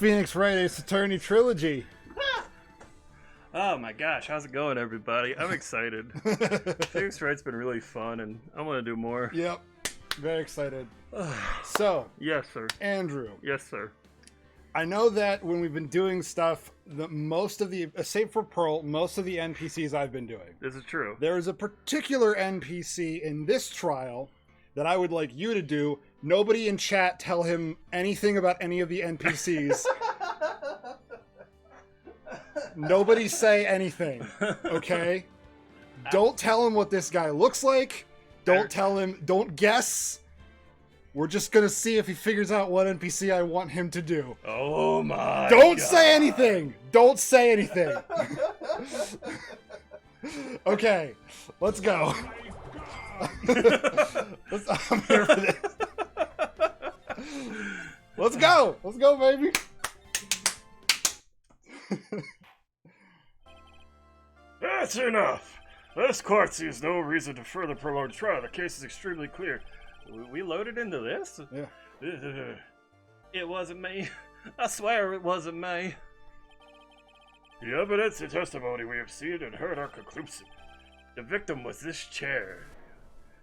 Phoenix Wright, Ace Attorney Trilogy. Oh my gosh, how's it going, everybody? I'm excited. Phoenix Wright's been really fun, and I want to do more. Yep, very excited. So, yes, sir. Andrew. Yes, sir. I know that when we've been doing stuff, most of the, save for Pearl, most of the NPCs I've been doing. This is true. There is a particular NPC in this trial that I would like you to do. Nobody in chat tell him anything about any of the NPCs. Nobody say anything, okay? Don't tell him what this guy looks like. Don't tell him, don't guess. We're just gonna see if he figures out what NPC I want him to do. Oh my Don't God. say anything! Don't say anything! Okay, let's go. I'm here for this. Let's go! Let's go, baby! That's enough. This court sees no reason to further prolong the trial. The case is extremely clear. We loaded into this? Yeah. It wasn't me. I swear it wasn't me. The evidence and testimony we have seen and heard are conclusive. The victim was this chair.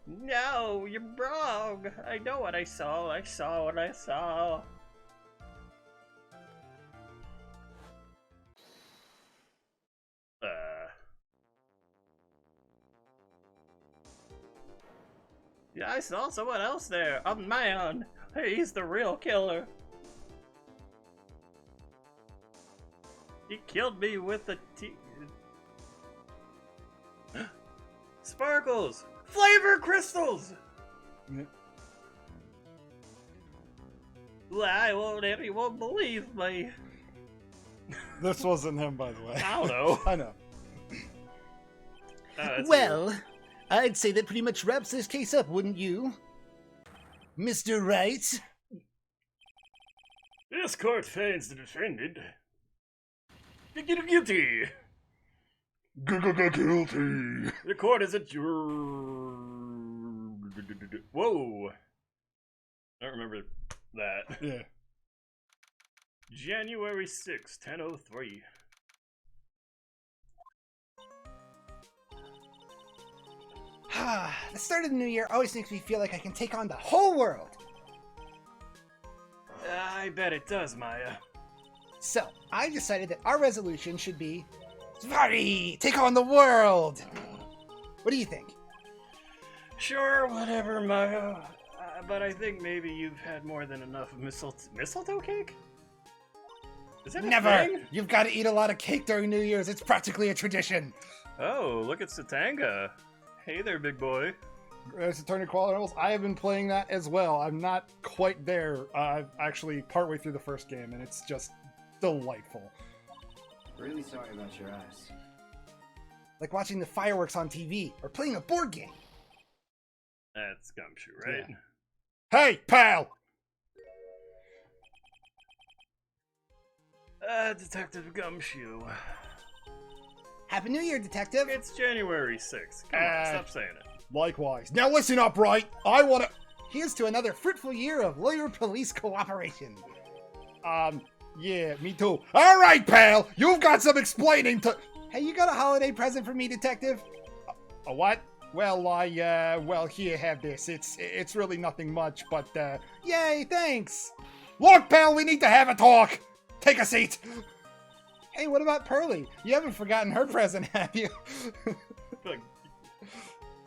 No, you're wrong. I know what I saw. I saw what I saw. Yeah, I saw someone else there. A man. He's the real killer. He killed me with a Sparkles! Flavor crystals! Yeah. Why won't anyone believe me? This wasn't him, by the way. I don't know. I know. Well, I'd say that pretty much wraps this case up, wouldn't you? Mr. Wright? This court finds the defendant guilty. Guilty. The court is adjourned. Whoa. I don't remember that. Yeah. January 6, 10:03. The start of the new year always makes me feel like I can take on the whole world. I bet it does, Maya. So, I decided that our resolution should be Svari, take on the world. What do you think? Sure, whatever, Maya. But I think maybe you've had more than enough mistletoe cake? Is that a Never. thing? You've got to eat a lot of cake during New Year's. It's practically a tradition. Oh, look at Satanga. Hey there, big boy. Ace Attorney Quality Levels. I have been playing that as well. I'm not quite there. I'm actually partway through the first game, and it's just delightful. Really sorry about your eyes. Like watching the fireworks on TV or playing a board game. That's Gumshoe, right? Yeah. Hey, pal! Detective Gumshoe. Happy New Year, Detective. It's January 6th. Come on, stop saying it. Likewise. Now listen up, Wright. I want to... Here's to another fruitful year of lawyer-police cooperation. Yeah, me too. All right, pal. You've got some explaining to... Hey, you got a holiday present for me, Detective? A what? Well, well, here, have this. It's really nothing much, but, Yay, thanks. Look, pal, we need to have a talk. Take a seat. Hey, what about Pearly? You haven't forgotten her present, have you? Like,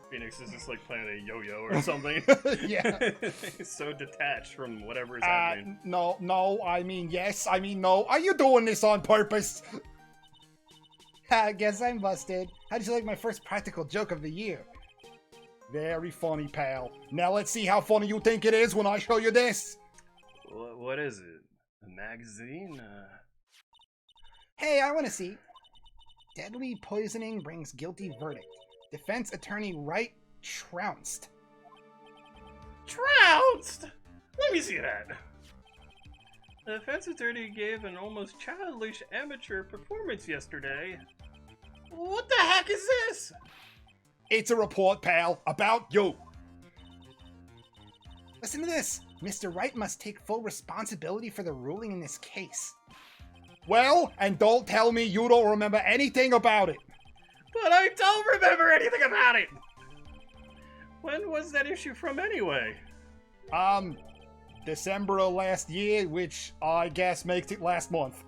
Phoenix is just like playing a yo-yo or something. Yeah. He's so detached from whatever is happening. No, I mean yes, I mean no. Are you doing this on purpose? I guess I'm busted. How did you like my first practical joke of the year? Very funny, pal. Now let's see how funny you think it is when I show you this. What is it? A magazine? Hey, I want to see. Deadly poisoning brings guilty verdict. Defense attorney Wright trounced. Trounced? Let me see that. The defense attorney gave an almost childish amateur performance yesterday. What the heck is this? It's a report, pal, about you. Listen to this. Mr. Wright must take full responsibility for the ruling in this case. Well, and don't tell me you don't remember anything about it. But I don't remember anything about it! When was that issue from anyway? December of last year, which I guess makes it last month.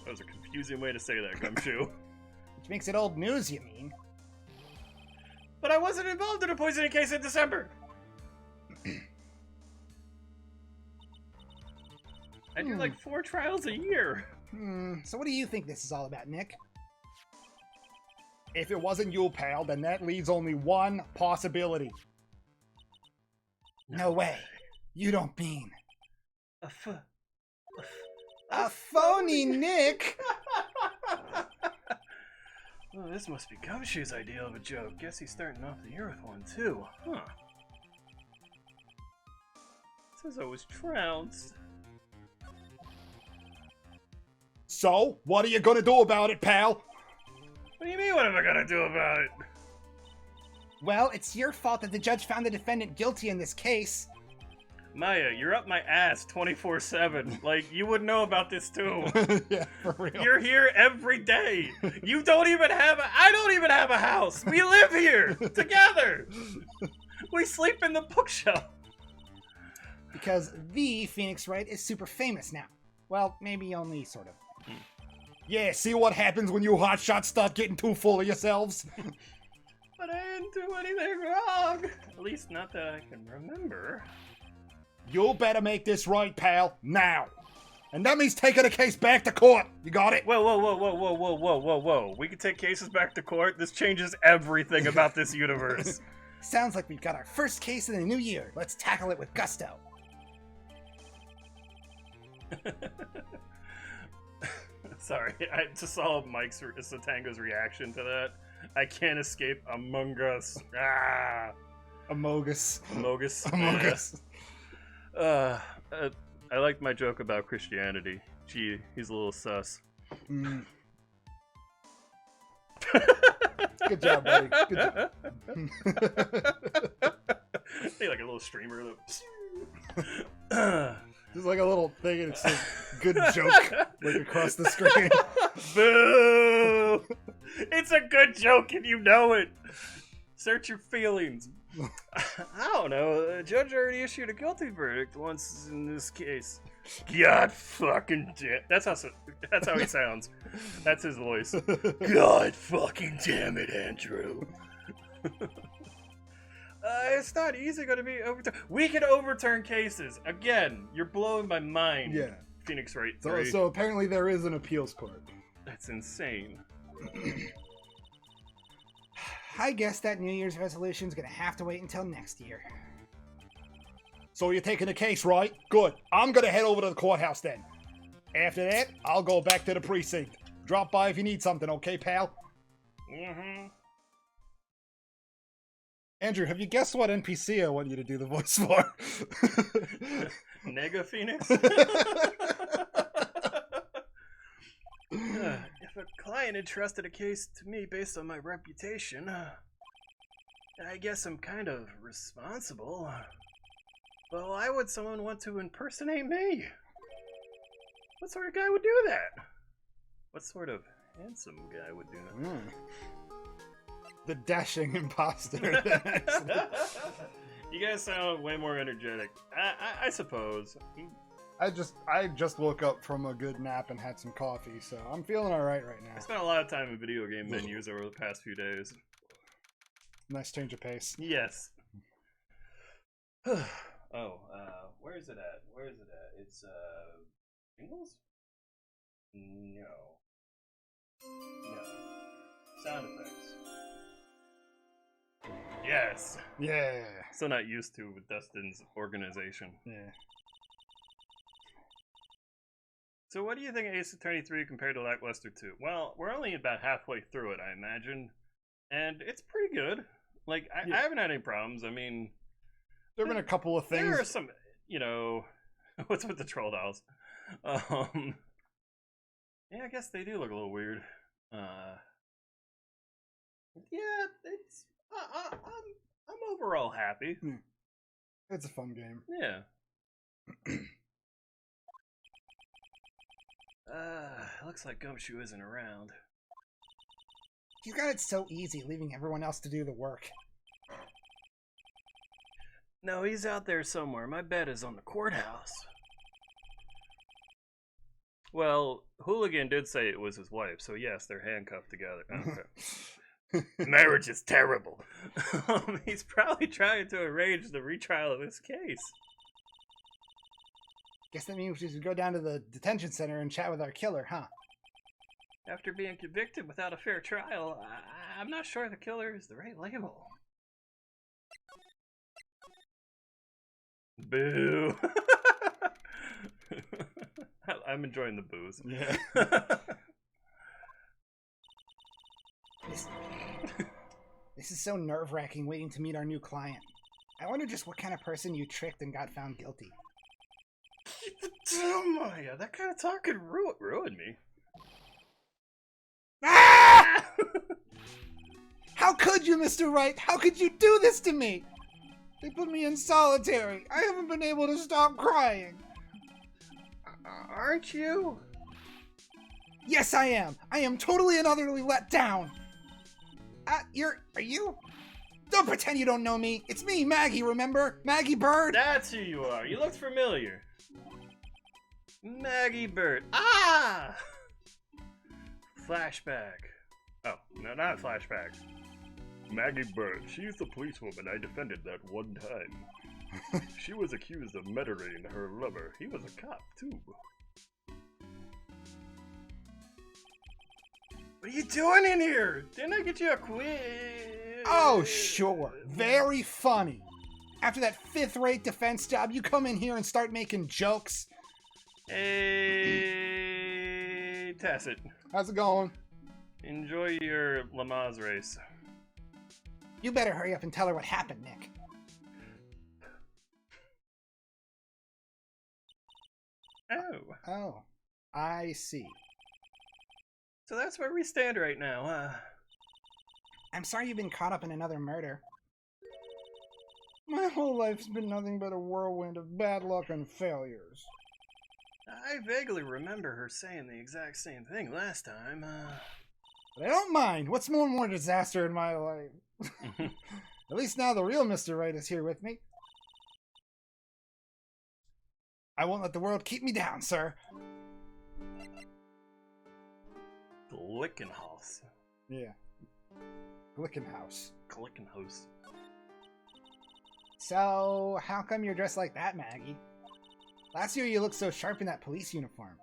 That was a confusing way to say that, Gumshoe. Which makes it old news, you mean? But I wasn't involved in a poisoning case in December! I do like 4 trials a year. So what do you think this is all about, Nick? If it wasn't you, pal, then that leaves only one possibility. No way. You don't mean... A phony, Nick! Well, this must be Gumshoe's idea of a joke. Guess he's starting off the year with one, too. Huh. Says I was trounced. So, what are you gonna do about it, pal? What do you mean, what am I gonna do about it? Well, it's your fault that the judge found the defendant guilty in this case. Maya, you're up my ass 24/7. Like, you would know about this too. Yeah, for real. You're here every day. You don't even have I don't even have a house. We live here together. We sleep in the bookshelf. Because the Phoenix Wright is super famous now. Well, maybe only sort of. Yeah, see what happens when you hotshots start getting too full of yourselves? But I didn't do anything wrong. At least not that I can remember. You better make this right, pal, now. And that means taking the case back to court. You got it? Whoa. We can take cases back to court? This changes everything about this universe. Sounds like we've got our first case in the new year. Let's tackle it with gusto. Sorry, I just saw Mike's Satanga's reaction to that. I can't escape Among Us. Ah! Amogus. Amogus. Amogus. I liked my joke about Christianity. Gee, he's a little sus. Mm. Good job, buddy. Good job. Hey, like a little streamer. Just like a little thing, and it's a good joke, like across the screen. Boo! It's a good joke and you know it. Search your feelings. I don't know. The judge already issued a guilty verdict once in this case. God fucking damn. That's how he sounds. That's his voice. God fucking damn it, Andrew. It's not easy going to be overturned. We can overturn cases. Again, you're blowing my mind. Yeah. Phoenix Wright So, 3. so apparently there is an appeals court. That's insane. I guess that New Year's resolution's gonna have to wait until next year. So you're taking the case, right? Good. I'm gonna head over to the courthouse then. After that, I'll go back to the precinct. Drop by if you need something, okay, pal? Mm-hmm. Andrew, have you guessed what NPC I want you to do the voice for? Nega Phoenix? If a client entrusted a case to me based on my reputation, I guess I'm kind of responsible. But why would someone want to impersonate me? What sort of guy would do that? What sort of handsome guy would do that? The dashing imposter. You guys sound way more energetic. I suppose. I just woke up from a good nap and had some coffee, so I'm feeling alright right now. I spent a lot of time in video game menus over the past few days. Nice change of pace. Yes. Oh, where is it at? Where is it at? It's, jingles? No. No. Sound effects. Yes! Yeah. Still not used to with Dustin's organization. Yeah. So what do you think of Ace Attorney 3 compared to Lackluster 2? Well, we're only about halfway through it, I imagine. And it's pretty good. Like, I haven't had any problems. I mean... There have been a couple of things... There are some, you know... What's with the troll dolls? Yeah, I guess they do look a little weird. Yeah, it's... I'm overall happy. It's a fun game. Yeah. Looks like Gumshoe isn't around. He's got it so easy, leaving everyone else to do the work. No, he's out there somewhere. My bet is on the courthouse. Well, Hooligan did say it was his wife, so yes, they're handcuffed together. Okay. Marriage is terrible. He's probably trying to arrange the retrial of his case. Guess that means we should go down to the detention center and chat with our killer, huh? After being convicted without a fair trial, I'm not sure the killer is the right label. Boo! I'm enjoying the booze. Yeah. This is so nerve-wracking waiting to meet our new client. I wonder just what kind of person you tricked and got found guilty. Oh my god, that kind of talk could ruin me. Ah! How could you, Mr. Wright? How could you do this to me? They put me in solitary. I haven't been able to stop crying. Aren't you? Yes, I am. I am totally and utterly let down. Are you? Don't pretend you don't know me. It's me, Maggie, remember? Maggie Bird. That's who you are. You looked familiar. Maggie Bird. Ah! Flashback. Oh, no, not flashback. Maggie Bird. She's the policewoman I defended that one time. She was accused of murdering her lover. He was a cop, too. What are you doing in here? Didn't I get you a quiz? Oh, sure. Very funny. After that fifth-rate defense job, you come in here and start making jokes. Hey, Tacit. How's it going? Enjoy your Lamaze race. You better hurry up and tell her what happened, Nick. Oh, I see. So that's where we stand right now. I'm sorry you've been caught up in another murder. My whole life's been nothing but a whirlwind of bad luck and failures. I vaguely remember her saying the exact same thing last time. But I don't mind. What's more disaster in my life? At least now the real Mr. Wright is here with me. I won't let the world keep me down, sir. Glickenhaus. Yeah. Glickenhaus. Glickenhaus. So, how come you're dressed like that, Maggie? Last year you looked so sharp in that police uniform.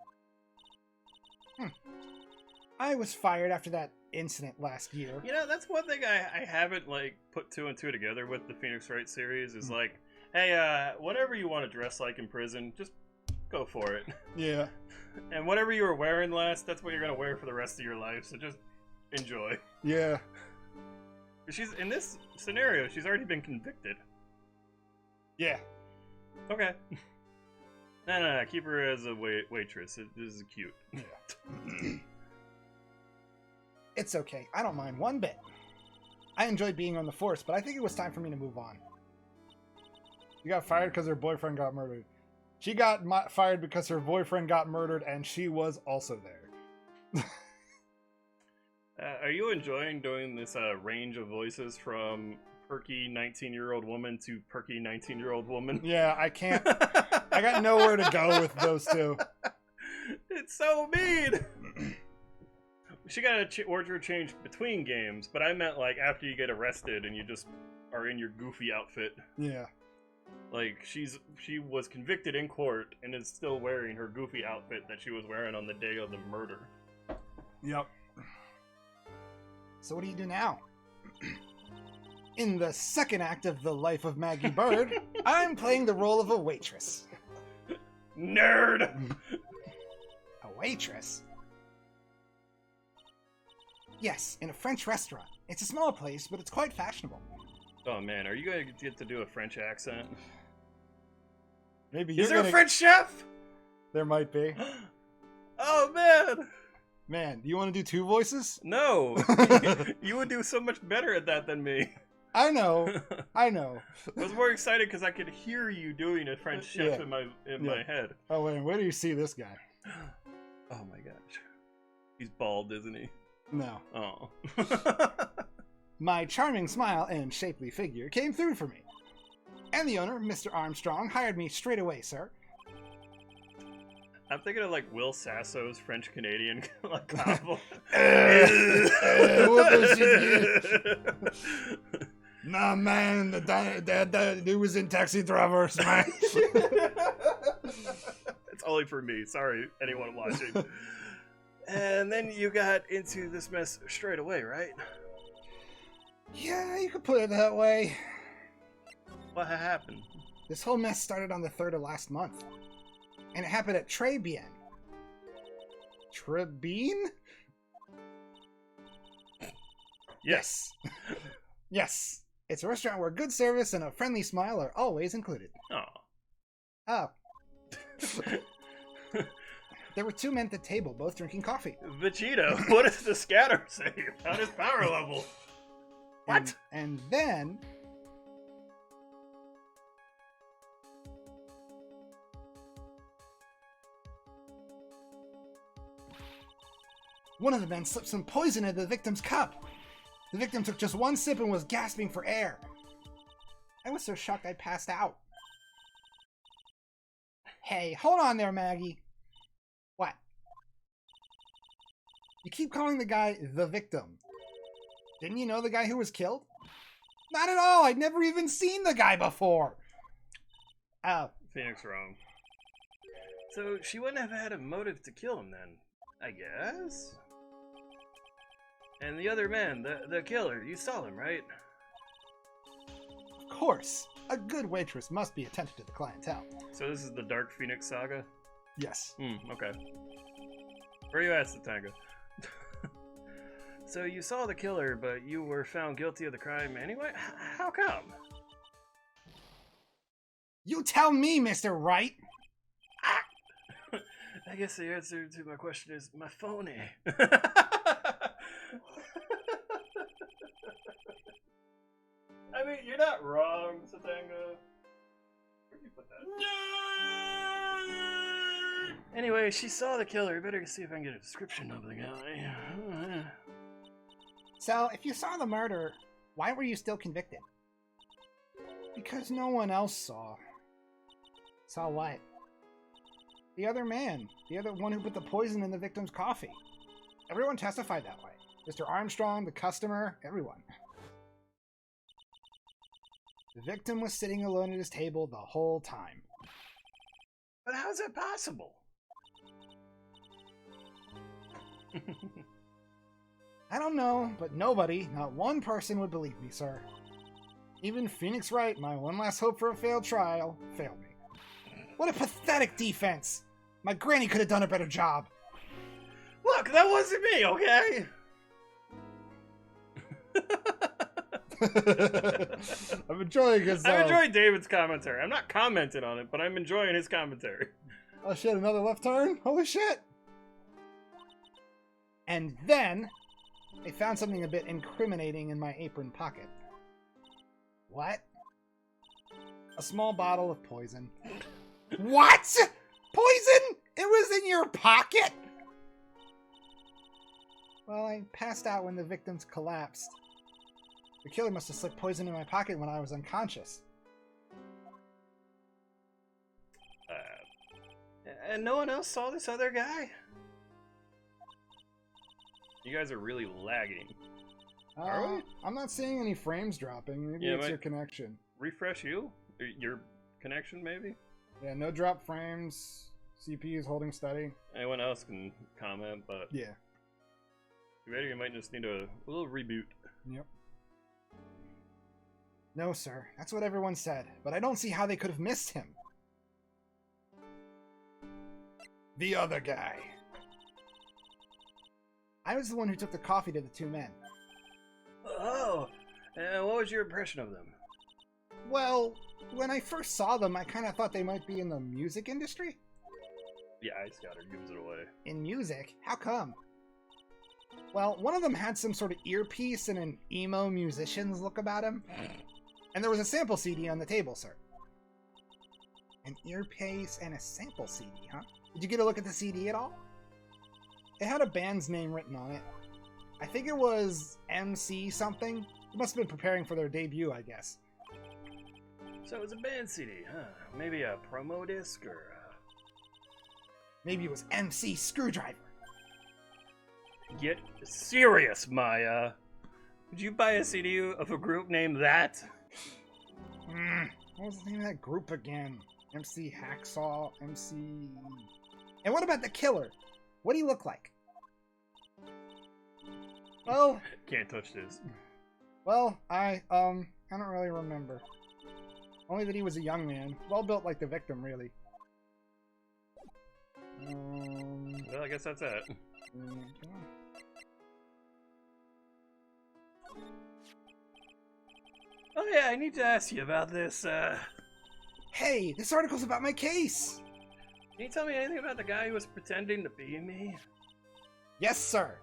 I was fired after that incident last year. You know, that's one thing I haven't, like, put two and two together with the Phoenix Wright series is like, hey, whatever you want to dress like in prison, just go for it. Yeah. And whatever you were wearing last, that's what you're going to wear for the rest of your life, so just enjoy. Yeah. She's, in this scenario, she's already been convicted. Yeah. Okay. No, keep her as a waitress. This is cute. Yeah. It's okay. I don't mind one bit. I enjoyed being on the force, but I think it was time for me to move on. You got fired because her boyfriend got murdered. She got fired because her boyfriend got murdered, and she was also there. Are you enjoying doing this range of voices from perky 19-year-old woman to perky 19-year-old woman? Yeah, I can't. I got nowhere to go with those two. It's so mean! She got a wardrobe change between games, but I meant like after you get arrested and you just are in your goofy outfit. Yeah. Like she was convicted in court and is still wearing her goofy outfit that she was wearing on the day of the murder. Yep. So what do you do now? In the second act of The Life of Maggie Bird, I'm playing the role of a waitress. Nerd! A waitress? Yes, in a French restaurant. It's a small place, but it's quite fashionable. Oh man, are you gonna get to do a French accent? Maybe Is there a French chef? There might be. Oh man! Man, do you want to do two voices? No! You would do so much better at that than me. I know. I know. I was more excited because I could hear you doing a French chef Yeah. in my head. Oh, wait, where do you see this guy? Oh my gosh. He's bald, isn't he? No. Oh. My charming smile and shapely figure came through for me. And the owner, Mr. Armstrong, hired me straight away, sir. I'm thinking of like Will Sasso's French Canadian like combo. What was it? Nah, man, the dude was in Taxi Drivers, man. It's only for me. Sorry, anyone watching. And then you got into this mess straight away, right? Yeah, you could put it that way. What happened? This whole mess started on the 3rd of last month. And it happened at Trebien. Trebien? Yes. Yes. It's a restaurant where good service and a friendly smile are always included. Oh. Oh. There were 2 men at the table, both drinking coffee. Vegeta, what does the scatter say about his power level? What? And then... one of the men slipped some poison into the victim's cup. The victim took just 1 sip and was gasping for air. I was so shocked I passed out. Hey, hold on there, Maggie. What? You keep calling the guy the victim. Didn't you know the guy who was killed? Not at all. I'd never even seen the guy before. Oh. Phoenix wrong. So she wouldn't have had a motive to kill him then, I guess? And the other man, the killer, you saw him, right? Of course. A good waitress must be attentive to the clientele. So this is the Dark Phoenix saga? Yes. Okay. Where are you at, Satanga? So you saw the killer, but you were found guilty of the crime anyway? How come? You tell me, Mr. Wright. I guess the answer to my question is my phony. I mean, you're not wrong, Satanga. Where'd you put that? Anyway, she saw the killer. Better see if I can get a description of the guy. So, if you saw the murder, why were you still convicted? Because no one else saw. Saw what? The other man. The other one who put the poison in the victim's coffee. Everyone testified that way. Mr. Armstrong, the customer, everyone. The victim was sitting alone at his table the whole time. But how's that possible? I don't know, but nobody, not one person would believe me, sir. Even Phoenix Wright, my one last hope for a failed trial, failed me. What a pathetic defense! My granny could have done a better job. Look, that wasn't me, okay? I'm enjoying his. I'm enjoying David's commentary. I'm not commenting on it, but I'm enjoying his commentary. Oh shit, another left turn? Holy shit! And then, I found something a bit incriminating in my apron pocket. What? A small bottle of poison. What? Poison? It was in your pocket? Well, I passed out when the victims collapsed. The killer must have slipped poison in my pocket when I was unconscious. And no one else saw this other guy? You guys are really lagging. Are we? I'm not seeing any frames dropping. Maybe Yeah, it's but- your connection. Refresh you? Your connection, maybe? Yeah, no drop frames. CPU is holding steady. Anyone else can comment, but Yeah. you might just need a little reboot. Yep. No, sir. That's what everyone said. But I don't see how they could have missed him. The other guy. I was the one who took the coffee to the 2 men. Oh, and what was your impression of them? Well, when I first saw them, I kind of thought they might be in the music industry. Yeah, Ice Scatter gives it away. In music? How come? Well, one of them had some sort of earpiece and an emo musician's look about him. And there was a sample CD on the table, sir. An earpiece and a sample CD, huh? Did you get a look at the CD at all? It had a band's name written on it. I think it was MC something. It must have been preparing for their debut, I guess. So it was a band CD, huh? Maybe a promo disc or... Maybe it was MC Screwdriver. Get serious, Maya. Would you buy a CD of a group named that? What was the name of that group again? MC Hacksaw, MC... And what about the killer? What do you look like? Well... Can't touch this. Well, I don't really remember. Only that he was a young man. Well built like the victim, really. Well, I guess that's it. Oh yeah, I need to ask you about this, Hey, this article's about my case! Can you tell me anything about the guy who was pretending to be me? Yes, sir.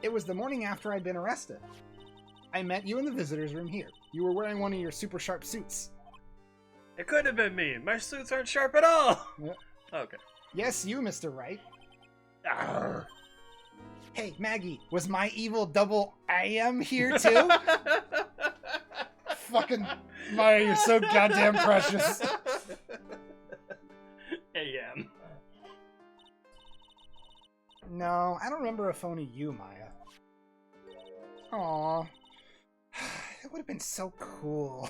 It was the morning after I'd been arrested. I met you in the visitor's room here. You were wearing one of your super sharp suits. It couldn't have been me. My suits aren't sharp at all. Yep. Okay. Yes, you, Mr. Wright. Arr. Hey, Maggie, was my evil double I am here too? Fucking Maya, you're so goddamn precious. AM. No, I don't remember a phony you, Maya. Aw. It would have been so cool.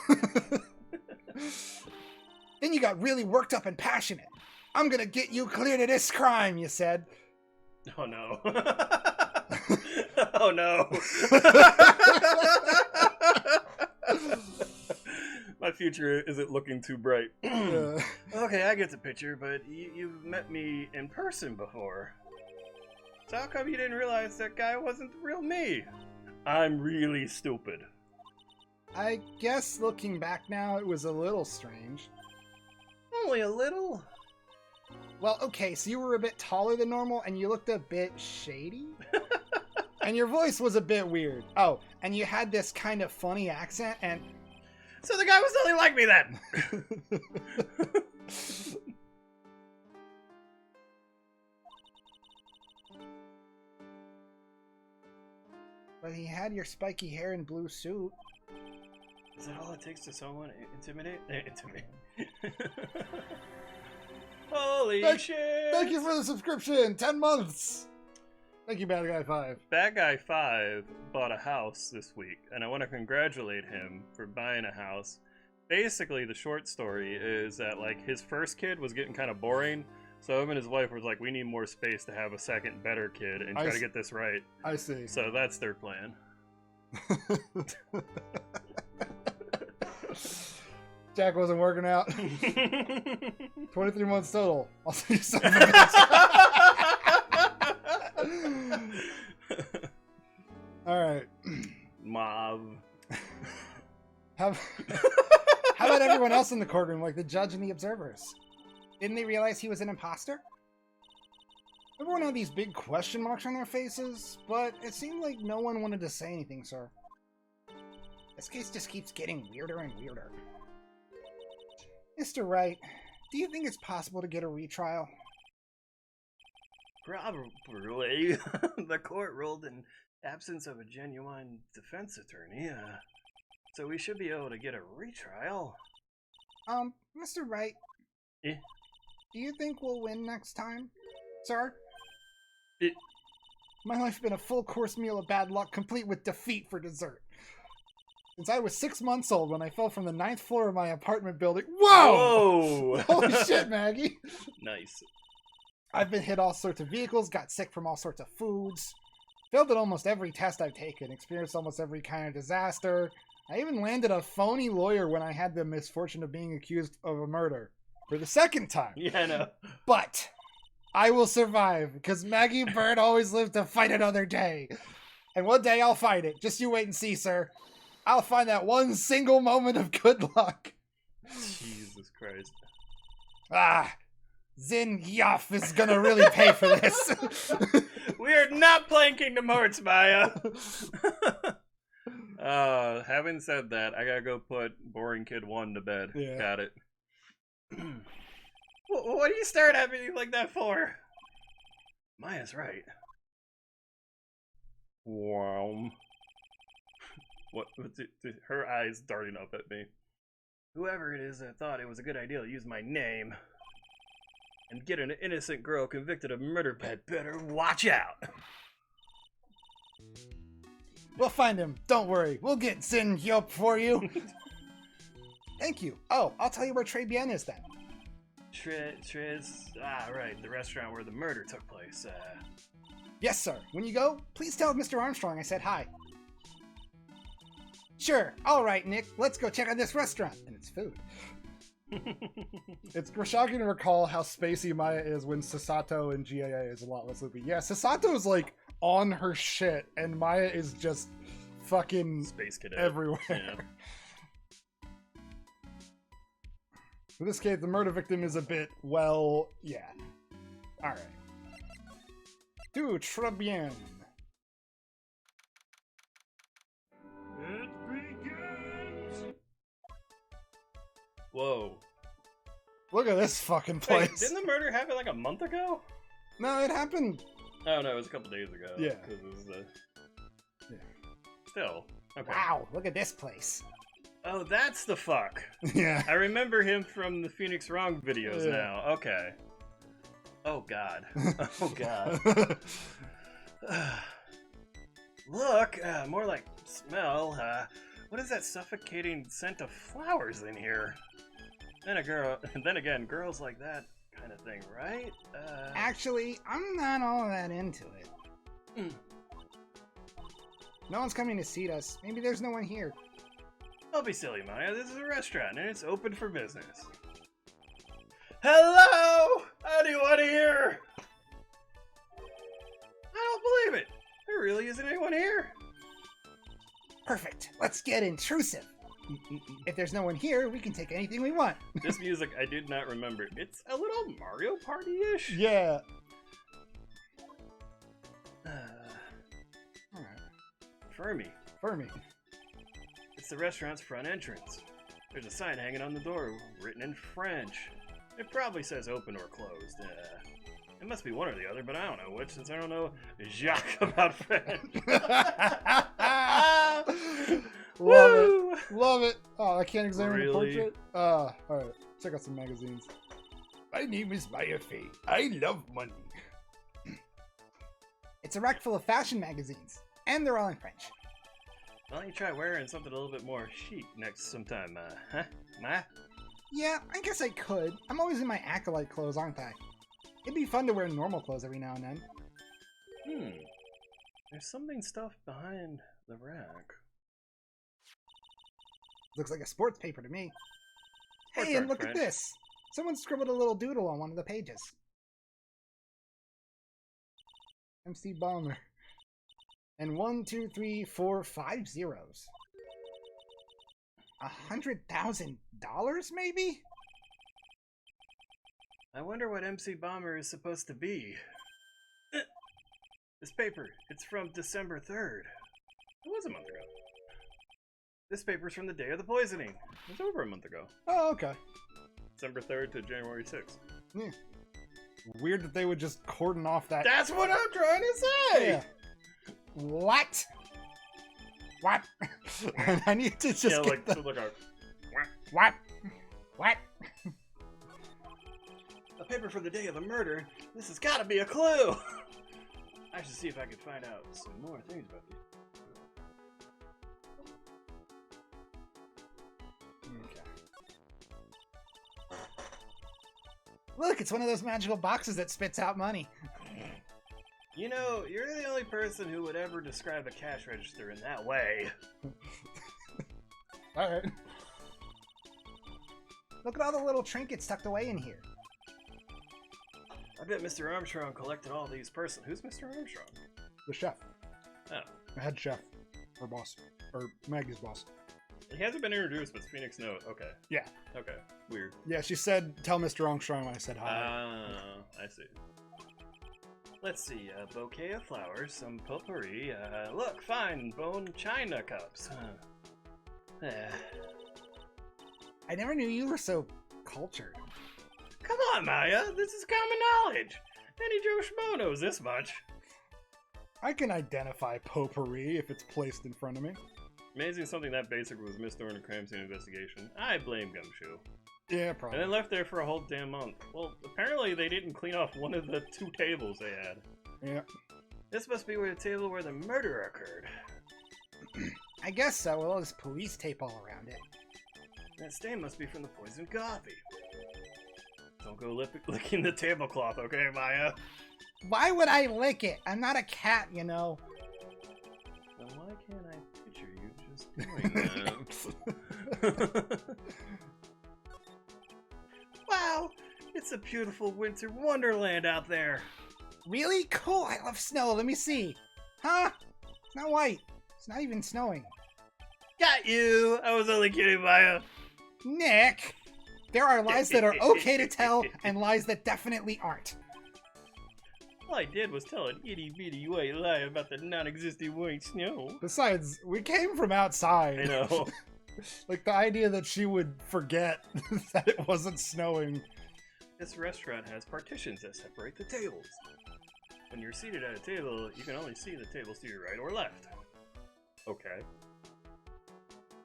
Then you got really worked up and passionate. I'm gonna get you cleared of this crime, you said. Oh no. Oh no. My future isn't looking too bright. Okay, I get the picture, but you've met me in person before. So how come you didn't realize that guy wasn't the real me? I'm really stupid. I guess looking back now, it was a little strange. Only a little? Well, okay, so you were a bit taller than normal, and you looked a bit shady? And your voice was a bit weird. Oh, and you had this kind of funny accent, and... So the guy was nothing like me then! But he had your spiky hair and blue suit. Is that all it takes to someone intimidate? Intimidate. Holy shit! Thank you for the subscription. 10 months. Thank you, Bad Guy 5. Bad Guy 5 bought a house this week, and I want to congratulate him for buying a house. Basically, the short story is that, like, his first kid was getting kind of boring, so him and his wife was like, we need more space to have a second, better kid and try to get this right. I see. So that's their plan. Jack wasn't working out. 23 months total. I'll see you son of a bitch. Alright. Mob. How about everyone else in the courtroom, like the judge and the observers? Didn't they realize he was an imposter? Everyone had these big question marks on their faces, but it seemed like no one wanted to say anything, sir. This case just keeps getting weirder and weirder. Mr. Wright, do you think it's possible to get a retrial? Probably. The court ruled in absence of a genuine defense attorney, so we should be able to get a retrial. Mr. Wright, Eh? do you think we'll win next time, sir? It... My life's been a full course meal of bad luck, complete with defeat for dessert. Since I was 6 months old when I fell from the 9th floor of my apartment building. Whoa! Whoa! Holy shit, Maggie! Nice. I've been hit all sorts of vehicles, got sick from all sorts of foods, failed at almost every test I've taken, experienced almost every kind of disaster. I even landed a phony lawyer when I had the misfortune of being accused of a murder. For the second time. Yeah, I know. But I will survive, because Maggie Bird always lived to fight another day. And one day I'll fight it. Just you wait and see, sir. I'll find that one single moment of good luck. Jesus Christ. Ah, Zin Yoff is gonna really pay for this. We are not playing Kingdom Hearts, Maya. Having said that, I gotta go put Boring Kid 1 to bed. Yeah. Got it. What are you staring at me like that for? Maya's right. Wow. What? Her eyes darting up at me. Whoever it is that thought it was a good idea to use my name and get an innocent girl convicted of murder had better watch out. We'll find him. Don't worry. We'll get Zin Yoff for you. Thank you. Oh, I'll tell you where Très Bien is then. Right, the restaurant where the murder took place. Yes, sir. When you go, please tell Mr. Armstrong I said hi. Sure. All right, Nick. Let's go check out this restaurant. And it's food. It's shocking to recall how spacey Maya is when Sasato and GAA is a lot less loopy. Yeah, Sasato is like on her shit, and Maya is just fucking Space Cadet. everywhere. Yeah. In this case, the murder victim is a bit, well, yeah. Alright. Très bien. It begins. Whoa. Look at this fucking Wait, place. didn't the murder happen like a month ago? No, it happened. Oh no, it was a couple days ago. Yeah. 'Cause it was Yeah. Still. Okay. Wow, look at this place. Oh, that's the fuck. Yeah. I remember him from the Phoenix Wrong videos Yeah. now. Okay. Oh god. Oh god. Look, more like smell. What is that suffocating scent of flowers in here? Then again, girls like that kind of thing, right? Actually, I'm not all that into it. Mm. No one's coming to seat us. Maybe there's no one here. Don't be silly, Maya. This is a restaurant and it's open for business. Hello? Anyone here? I don't believe it. There really isn't anyone here. Perfect. Let's get intrusive. If there's no one here, we can take anything we want. This music I did not remember. It's a little Mario Party-ish. Yeah. Alright. Fermi. Fermi. It's the restaurant's front entrance. There's a sign hanging on the door written in French. It probably says open or closed. It must be one or the other, but I don't know which since I don't know Jacques about French. Love Woo! it. Love it. Oh, I can't examine the Really? portrait? Alright. Check out some magazines. My name is Maya Fey. I love money. It's a rack full of fashion magazines, and they're all in French. Why don't you try wearing something a little bit more chic next sometime, huh? Ma? Yeah, I guess I could. I'm always in my acolyte clothes, aren't I? It'd be fun to wear normal clothes every now and then. There's something stuffed behind the rack. Looks like a sports paper to me. Sports Hey, and art look French. at this. Someone scribbled a little doodle on one of the pages. MC Bomber. And 1, 2, 3, 4, 5 zeros. $100,000, maybe? I wonder what MC Bomber is supposed to be. This paper, it's from December 3rd. It was a month ago. This paper's from the day of the poisoning. It was over a month ago. Oh, okay. December 3rd to January 6th. Yeah. Weird that they would just cordon off that. That's what I'm trying to say! Yeah. What? What? I need to just Yeah, get like, the... look out. What? What? A paper for the day of the murder? This has got to be a clue! I should see if I can find out some more things about you. Look, it's one of those magical boxes that spits out money. You know, you're the only person who would ever describe a cash register in that way. Alright. Look at all the little trinkets tucked away in here. I bet Mr. Armstrong collected all these personally. Who's Mr. Armstrong? The chef. Oh. The head chef. Or boss. Or Maggie's boss. He hasn't been introduced, but Phoenix knows. Okay. Yeah. Okay. Weird. Yeah, she said, tell Mr. Armstrong when I said hi. I see. Let's see, a bouquet of flowers, some potpourri, look, fine, bone china cups. I never knew you were so cultured. Come on, Maya, this is common knowledge. Any Joe Schmo knows this much. I can identify potpourri if it's placed in front of me. Amazing something that basic was missed during a crime scene investigation. I blame Gumshoe. Yeah, probably. And then left there for a whole damn month. Well, apparently they didn't clean off one of the 2 tables they had. Yeah. This must be where the table where the murder occurred. I guess so, with all this police tape all around it. That stain must be from the poisoned coffee. Don't go licking the tablecloth, okay, Maya? Why would I lick it? I'm not a cat, you know. Then why can't I picture you just doing that? Wow, it's a beautiful winter wonderland out there. Really? Cool, I love snow. Let me see. Huh? It's not white. It's not even snowing. Got you! I was only kidding, Maya. Nick! There are lies that are okay to tell and lies that definitely aren't. All I did was tell an itty-bitty white lie about the non-existent white snow. Besides, we came from outside. I know. Like, the idea that she would forget that it wasn't snowing. This restaurant has partitions that separate the tables. When you're seated at a table, you can only see the tables to your right or left. Okay.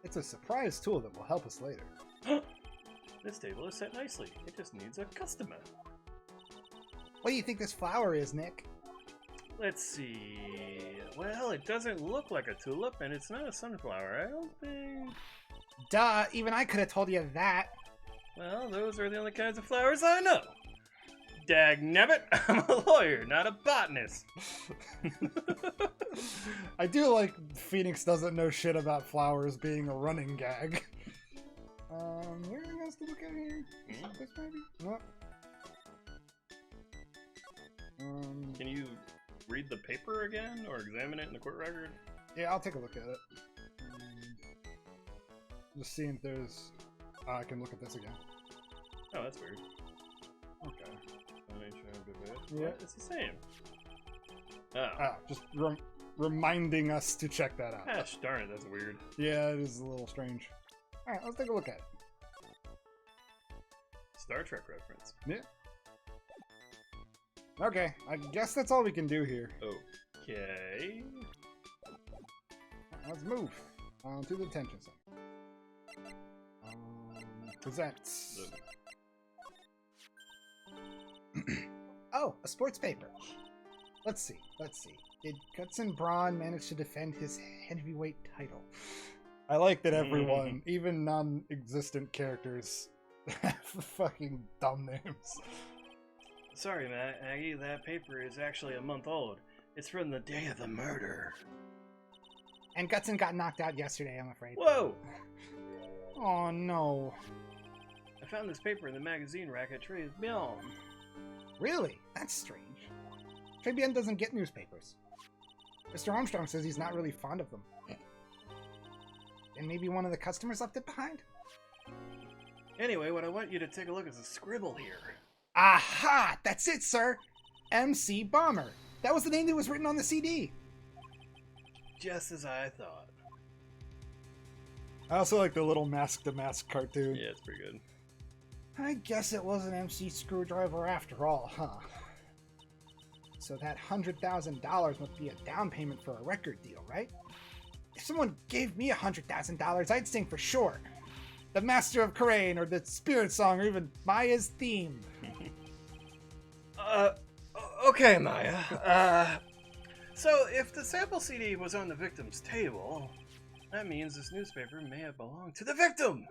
It's a surprise tool that will help us later. This table is set nicely. It just needs a customer. What do you think this flower is, Nick? Let's see. Well, it doesn't look like a tulip, and it's not a sunflower. I don't think... Duh, even I could have told you that. Well, those are the only kinds of flowers I know. Dagnabbit, I'm a lawyer, not a botanist. I do like Phoenix doesn't know shit about flowers being a running gag. Anything else to look at here? This maybe? No. Can you read the paper again, or examine it in the court record? Yeah, I'll take a look at it. Just seeing if there's... I can look at this again. Oh, that's weird. Okay. Yeah, it's the same. Oh. Just reminding us to check that out. Gosh darn it, that's weird. Yeah, it is a little strange. Alright, let's take a look at it. Star Trek reference. Yeah. Okay, I guess that's all we can do here. Okay. Let's move to the detention center. Presents. Oh, a sports paper. Let's see. Did Guts Braun manage to defend his heavyweight title? I like that everyone, even non-existent characters, have fucking dumb names. Sorry, Maggie, that paper is actually a month old. It's from the day of the murder. And Gutson got knocked out yesterday, I'm afraid. Whoa! Oh no. I found this paper in the magazine rack at Trilogy. Really? That's strange. Tribune doesn't get newspapers. Mr. Armstrong says he's not really fond of them. And maybe one of the customers left it behind? Anyway, what I want you to take a look is a scribble here. Aha! That's it, sir! MC Bomber. That was the name that was written on the CD. Just as I thought. I also like the little mask-to-mask cartoon. Yeah, it's pretty good. I guess it was an MC Screwdriver after all, huh? So that $100,000 must be a down payment for a record deal, right? If someone gave me $100,000, I'd sing for sure. The Master of Karain, or the Spirit Song, or even Maya's theme. Okay, Maya. So if the sample CD was on the victim's table, that means this newspaper may have belonged to the victim.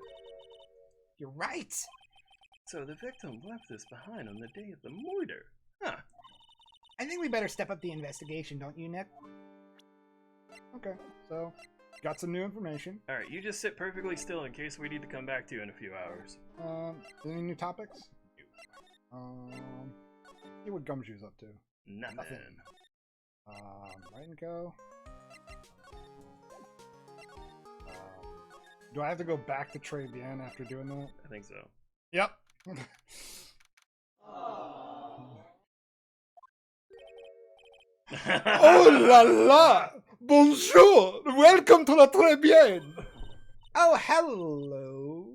You're right. So the victim left this behind on the day of the murder. Huh. I think we better step up the investigation, don't you, Nick? Okay, so got some new information. Alright, you just sit perfectly still in case we need to come back to you in a few hours. Any new topics? See what Gumshoe's up to. Nothing. Right and go. Do I have to go back to Très Bien after doing that? I think so. Yep. Oh la la! Bonjour! Welcome to la Très Bien! Oh, hello.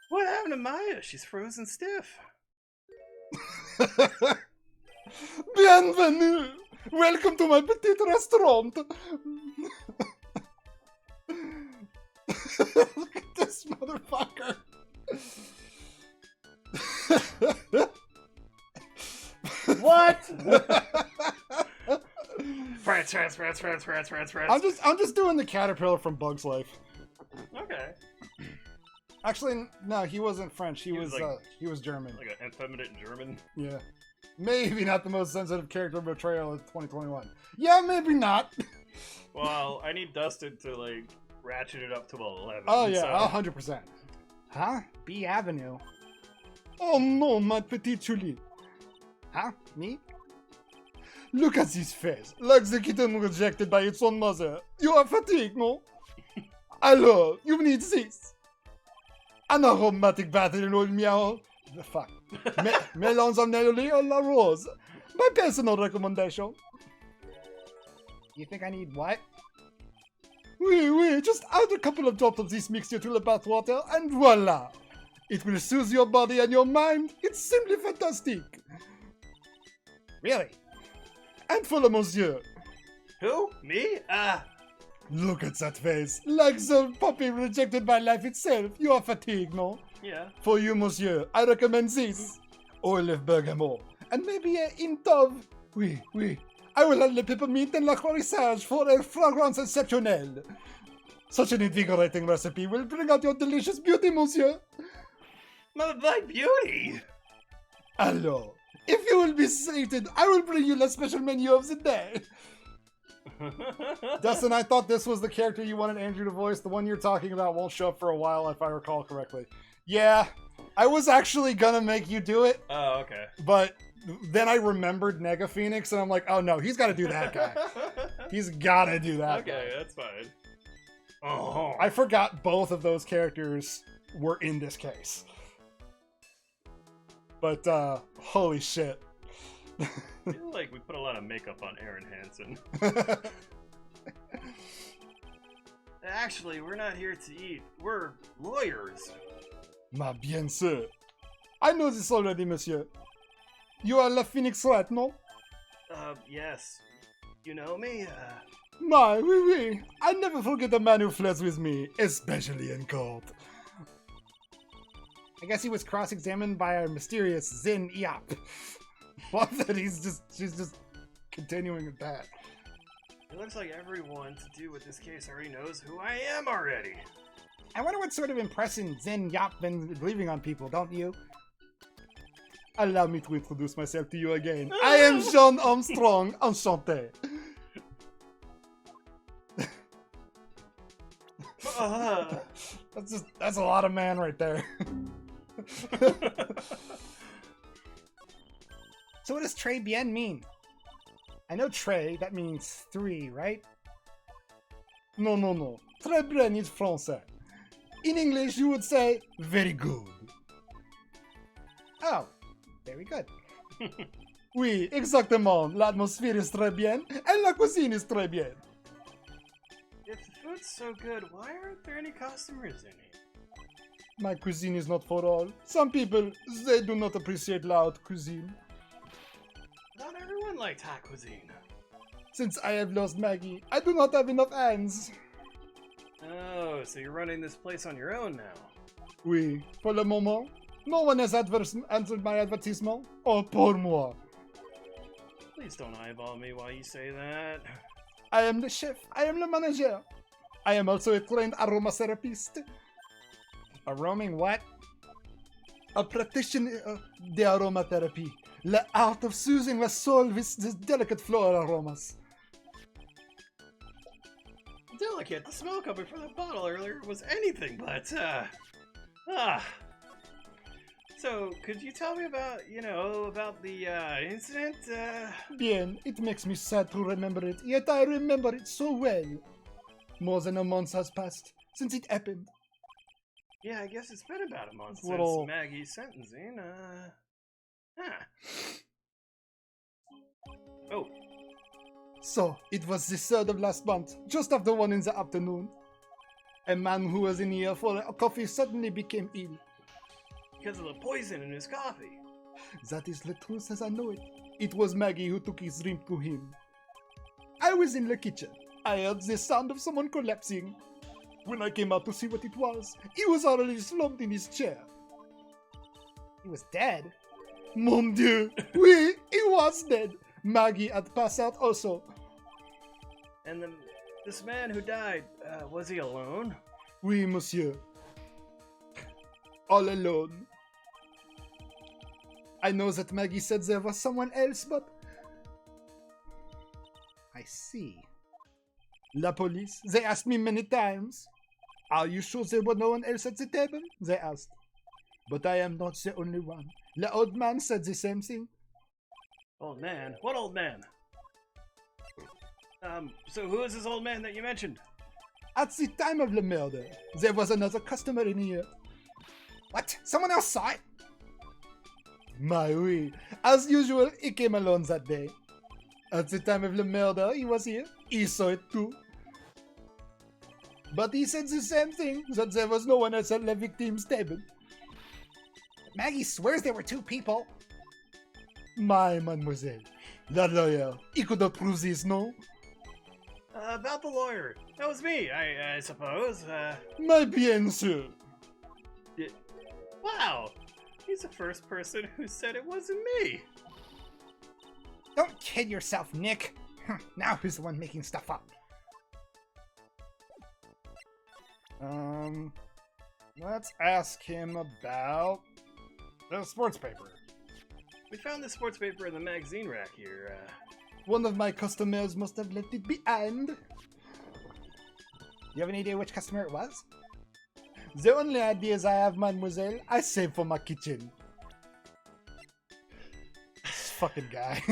What happened to Maya? She's frozen stiff. Bienvenue! Welcome to my petit restaurant! Look at this motherfucker! What? France. I'm just doing the caterpillar from Bug's Life. Okay. Actually, no, he wasn't French. He was like- he was German. Like an effeminate German. Yeah. Maybe not the most sensitive character portrayal of 2021. Yeah, maybe not. Well, I need Dustin to like ratchet it up to 11. Oh yeah, so- 100%. Huh? B Avenue. Oh no, my petit Julie. Huh? Me? Look at this face, like the kitten rejected by its own mother. You are fatigued, no? Alors, you need this. An aromatic battle in old meow. The fuck. Melons of Nelly or La Rose. My personal recommendation. You think I need what? Oui, just add a couple of drops of this mixture to the bath water and voila. It will soothe your body and your mind. It's simply fantastic. Really? And follow monsieur. Who? Me? Look at that face. Like the puppy rejected by life itself. You are fatigued, no? Yeah. For you, monsieur, I recommend this. Oil of bergamot. And maybe a hint of... Oui. I will add the peppermint and la corissage for a fragrance exceptionnel. Such an invigorating recipe will bring out your delicious beauty, monsieur. My beauty! Alors, if you will be sated, I will bring you the special menu of the day. Dustin, I thought this was the character you wanted Andrew to voice. The one you're talking about won't show up for a while, if I recall correctly. Yeah, I was actually gonna make you do it, Oh, okay. but then I remembered Nega Phoenix, and I'm like, oh no, he's gotta do that guy. He's gotta do that guy. Okay, that's fine. Oh. I forgot both of those characters were in this case. But, holy shit. I feel like we put a lot of makeup on Aaron Hansen. Actually, we're not here to eat. We're lawyers. Ma bien sûr. I know this already, monsieur. You are La Phoenix Rat, no? Yes. You know me? My, oui. I never forget a man who flirts with me, especially in court. I guess he was cross-examined by our mysterious Zin Yap. What that she's just continuing with that. It looks like everyone to do with this case already knows who I am already. I wonder what sort of impression Zin Yap been leaving on people, don't you? Allow me to introduce myself to you again. I am Jean Armstrong, enchanté. That's a lot of man right there. So what does Très Bien mean? I know Très, that means 3, right? No. Très bien is français. In English, you would say, very good. Oh, very good. Oui, exactement. L'atmosphère est très bien, and la cuisine is très bien. If the food's so good, why aren't there any customers in it? My cuisine is not for all. Some people, they do not appreciate la haute cuisine. Not everyone liked hot cuisine. Since I have lost Maggie, I do not have enough hands. Oh, so you're running this place on your own now. Oui, pour le moment. No one has answered my advertisement. Oh, pour moi. Please don't eyeball me while you say that. I am the chef. I am the manager. I am also a trained aromatherapist. A roaming what? A practitioner de aromatherapy. The art of soothing the soul with the delicate floral aromas. Delicate. The smell coming from the bottle earlier was anything but, So, could you tell me about, about the, incident, Bien, it makes me sad to remember it, yet I remember it so well. More than a month has passed since it happened. Yeah, I guess it's been about a month Little- since Maggie's sentencing. Huh. Oh, So, it was the 3rd of last month, just after 1 in the afternoon. A man who was in here for a coffee suddenly became ill. because of the poison in his coffee. That is the truth as I know it. It was Maggie who took his drink to him. I was in the kitchen. I heard the sound of someone collapsing. When I came out to see what it was, he was already slumped in his chair. He was dead? Mon Dieu! Oui, he was dead. Maggie had passed out also. And this man who died, was he alone? Oui, monsieur. All alone. I know that Maggie said there was someone else, but... I see. La police, they asked me many times. Are you sure there was no one else at the table? They asked. But I am not the only one. The old man said the same thing. Old man? What old man? So who is this old man that you mentioned? At the time of the murder, there was another customer in here. What? Someone else saw it? My oui. As usual, he came alone that day. At the time of the murder, he was here. He saw it too. But he said the same thing, that there was no one else at the victim's table. Maggie swears there were 2 people. My mademoiselle. That lawyer, he could not prove this, no? About the lawyer. That was me, I suppose. My bien sûr. Wow! He's the first person who said it wasn't me. Don't kid yourself, Nick. Now who's the one making stuff up? Let's ask him about the sports paper. We found this sports paper in the magazine rack here. One of my customers must have left it behind. You have any idea which customer it was? The only ideas I have, mademoiselle, I save for my kitchen. This fucking guy.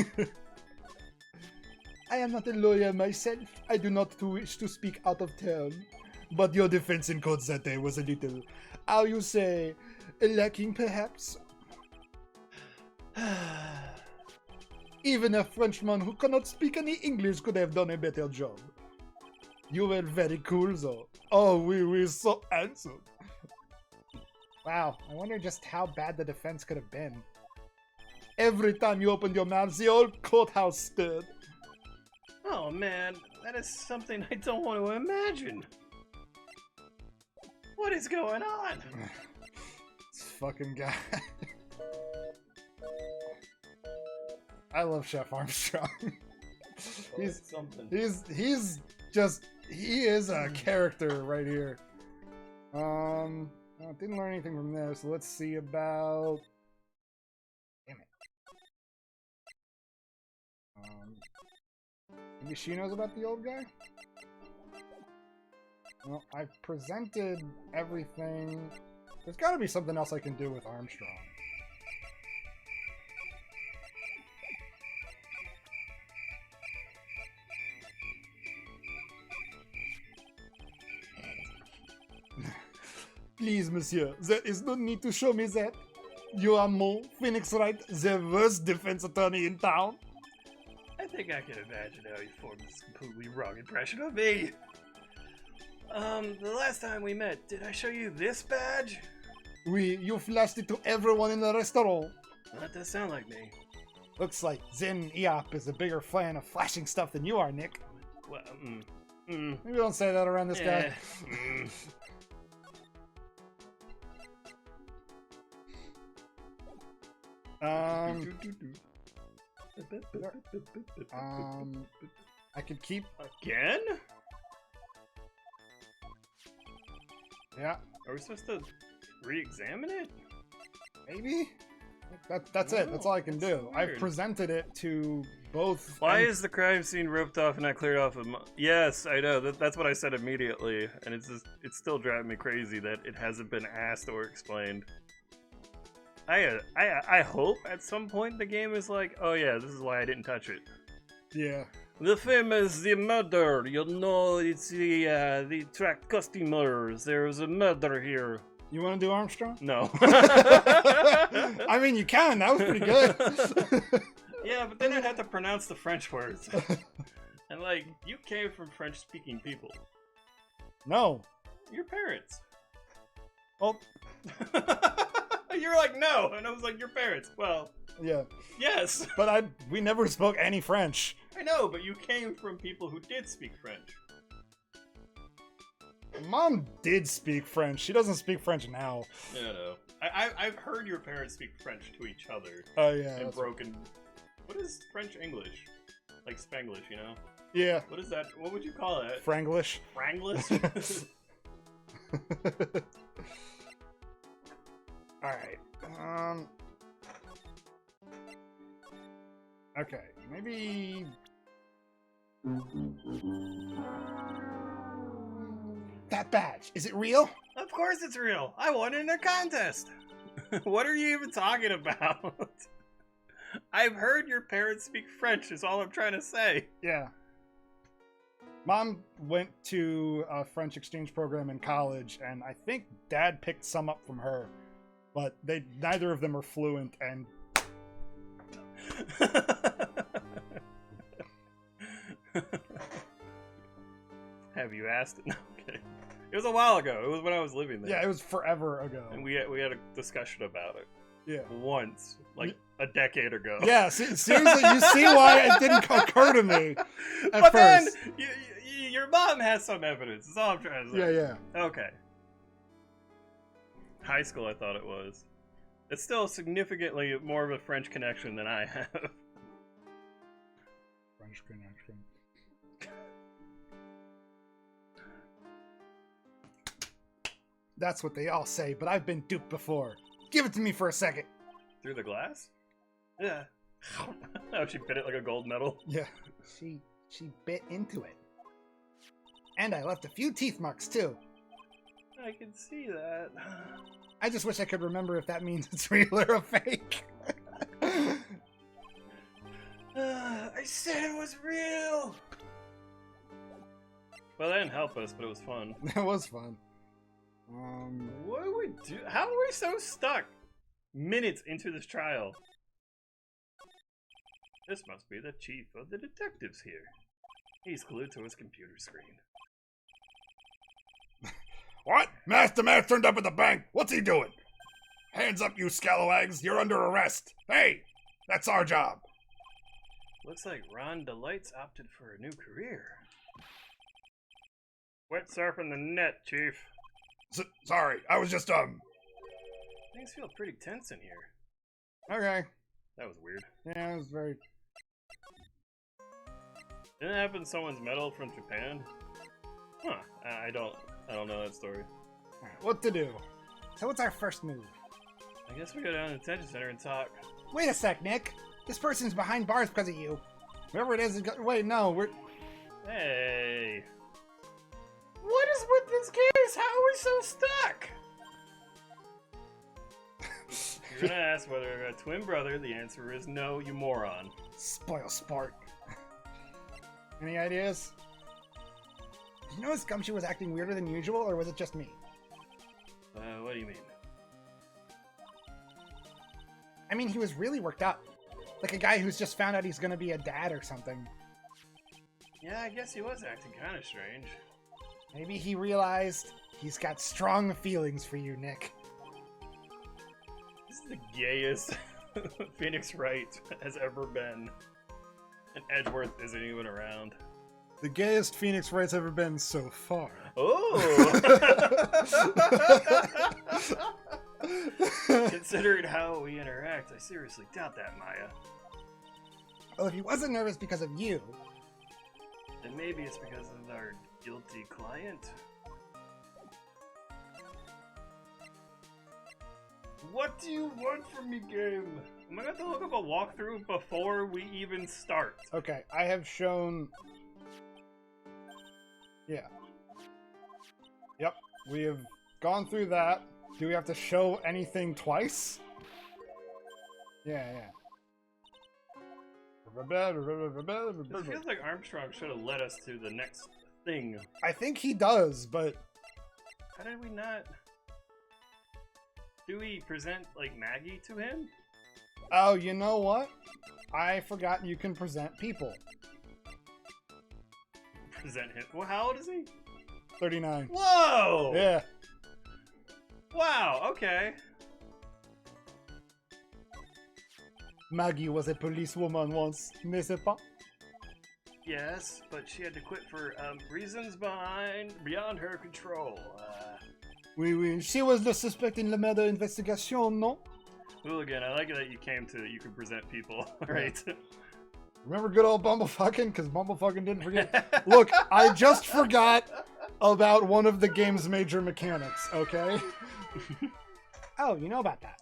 I am not a lawyer myself. I do not wish to speak out of turn. But your defense in court that day was a little, how you say, lacking perhaps? Even a Frenchman who cannot speak any English could have done a better job. You were very cool though. Oh, we so handsome. Wow, I wonder just how bad the defense could have been. Every time you opened your mouth, the whole courthouse stirred. Oh man, that is something I don't want to imagine. What is going on? This fucking guy. I love Chef Armstrong. he's something. He's just he is a character right here. I didn't learn anything from this. So let's see about. Damn it. Maybe she knows about the old guy. Well, I've presented everything. There's got to be something else I can do with Armstrong. Please, monsieur, there is no need to show me that. You are Mo, Phoenix Wright, the worst defense attorney in town. I think I can imagine how you formed this completely wrong impression of me. The last time we met, did I show you this badge? Oui, you flashed it to everyone in the restaurant. That does sound like me. Looks like Zen Eop is a bigger fan of flashing stuff than you are, Nick. Well, Maybe don't say that around this guy. I could keep. Again? Yeah, Are we supposed to re-examine it? maybe. That's it. That's all I can That's do. so I've weird. presented it to both. Why is the crime scene roped off and not cleared off of Yes, I know. That's what I said immediately. And it's still driving me crazy that it hasn't been asked or explained. I hope at some point the game is like, oh yeah, this is why I didn't touch it. Yeah. The famous the murder. You know, it's the attract customers. There's a murder here. You want to do Armstrong? No. I mean, you can. That was pretty good. Yeah, but then I'd have to pronounce the French words. And like, you came from French-speaking people. No. Your parents. Well, You were like, no, and I was like, your parents. Well, yeah. yes. But we never spoke any French. I know, but you came from people who did speak French. Mom did speak French. She doesn't speak French now. I know. I've heard your parents speak French to each other. Oh, yeah. In that's broken... What is French English? Like Spanglish, you know? Yeah. What is that? What would you call it? Franglish. Franglish? Alright. Okay. Maybe... That badge, is it real? Of course it's real. I won in a contest. What are you even talking about? I've heard your parents speak French is all I'm trying to say. Yeah. Mom went to a French exchange program in college, and I think Dad picked some up from her. But neither of them are fluent, and... Have you asked? No, okay. It was a while ago. It was when I was living there. Yeah, it was forever ago. And we had a discussion about it. Yeah. Once. Like a decade ago. Yeah, seriously, you see why it didn't occur to me at But first. then, your mom has some evidence. That's all I'm trying to say. Yeah. Okay. High school, I thought it was. It's still significantly more of a French connection than I have. French connection. That's what they all say, but I've been duped before. Give it to me for a second. Through the glass? Yeah. Oh, she bit it like a gold medal. Yeah. She bit into it. And I left a few teeth marks too. I can see that. I just wish I could remember if that means it's real or a fake. I said it was real! Well, that didn't help us, but it was fun. That was fun. What do we do? How are we so stuck? Minutes into this trial. This must be the chief of the detectives here. He's glued to his computer screen. What? Master Man turned up at the bank. What's he doing? Hands up, you scalawags. You're under arrest. Hey, that's our job. Looks like Ron Delight's opted for a new career. Quit surfing the net, Chief. Sorry, I was just, Things feel pretty tense in here. Okay. That was weird. Yeah, it was very... Didn't it happen to someone's medal from Japan? Huh. I don't know that story. Alright, what to do? So what's our first move? I guess we go down to the detention center and talk. Wait a sec, Nick. This person's behind bars because of you. Whoever it is... Wait, no, we're... Hey. What is with this case? How are we so stuck? You're gonna ask whether a twin brother. The answer is no, you moron. Spoil sport. Any ideas? Did you notice Gumshoe was acting weirder than usual, or was it just me? What do you mean? I mean, he was really worked up. Like a guy who's just found out he's gonna be a dad or something. Yeah, I guess he was acting kind of strange. Maybe he realized he's got strong feelings for you, Nick. This is the gayest Phoenix Wright has ever been. And Edgeworth isn't even around. The gayest Phoenix Wright's ever been so far. Oh! Considering how we interact, I seriously doubt that, Maya. Well, if he wasn't nervous because of you, And maybe it's because of our guilty client. What do you want from me, game? Am I going to have to look up a walkthrough before we even start? Okay, I have shown... Yeah. Yep, we have gone through that. Do we have to show anything twice? Yeah. It feels like Armstrong should have led us to the next thing. I think he does, but How did we not? Do we present, like, Maggie to him? oh, you know what? I forgot you can present people. Present him. Well, how old is he? 39. Whoa! Yeah. Wow, okay. Maggie was a policewoman once, n'est-ce pas? Yes, but she had to quit for reasons beyond her control. Oui, oui. She was the suspect in the murder investigation, no? Hooligan, I like it that you came to you can present people, right? Remember good old Bumblefucking? Because Bumblefucking didn't forget. Look, I just forgot about one of the game's major mechanics, okay? Oh, you know about that.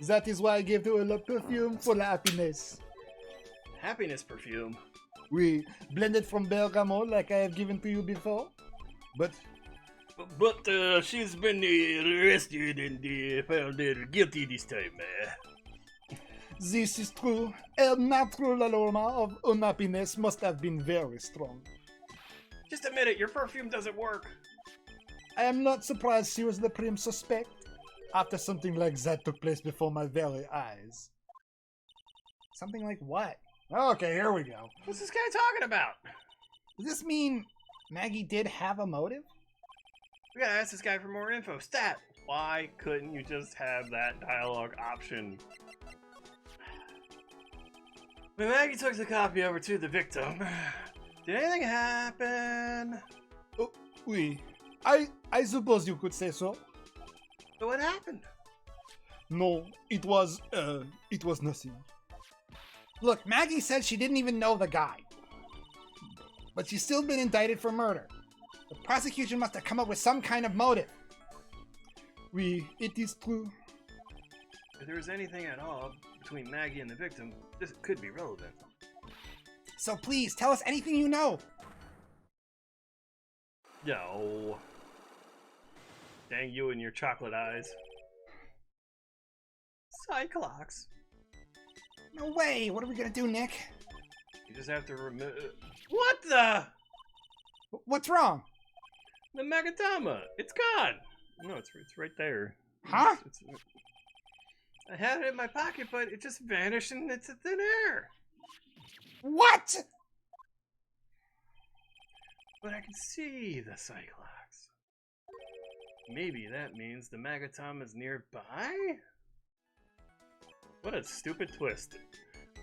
That is why I gave to her the perfume for the happiness. Happiness perfume. We blended from bergamot like I have given to you before. But But she's been arrested and found guilty this time. this is true. Her natural aroma of unhappiness must have been very strong. Just admit it, your perfume doesn't work. I am not surprised she was the prime suspect after something like that took place before my very eyes. Something like what? Okay, here we go. What's this guy talking about? Does this mean Maggie did have a motive? We gotta ask this guy for more info. Stat! Why couldn't you just have that dialogue option? When Maggie took the copy over to the victim, did anything happen? Oh, oui. I suppose you could say so. So what happened? No, it was nothing. Look, Maggie said she didn't even know the guy. But she's still been indicted for murder. The prosecution must have come up with some kind of motive. Oui, it is true. If there was anything at all between Maggie and the victim, this could be relevant. So please, tell us anything you know. No. Dang you and your chocolate eyes. Cyclops. No way. What are we gonna do, Nick? You just have to remove. What the? What's wrong? The Magatama. It's gone. No, it's right there. Huh? I had it in my pocket, but it just vanished into thin air. What? But I can see the Cyclops. Maybe that means the Magatama is nearby? What a stupid twist.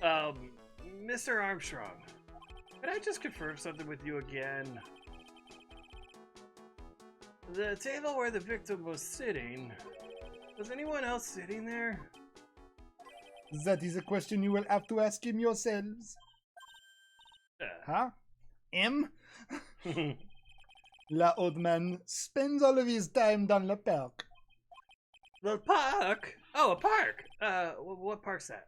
Mr. Armstrong, could I just confirm something with you again? The table where the victim was sitting, was anyone else sitting there? That is a question you will have to ask him yourselves. Huh? M? La old man spends all of his time down the park. The park? Oh, a park! What park's that?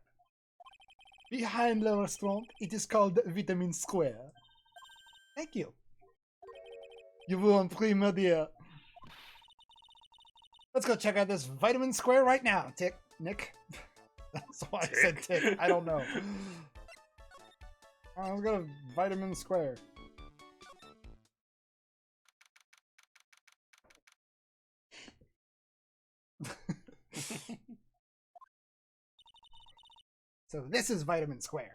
Behind the restaurant, it is called Vitamin Square. Thank you. You vous en prie, my dear. Let's go check out this Vitamin Square right now, Nick. That's why I said tick. I don't know. Let's go to Vitamin Square. So this is Vitamin Square.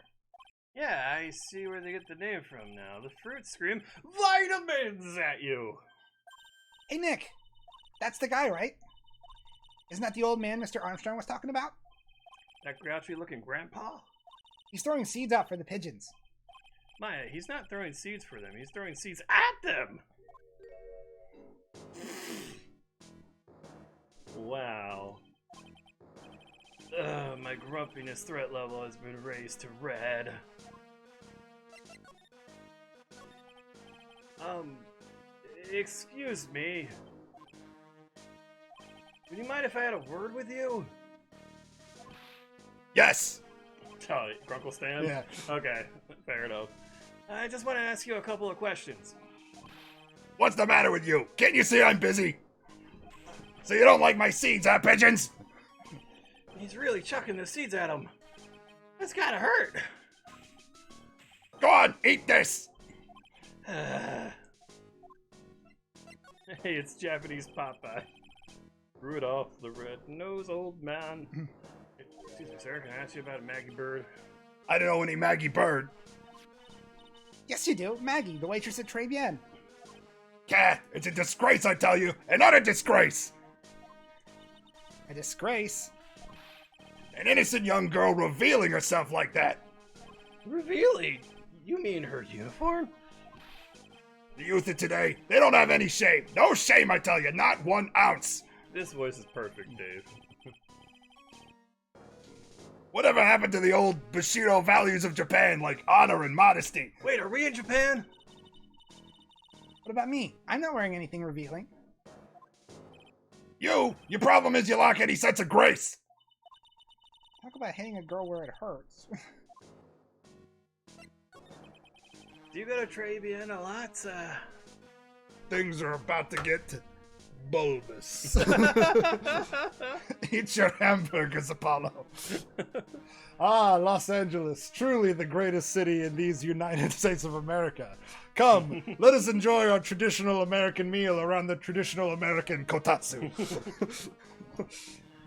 Yeah, I see where they get the name from now. The fruits scream vitamins at you! Hey, Nick. That's the guy, right? Isn't that the old man Mr. Armstrong was talking about? That grouchy looking grandpa? He's throwing seeds out for the pigeons. Maya, he's not throwing seeds for them, he's throwing seeds at them! Wow. My grumpiness threat level has been raised to red. Excuse me. Would you mind if I had a word with you? Yes! Oh, Grunkle Stan? Yeah. Okay, fair enough. I just want to ask you a couple of questions. What's the matter with you? Can't you see I'm busy? So you don't like my seeds, huh, pigeons? He's really chucking the seeds at him. That's gotta hurt. Go on, eat this! Hey, it's Japanese Popeye. Rudolph the red-nosed old man. Excuse me, sir, can I ask you about a Maggie Bird? I don't know any Maggie Bird. Yes, you do. Maggie, the waitress at Très Bien. Cat, it's a disgrace, I tell you. An utter disgrace. A disgrace? An innocent young girl revealing herself like that. Revealing? You mean her uniform? The youth of today, they don't have any shame. No shame, I tell you, not 1 ounce. This voice is perfect, Dave. Whatever happened to the old Bushido values of Japan, like honor and modesty? Wait, are we in Japan? What about me? I'm not wearing anything revealing. Your problem is you lack any sense of grace. Talk about hitting a girl where it hurts. Do you go to Très Bien a lot? Things are about to get bulbous. Eat your hamburgers, Apollo. Ah, Los Angeles, truly the greatest city in these United States of America. Come, let us enjoy our traditional American meal around the traditional American kotatsu.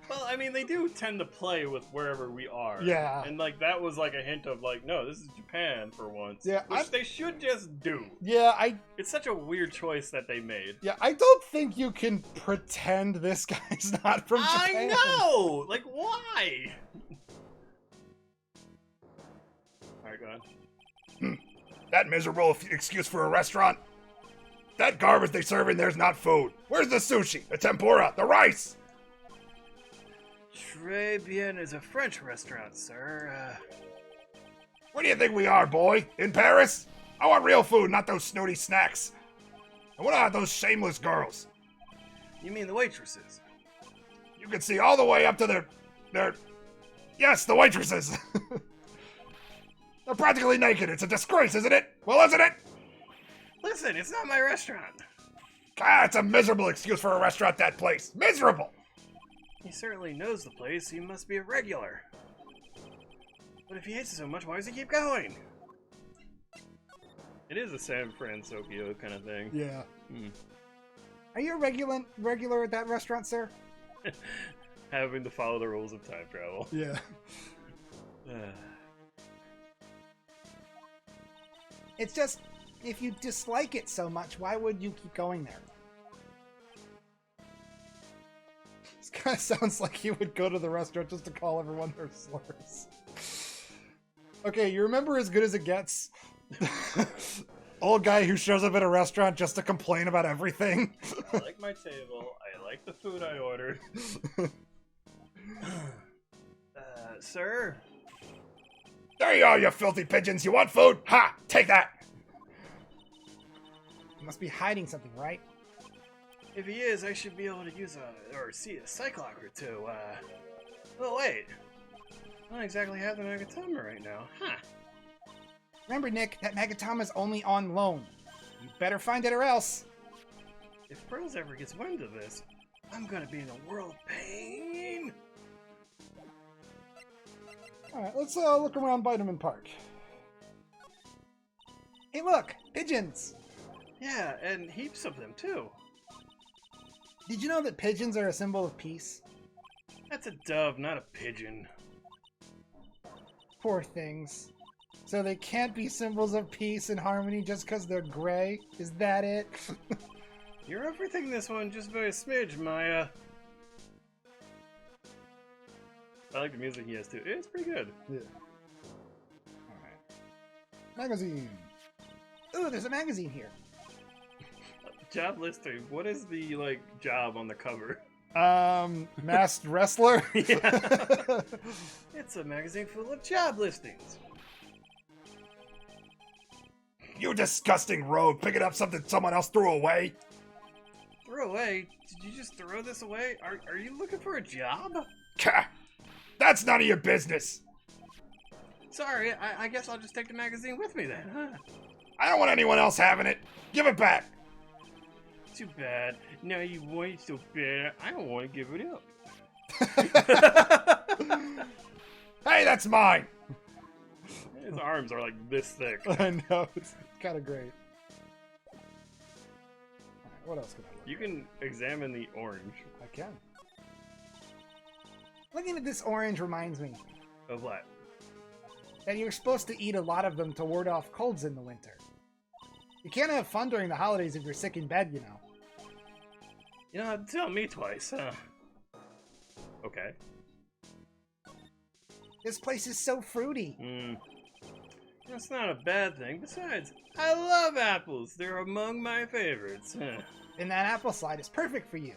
Well, I mean, they do tend to play with wherever we are. Yeah. And, like, that was, like, a hint of, like, no, this is Japan for once. Yeah, Which they should just do. Yeah, It's such a weird choice that they made. I don't think you can pretend this guy's not from Japan. I know! Like, why? Alright, go on. That miserable excuse for a restaurant. That garbage they serve in there's not food. Where's the sushi, the tempura, the rice? Très Bien is a French restaurant, sir. Where do you think we are, boy? In Paris? I want real food, not those snooty snacks. And what about those shameless girls? You mean the waitresses? You can see all the way up to their... Yes, the waitresses. They're practically naked. It's a disgrace, isn't it? Well, isn't it? Listen, it's not my restaurant. Ah, it's a miserable excuse for a restaurant, that place. Miserable! He certainly knows the place. He must be a regular. But if he hates it so much, why does he keep going? It is a San Francisco kind of thing. Yeah. Are you a regular at that restaurant, sir? Having to follow the rules of time travel. Yeah. It's just, if you dislike it so much, why would you keep going there? This kind of sounds like he would go to the restaurant just to call everyone their slurs. Okay, you remember As Good as It Gets? Old guy who shows up at a restaurant just to complain about everything. I like my table. I like the food I ordered. Sir? There you are, you filthy pigeons. You want food? Ha! Take that! You must be hiding something, right? If he is, I should be able to use see a cyclock or two. Oh wait. I don't exactly have the Magatama right now. Huh. Remember, Nick, that Magatama's only on loan. You better find it or else. If Pearls ever gets wind of this, I'm gonna be in a world of pain. Alright, let's look around Vitamin Park. Hey, look! Pigeons! Yeah, and heaps of them too. Did you know that pigeons are a symbol of peace? That's a dove, not a pigeon. Poor things. So they can't be symbols of peace and harmony just because they're gray? Is that it? You're overthinking this one just by a smidge, Maya. I like the music he has too. It's pretty good. Yeah. Alright. Magazine. Ooh, there's a magazine here. Job listing. What is the, like, job on the cover? Masked wrestler? Yeah. It's a magazine full of job listings. You disgusting rogue, picking up something someone else threw away? Throw away? Did you just throw this away? Are you looking for a job? Kah! That's none of your business. Sorry, I guess I'll just take the magazine with me then, huh? I don't want anyone else having it. Give it back. Too bad. Now you want it so bad, I don't want to give it up. Hey, that's mine. His arms are like this thick. I know, it's kind of great. Alright, what else can I look You at? can examine the orange. I can. Looking at this orange reminds me Of what? that you're supposed to eat a lot of them to ward off colds in the winter. You can't have fun during the holidays if you're sick in bed, you know. You don't have to tell me twice, huh? Okay. This place is so fruity. That's not a bad thing. Besides, I love apples. They're among my favorites. And that apple slide is perfect for you.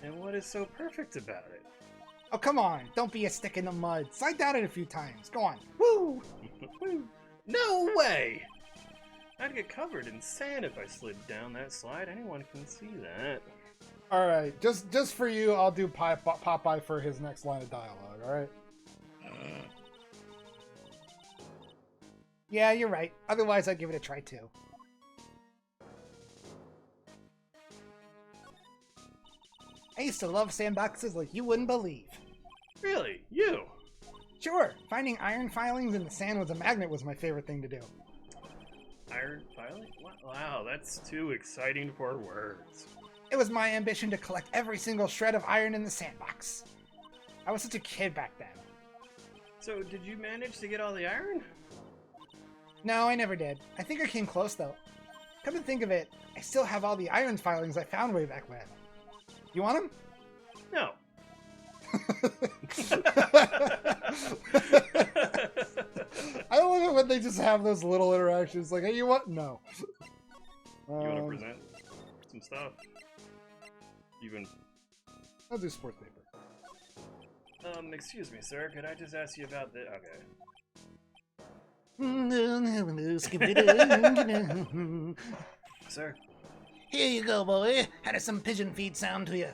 And what is so perfect about it? Oh, come on. Don't be a stick in the mud. Slide down it a few times. Go on. Woo! No way! I'd get covered in sand if I slid down that slide. Anyone can see that. Alright, just for you, I'll do Popeye for his next line of dialogue, alright? Yeah, you're right. Otherwise, I'd give it a try, too. I used to love sandboxes like you wouldn't believe. Really? You? Sure, finding iron filings in the sand with a magnet was my favorite thing to do. Iron filing? Wow, that's too exciting for words. It was my ambition to collect every single shred of iron in the sandbox. I was such a kid back then. So, did you manage to get all the iron? No, I never did. I think I came close, though. Come to think of it, I still have all the iron filings I found way back when. You want them? No. I love it when they just have those little interactions like, hey, you want? No. You want to present some stuff? Even. I'll do sports paper. Excuse me, sir. Could I just ask you about the? Okay. Sir, Here you go, boy. How does some pigeon feed sound to you?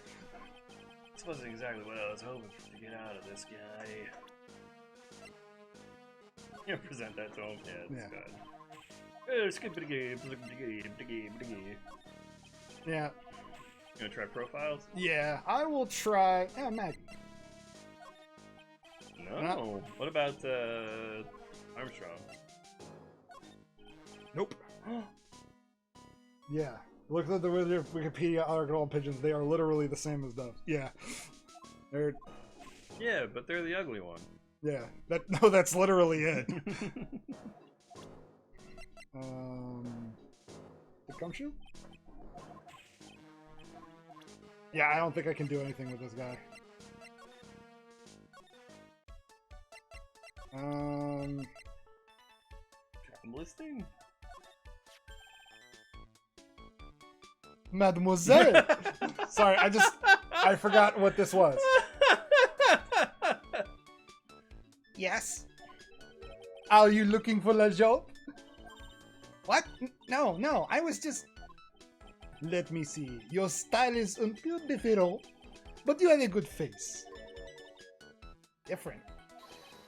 this wasn't exactly what I was hoping to get out of this guy. You present that to him? Yeah, it's Yeah. good. Oh, skip it again. Yeah. You gonna try profiles? Yeah, I will try. Yeah, Maggie. No. What about Armstrong? Nope. Yeah. Look at the Wikipedia article on pigeons. They are literally the same as doves. Yeah. They're. Yeah, but they're the ugly one. Yeah. No, that's literally it. The gumshoe? Yeah, I don't think I can do anything with this guy. Listing? Mademoiselle! Sorry, I forgot what this was. Yes? Are you looking for la job? What? No, I was just... Let me see. Your style is un peu différent, but you have a good face. different.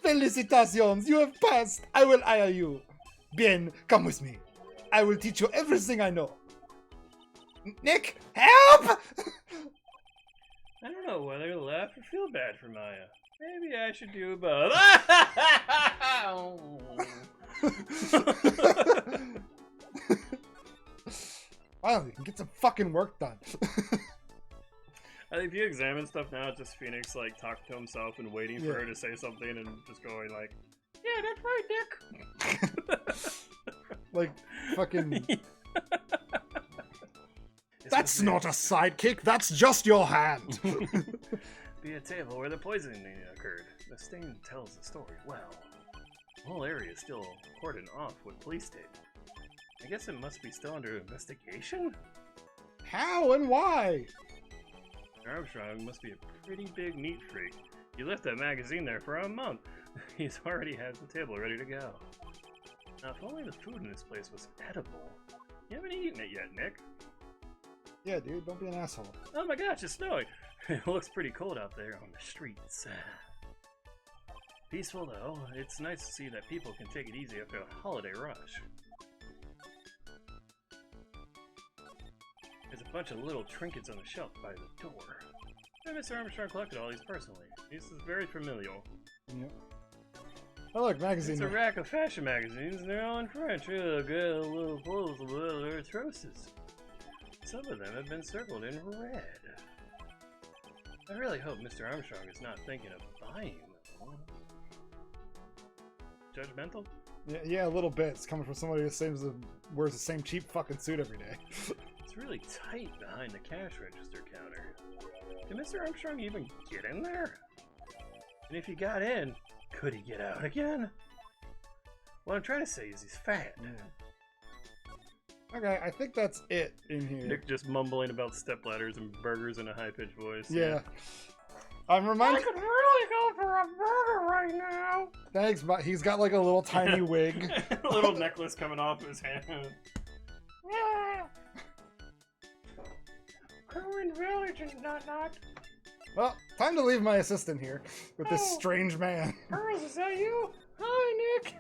Felicitations, you have passed. I will hire you. Bien, come with me. I will teach you everything I know. Nick, help! I don't know whether to laugh or feel bad for Maya. Maybe I should do both. Finally, we can get some fucking work done. I think if you examine stuff now, it's just Phoenix like talking to himself and waiting for her to say something and just going like, "Yeah, that's right, Nick." Like, fucking... That's not a sidekick, that's just your hand. Be a table where the poisoning occurred. The stain tells the story well. The whole area is still cordoned off with police tape. I guess it must be still under investigation? How and why? Armstrong must be a pretty big meat freak. He left that magazine there for a month. He's already had the table ready to go. Now, if only the food in this place was edible. You haven't eaten it yet, Nick. Yeah, dude, don't be an asshole. Oh my gosh, it's snowing. It looks pretty cold out there on the streets. Peaceful though. It's nice to see that people can take it easy after a holiday rush. There's a bunch of little trinkets on the shelf by the door. Mr. Armstrong collected all these personally. This is very familial. Yep. Oh look, It's magazine. a rack of fashion magazines, and they're all in French. Ugh, a little pulls, a little atrocious. Some of them have been circled in red. I really hope Mr. Armstrong is not thinking of buying them. Judgmental? Yeah, a little bit. It's coming from somebody who wears the same cheap fucking suit every day. It's really tight behind the cash register counter. Did Mr. Armstrong even get in there? And if he got in, could he get out again? What I'm trying to say is he's fat. Okay, I think that's it in here. Nick just mumbling about stepladders and burgers in a high-pitched voice. Yeah. I'm reminded. I could really go for a burger right now. Thanks, but he's got like a little tiny wig. A little necklace coming off his hand. Yeah. Cohen Village and not. Well, time to leave my assistant here with this strange man. Girls, is that you? Hi, Nick.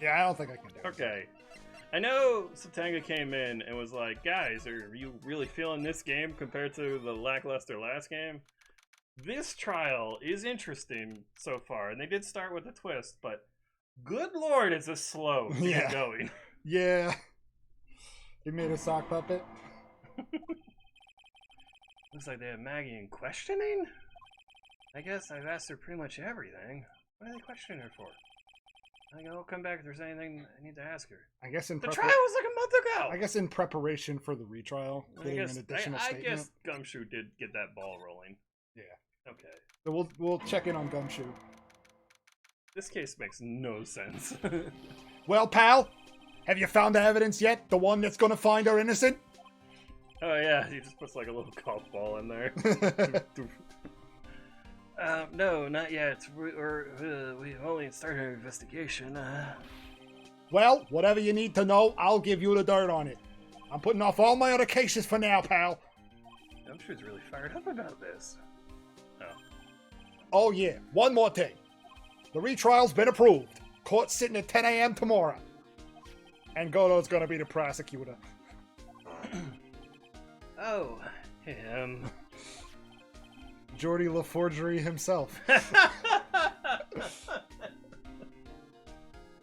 Yeah, I don't think I can do it. Okay. I know Satanga came in and was like, guys, are you really feeling this game compared to the lackluster last game? This trial is interesting so far, and they did start with a twist, but good lord, it's a slow to get going. Yeah. He made a sock puppet. Looks like they have Maggie in questioning? I guess I've asked her pretty much everything. What are they questioning her for? I'll come back if there's anything I need to ask her. I guess in The trial was like a month ago! I guess in preparation for the retrial, getting an additional I statement. guess Gumshoe did get that ball rolling. Yeah. Okay. So we'll check in on Gumshoe. This case makes no sense. Well, pal, have you found the evidence yet? The one that's gonna find her innocent? Oh yeah, he just puts like a little golf ball in there. No, not yet. We've only started our investigation. Well, whatever you need to know, I'll give you the dirt on it. I'm putting off all my other cases for now, pal. I'm sure he's really fired up about this. Oh yeah, one more thing. The retrial's been approved. Court's sitting at 10 a.m. tomorrow. And Godo's gonna be the prosecutor. Oh, him. Geordie LaForgery himself.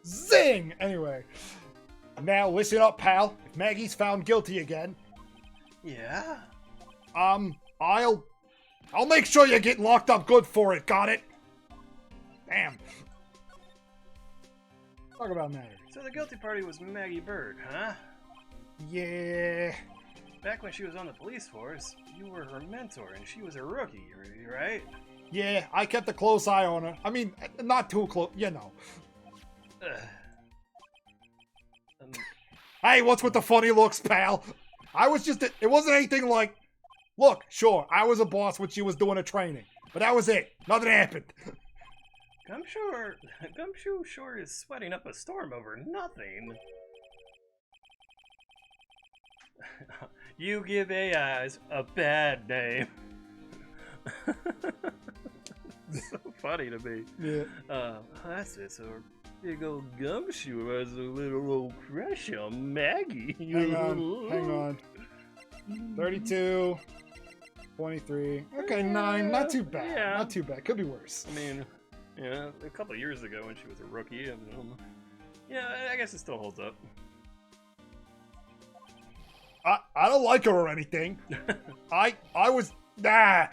Zing! Anyway. Now listen up, pal. If Maggie's found guilty again, Yeah? I'll make sure you get locked up good for it, got it? Damn. Talk about matter. So the guilty party was Maggie Bird, huh? Yeah. Back when she was on the police force, you were her mentor and she was a rookie, right? Yeah, I kept a close eye on her. I mean, not too close, you know. Hey, what's with the funny looks, pal? I was just, it wasn't anything like, look, sure, I was a boss when she was doing a training, but that was it. Nothing happened. Gumshoe sure is sweating up a storm over nothing. You give AIs a bad name. So funny to me. Yeah. That's it. So big old Gumshoe has a little old crush on Maggie. Hang on. 32, 23. Okay, 9. Not too bad. Yeah. Not too bad. Could be worse. I mean, yeah, a couple of years ago when she was a rookie, yeah, I guess it still holds up. I don't like her or anything. I was, nah.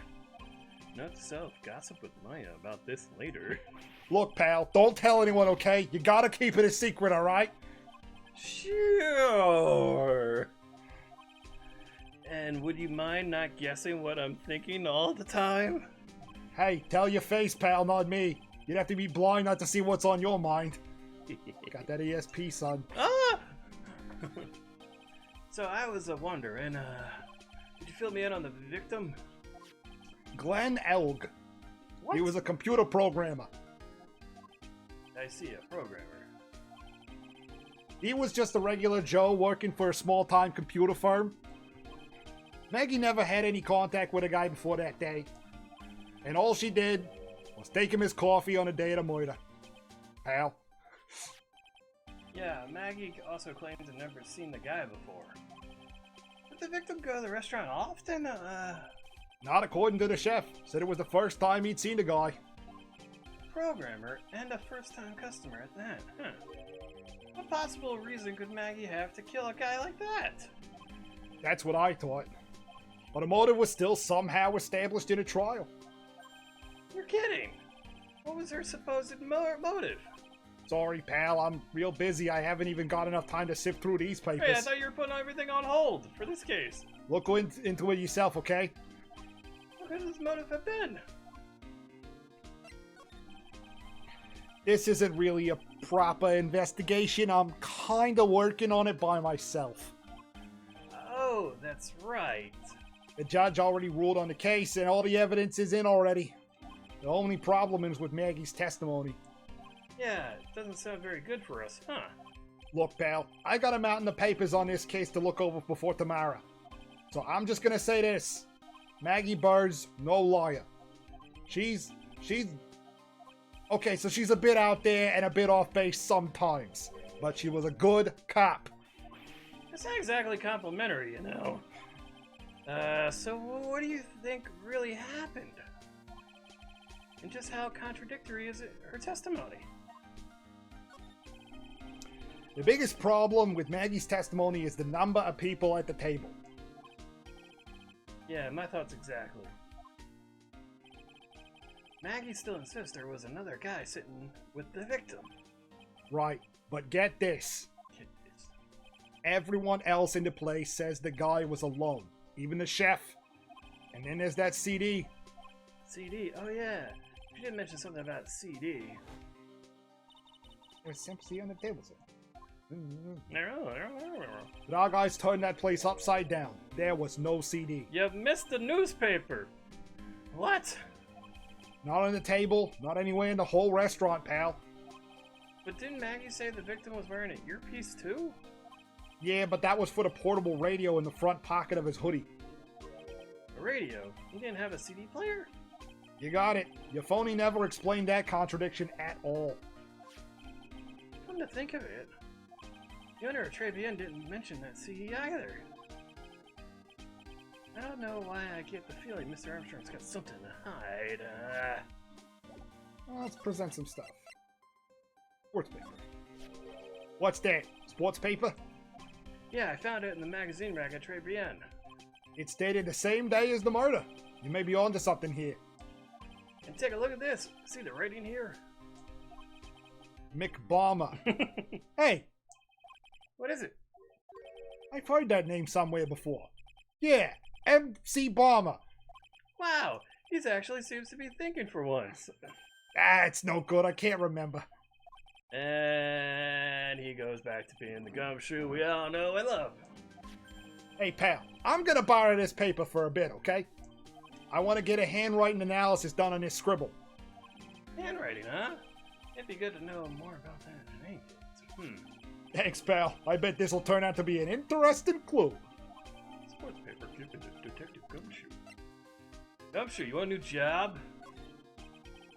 Note to self, gossip with Maya about this later. Look, pal, don't tell anyone, okay? You gotta keep it a secret, alright? Sure. And would you mind not guessing what I'm thinking all the time? Hey, tell your face, pal, not me. You'd have to be blind not to see what's on your mind. Got that ESP, son. Ah! So I was wondering, did you fill me in on the victim? Glenn Elg. What? He was a computer programmer. I see, a programmer. He was just a regular Joe working for a small-time computer firm. Maggie never had any contact with a guy before that day. And all she did was take him his coffee on the day of the murder. Pal. Yeah, Maggie also claims to never seen the guy before. Did the victim go to the restaurant often? Not according to the chef. Said it was the first time he'd seen the guy. Programmer and a first-time customer at that, huh? What possible reason could Maggie have to kill a guy like that? That's what I thought. But a motive was still somehow established in a trial. You're kidding! What was her supposed motive? Sorry, pal, I'm real busy. I haven't even got enough time to sift through these papers. Hey, I thought you were putting everything on hold for this case. Look into it yourself, okay? What could his motive have been? This isn't really a proper investigation. I'm kinda working on it by myself. Oh, that's right. The judge already ruled on the case, and all the evidence is in already. The only problem is with Maggie's testimony. Yeah, it doesn't sound very good for us, huh? Look, pal, I got him out in the papers on this case to look over before tomorrow. So I'm just gonna say this. Maggie Bird's no liar. She's... Okay, so she's a bit out there and a bit off base sometimes. But she was a good cop. It's not exactly complimentary, you know. So what do you think really happened? And just how contradictory is her testimony? The biggest problem with Maggie's testimony is the number of people at the table. Yeah, my thoughts exactly. Maggie still insists there was another guy sitting with the victim. Right, but get this. Get this. Everyone else in the place says the guy was alone. Even the chef. And then there's that CD. CD? Oh yeah. You did mention something about CD. There's some CD on the table, sir. But our guys turned that place upside down. There was no CD. You missed the newspaper. What? Not on the table, not anywhere in the whole restaurant, pal. But didn't Maggie say the victim was wearing an earpiece too? Yeah, but that was for the portable radio in the front pocket of his hoodie. A radio? He didn't have a CD player? You got it. Your phony never explained that contradiction at all. Come to think of it, the owner of Trebian didn't mention that CD either. I don't know why I get the feeling Mr. Armstrong's got something to hide. Let's present some stuff. Sports paper. What's that? Sports paper? Yeah, I found it in the magazine rack at Trebian. It's dated the same day as the murder. You may be onto something here. And take a look at this. See the writing here? Mick Balmer. Hey! What is it? I've heard that name somewhere before. Yeah, MC Balmer. Wow, he actually seems to be thinking for once. Ah, it's no good. I can't remember. And he goes back to being the gumshoe we all know and love. Hey, pal, I'm gonna borrow this paper for a bit, okay? I want to get a handwriting analysis done on this scribble. Handwriting, huh? It'd be good to know more about that than anything. Thanks, pal. I bet this'll turn out to be an interesting clue. Sports paper given to Detective Gumshoe. Gumshoe, you want a new job?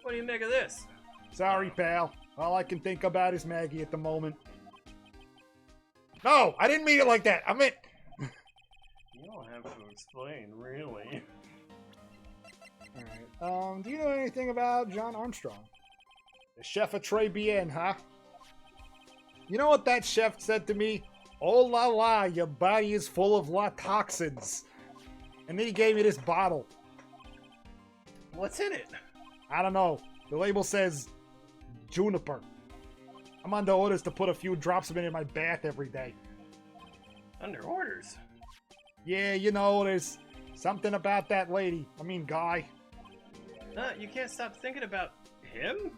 What do you make of this? Sorry, pal. All I can think about is Maggie at the moment. No, I didn't mean it like that. I meant... You don't have to explain, really. Alright, do you know anything about John Armstrong? The chef at Trey Bien, huh? You know what that chef said to me? Oh la la, your body is full of toxins. And then he gave me this bottle. What's in it? I don't know. The label says juniper. I'm under orders to put a few drops of it in my bath every day. Under orders? Yeah, you know, there's something about that lady. I mean, guy. You can't stop thinking about him?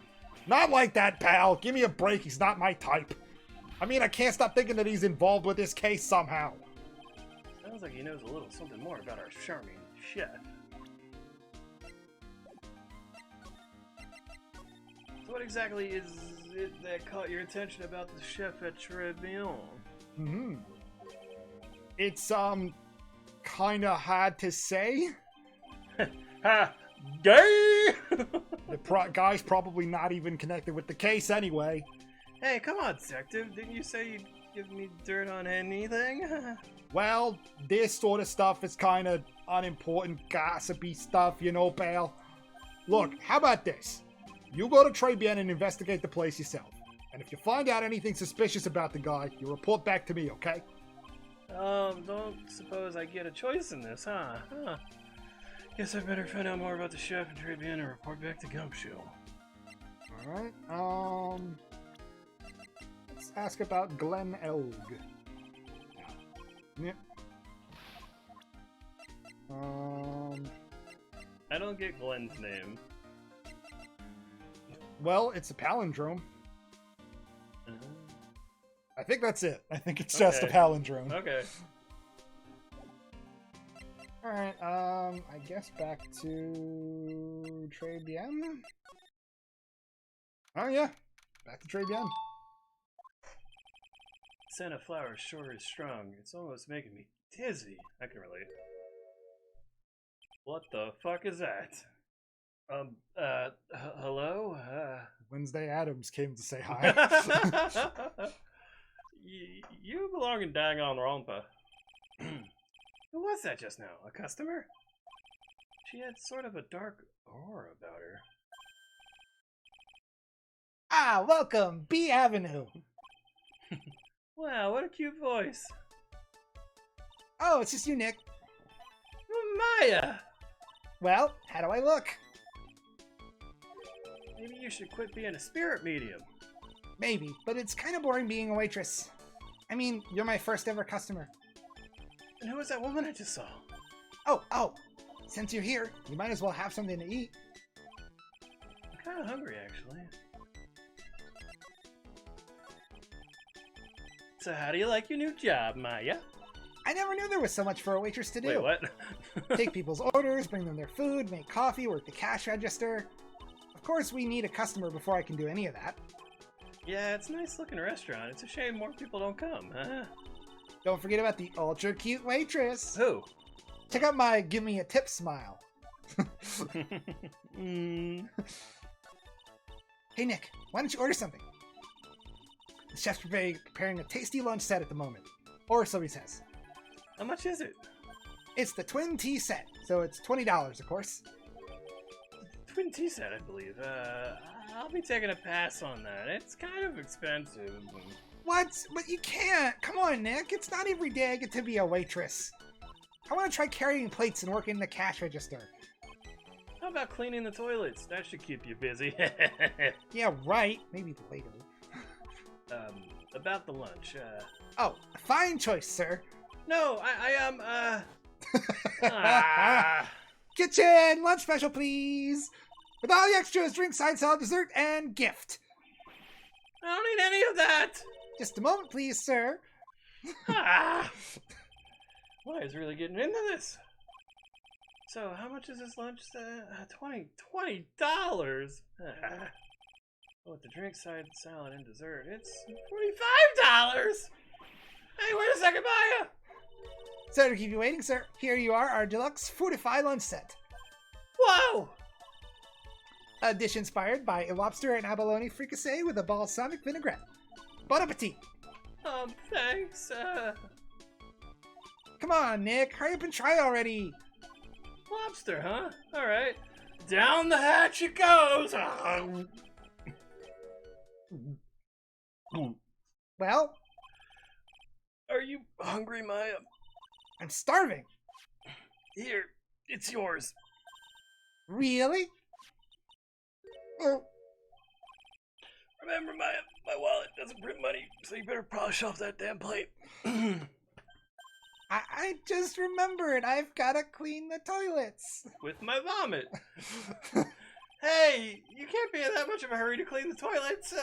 Not like that, pal. Give me a break. He's not my type. I mean, I can't stop thinking that he's involved with this case somehow. Sounds like he knows a little something more about our charming chef. So what exactly is it that caught your attention about the chef at Trebion? It's, kinda hard to say. Ha! Gay! The guy's probably not even connected with the case anyway. Hey, come on, detective. Didn't you say give me dirt on anything? Well, this sort of stuff is kind of unimportant, gossipy stuff, you know, pal. Look, how about this? You go to Trebian and investigate the place yourself. And if you find out anything suspicious about the guy, you report back to me, okay? Don't suppose I get a choice in this, huh? Guess I better find out more about the chef and Trebian and report back to Gumshoe. Alright, let's ask about Glen Elg. Yeah. I don't get Glenn's name. Well, it's a palindrome. I think that's it. I think it's just a Okay. palindrome. Okay. Alright, I guess back to Trebian. Oh yeah, back to Trebian. Scent of flowers sure is strong. It's almost making me dizzy. I can relate. What the fuck is that? Hello? Wednesday Addams came to say hi. You belong in Dagon Rompa. Who was that just now? A customer? She had sort of a dark aura about her. Ah, welcome, B Avenue. Wow, what a cute voice. Oh, it's just you, Nick. Maya! Well, how do I look? Maybe you should quit being a spirit medium. Maybe, but it's kind of boring being a waitress. I mean, you're my first ever customer. And who was that woman I just saw? Oh, since you're here, you might as well have something to eat. I'm kind of hungry, actually. So how do you like your new job, Maya? I never knew there was so much for a waitress to do. Wait, what? Take people's orders, bring them their food, make coffee, work the cash register. Of course, we need a customer before I can do any of that. Yeah, it's a nice looking restaurant. It's a shame more people don't come, huh? Don't forget about the ultra cute waitress. Who? Check out my give me a tip smile. Mm. Hey Nick, why don't you order something? The chef's preparing a tasty lunch set at the moment. Or so he says. How much is it? It's the twin tea set, so it's $20, of course. Twin tea set, I believe. I'll be taking a pass on that. It's kind of expensive. What? But you can't. Come on, Nick. It's not every day I get to be a waitress. I want to try carrying plates and working the cash register. How about cleaning the toilets? That should keep you busy. Yeah, right. Maybe later. About the lunch. Oh, fine choice, sir. No, ah. Kitchen! Lunch special, please! With all the extras, drink, side salad, dessert, and gift. I don't need any of that. Just a moment, please, sir. Ah. Well, he's really getting into this. So, how much is this lunch? $20. Oh, with the drink, side salad, and dessert, it's $45. Hey, wait a second, Maya. Sorry to keep you waiting, sir. Here you are, our deluxe Fortify lunch set. Whoa! A dish inspired by a lobster and abalone fricassee with a balsamic vinaigrette. Bon appetit! Thanks. Come on, Nick. Hurry up and try already. Lobster, huh? All right. Down the hatch it goes. Well, Are you hungry, Maya? I'm starving. Here, it's yours. Really? Oh, Remember, Maya, my wallet doesn't print money, so you better polish off that damn plate. I just remembered. I've got to clean the toilets. With my vomit. Hey, you can't be in that much of a hurry to clean the toilets.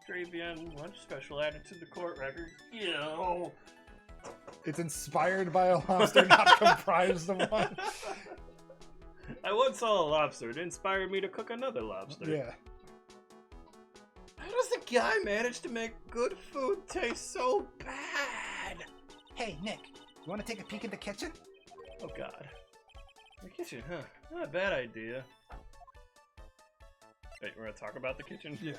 Trebian lunch special added to the court record. Yo. It's inspired by a lobster, not comprised of one. I once saw a lobster. It inspired me to cook another lobster. Yeah. How does the guy manage to make good food taste so bad? Hey, Nick, you want to take a peek at the kitchen? Oh god. The kitchen, huh? Not a bad idea. Wait, we're gonna talk about the kitchen? Yeah.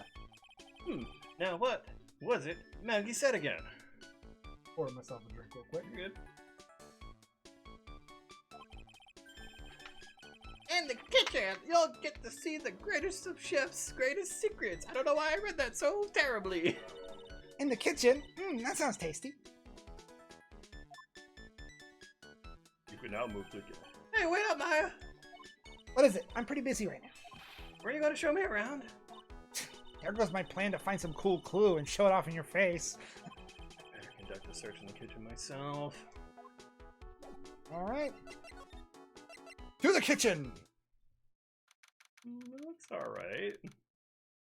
Now what was it Maggie said again? Pour myself a drink real quick. You're good. In the kitchen, you'll get to see the greatest of chefs' greatest secrets. I don't know why I read that so terribly. In the kitchen? That sounds tasty. You can now move to the kitchen. Hey, wait up, Maya. What is it? I'm pretty busy right now. Where are you going to show me around? There goes my plan to find some cool clue and show it off in your face. I better conduct a search in the kitchen myself. Alright. To the kitchen! Looks alright.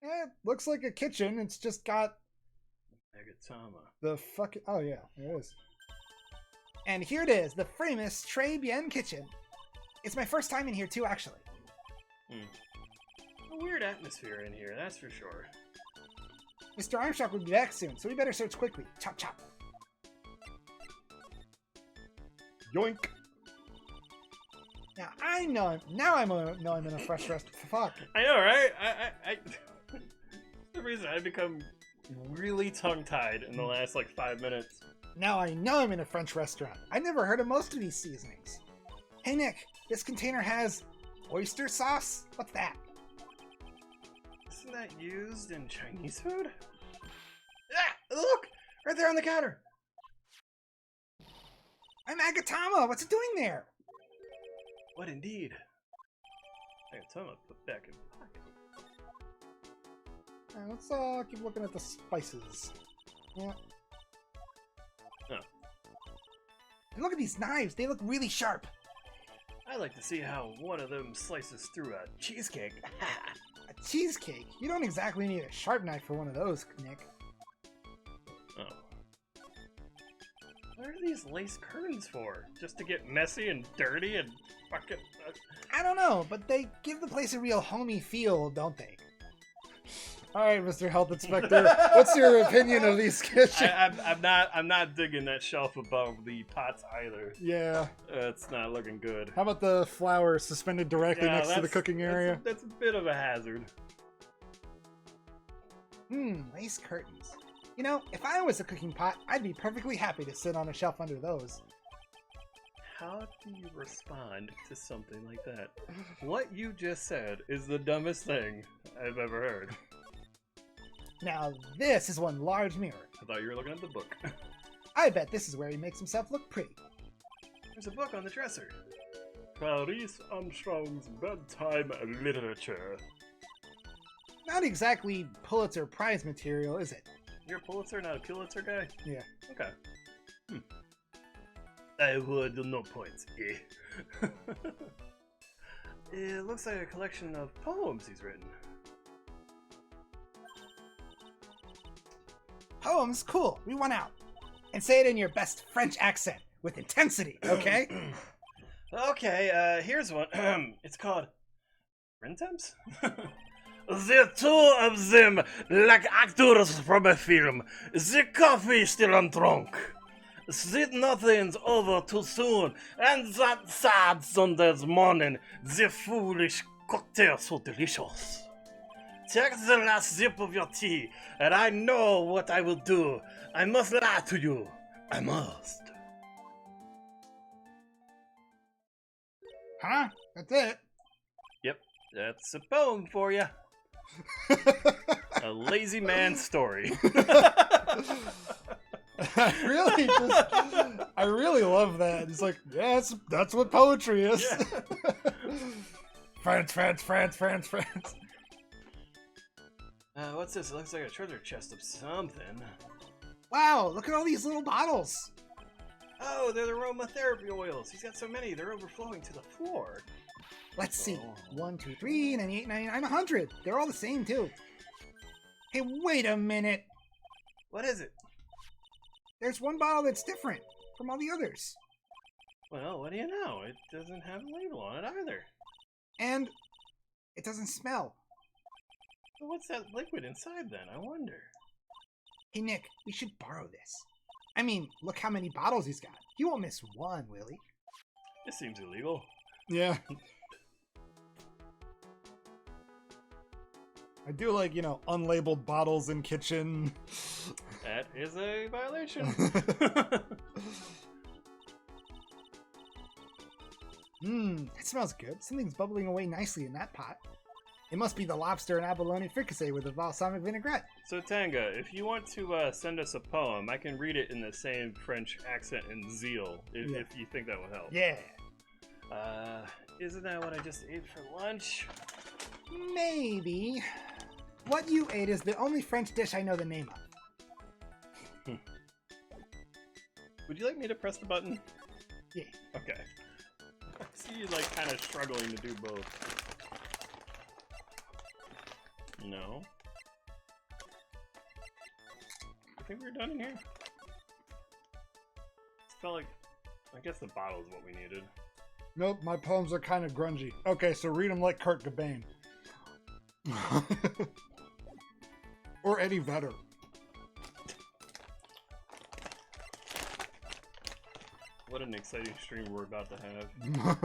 Eh, looks like a kitchen. It's just got Negatama. the fucking... Oh, yeah, it is. And here it is, the famous Très Bien kitchen. It's my first time in here, too, actually. A weird atmosphere in here, that's for sure. Mr. Armstrong will be back soon, so we better search quickly. Chop, chop. Yoink. Now I know. Now I know I'm in a fresh restaurant. Fuck. I know, right? I for some reason I've become really tongue-tied in the last, 5 minutes. Now I know I'm in a French restaurant. I've never heard of most of these seasonings. Hey Nick, this container has oyster sauce? What's that? Isn't that used in Chinese food? Ah, look! Right there on the counter. I'm Agatama. What's it doing there? What indeed? Negatama put back in pocket. Let's keep looking at the spices. Yeah. Oh. And look at these knives. They look really sharp. I'd like to see how one of them slices through a cheesecake. A cheesecake? You don't exactly need a sharp knife for one of those, Nick. Oh. What are these lace curtains for? Just to get messy and dirty and fucking... I don't know, but they give the place a real homey feel, don't they? All right, Mr. Health Inspector, what's your opinion of these kitchens? I'm not digging that shelf above the pots either. Yeah. It's not looking good. How about the flour suspended directly Yeah, next to the that's- cooking area? That's a bit of a hazard. Lace curtains. You know, if I was a cooking pot, I'd be perfectly happy to sit on a shelf under those. How do you respond to something like that? What you just said is the dumbest thing I've ever heard. Now, this is one large mirror. I thought you were looking at the book. I bet this is where he makes himself look pretty. There's a book on the dresser. Clarice Armstrong's Bedtime Literature. Not exactly Pulitzer Prize material, is it? You're a Pulitzer, not a Pulitzer guy? Yeah. Okay. I would no points, eh? It looks like a collection of poems he's written. Poems? Cool. We won out. And say it in your best French accent, with intensity, okay? Okay, here's one. It's called Printemps? The two of them, like actors from a film. The coffee still undrunk. The nothing's over too soon, and that sad Sunday's morning, the foolish cocktail so delicious. Take the last sip of your tea, and I know what I will do. I must lie to you. I must. Huh? That's it? Yep, that's a poem for you. A lazy man's story. I really love that. It's like, yeah, that's what poetry is. Yeah. France. What's this? It looks like a treasure chest of something. Wow, look at all these little bottles. Oh, they're the aromatherapy oils. He's got so many, they're overflowing to the floor. Let's see. Oh. 1, 2, 3, 98, 99, 100. They're all the same, too. Hey, wait a minute. What is it? There's one bottle that's different from all the others. Well, what do you know? It doesn't have a label on it either. And it doesn't smell. Well, what's that liquid inside then? I wonder. Hey, Nick, we should borrow this. I mean, look how many bottles he's got. He won't miss one, will he? This seems illegal. Yeah. I do like, unlabeled bottles in kitchen. That is a violation. Mmm, that smells good. Something's bubbling away nicely in that pot. It must be the lobster and abalone fricassee with the balsamic vinaigrette. So Tanga, if you want to send us a poem, I can read it in the same French accent and zeal, if you think that would help. Yeah. Isn't that what I just ate for lunch? Maybe. What you ate is the only French dish I know the name of. Would you like me to press the button? Yeah. Okay. I see you like kind of struggling to do both. No. I think we're done in here. It felt like, I guess the bottle is what we needed. Nope, my poems are kind of grungy. Okay, so read them like Kurt Cobain. Or Eddie Vedder. What an exciting stream we're about to have. I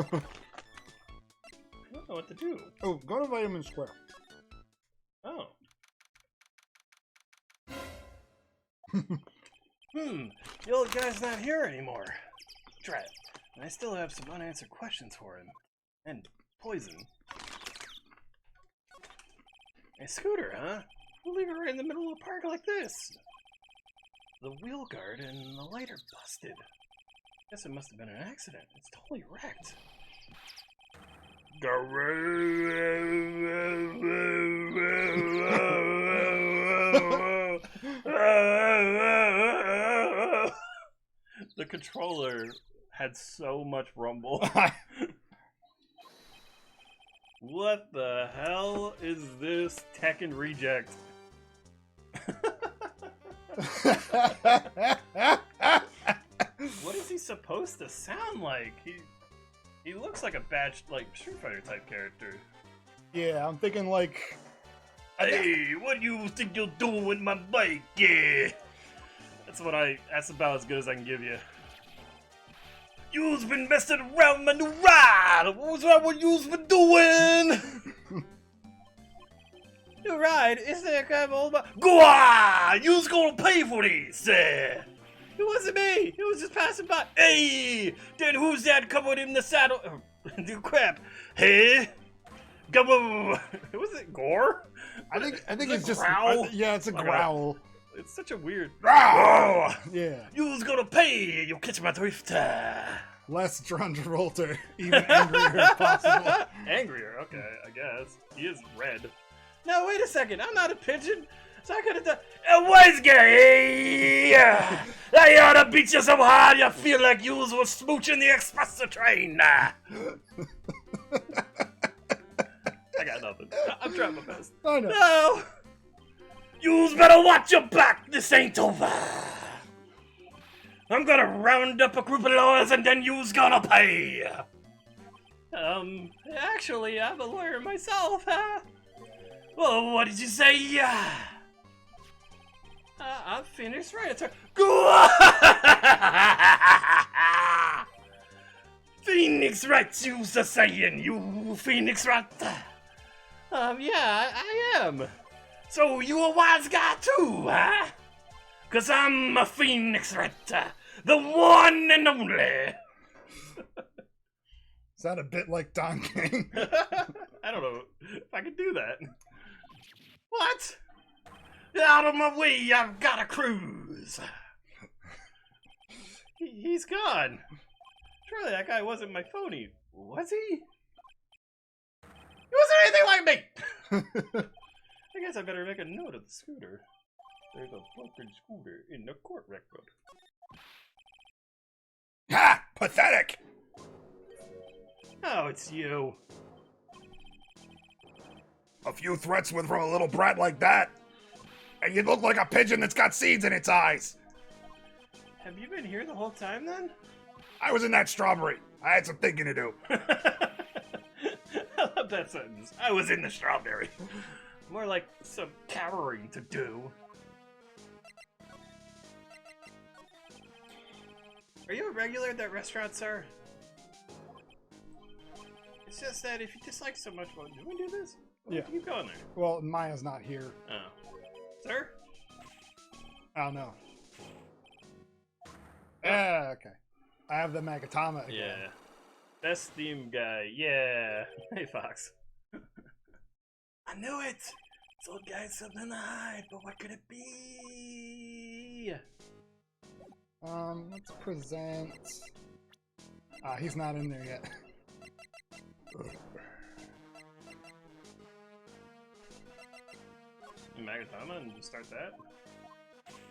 don't know what to do. Oh, go to Vitamin Square. Oh. The old guy's not here anymore. Drat. And I still have some unanswered questions for him. And poison. A scooter, huh? We'll leave it right in the middle of the park like this. The wheel guard and the light are busted. Guess it must have been an accident. It's totally wrecked. The controller had so much rumble. What the hell is this Tekken reject? What is he supposed to sound like? He looks like a bad Street Fighter type character. Yeah, I'm thinking like... Hey, what do you think you're doing with my bike? Yeah. That's about as good as I can give you. You've been messing around my new ride! What's that what you've been doing? New ride? Isn't that kind of old? Go on! You's gonna pay for this! It wasn't me! It was just passing by. Hey! Then who's that covered in the saddle? Dude, crap. Hey? Was it Gore? I think Is it's it just... growl? yeah, it's a growl. It's such a weird... Growl! Yeah. You's gonna pay! You'll catch my drift. Less John Travolta, even angrier if possible. Angrier, okay, I guess. He is red. No, wait a second, I'm not a pigeon. So I could have done... wise guy! I ought to beat you so hard you feel like you was smooching the express train. I got nothing. I'm trying my best. I know. No! You's better watch your back. This ain't over. I'm gonna round up a group of lawyers and then you's gonna pay. Actually, I'm a lawyer myself, huh? Well, what did you say? I'm finished right. Go Phoenix Wright, you's a saying, you Phoenix Wright. Yeah, I am. So you a wise guy too, huh? 'Cause I'm a Phoenix Wright, the one and only. Is that a bit like Don King? I don't know if I could do that. What? Out of my way, I've got a cruise. He's gone. Surely that guy wasn't my phony, was he? He wasn't anything like me! I guess I better make a note of the scooter. There's a broken scooter in the court record. Ha! Pathetic! Oh, it's you. A few threats with from a little brat like that, and you look like a pigeon that's got seeds in its eyes. Have you been here the whole time then? I was in that strawberry. I had some thinking to do. I love that sentence. I was in the strawberry. More like some cowering to do. Are you a regular at that restaurant, sir? It's just that if you dislike so much, well, do we do this? Yeah. Keep going there. Well, Maya's not here. Oh. Sir? Oh no. Yeah, okay. I have the Magatama again. Yeah. Best theme guy. Yeah. Hey, Fox. I knew it! This old guy's something to hide, but what could it be? Let's present. He's not in there yet. Magatama and just start that?